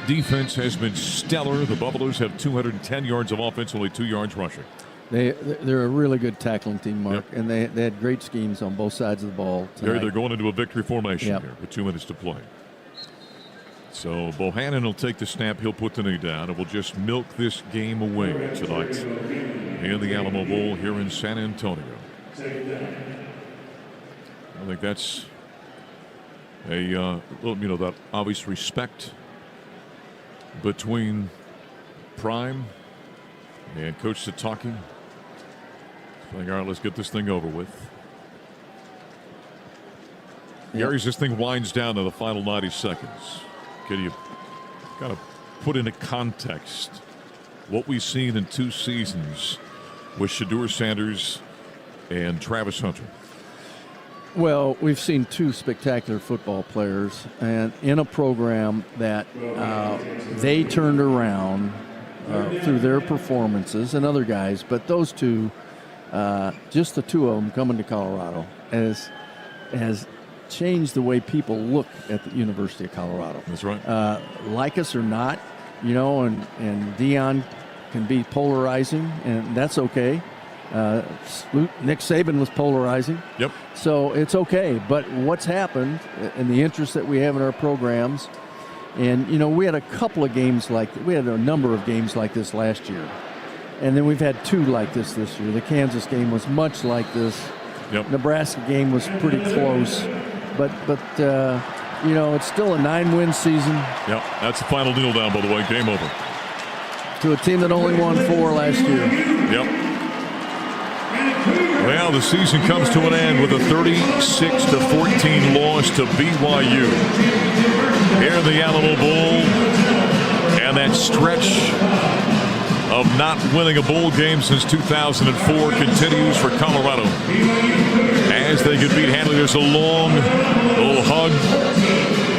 defense has been stellar. The Buffaloes have 210 yards of offense, only 2 yards rushing. They're a really good tackling team, Mark, Yep. and they had great schemes on both sides of the ball tonight. They're going into a victory formation Yep. here with 2 minutes to play. So Bohannon will take the snap. He'll put the knee down, and we'll just milk this game away tonight in the Alamo Bowl here in San Antonio. I think that's that obvious respect between Prime and Coach Satake. Like, all right, let's get this thing over with. Yep. Gary, as this thing winds down to the final 90 seconds, can you kind of put into context what we've seen in 2 seasons with Shedeur Sanders and Travis Hunter? Well, we've seen 2 spectacular football players, and in a program that they turned around through their performances and other guys, but those 2, just the 2 of them coming to Colorado has changed the way people look at the University of Colorado. That's right. Like us or not, and Deion can be polarizing, and that's okay. Nick Saban was polarizing. Yep. So it's okay. But what's happened and the interest that we have in our programs, and we had a couple of games we had a number of games like this last year, and then we've had 2 like this year. The Kansas game was much like this. Yep. Nebraska game was pretty close, but it's still a 9-win season. Yep. That's the final kneel down, by the way. Game over. To a team that only won 4 last year. Yep. Well, the season comes to an end with a 36-14 loss to BYU here in the Alamo Bowl, and that stretch of not winning a bowl game since 2004 continues for Colorado as they get beat handily. There's a long little hug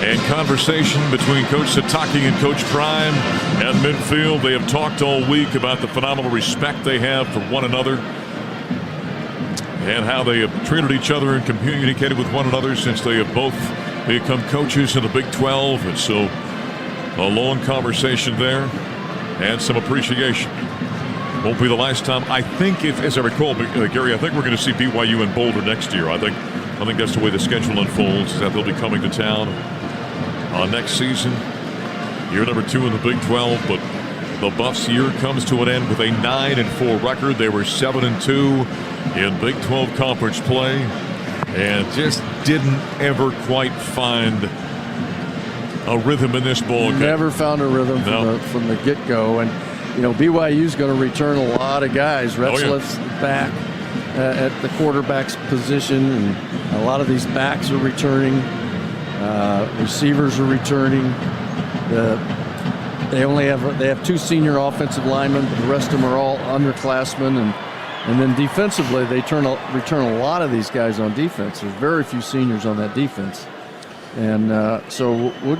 and conversation between Coach Satake and Coach Prime at midfield. They have talked all week about the phenomenal respect they have for one another and how they have treated each other and communicated with one another since they have both become coaches in the Big 12. And so a long conversation there and some appreciation. Won't be the last time. I think, as I recall, Gary, I think we're going to see BYU in Boulder next year. I think that's the way the schedule unfolds, is that they'll be coming to town next season. Year number 2 in the Big 12, but the Buffs' year comes to an end with a 9-4 record. They were 7-2 in Big 12 conference play and just didn't ever quite find a rhythm in this ball game. Never found a rhythm from the get-go. And, BYU's going to return a lot of guys. Retzlaff's back at the quarterback's position, and a lot of these backs are returning. Receivers are returning. They have 2 senior offensive linemen, but the rest of them are all underclassmen, and then defensively they return a lot of these guys on defense. There's very few seniors on that defense, and so we'll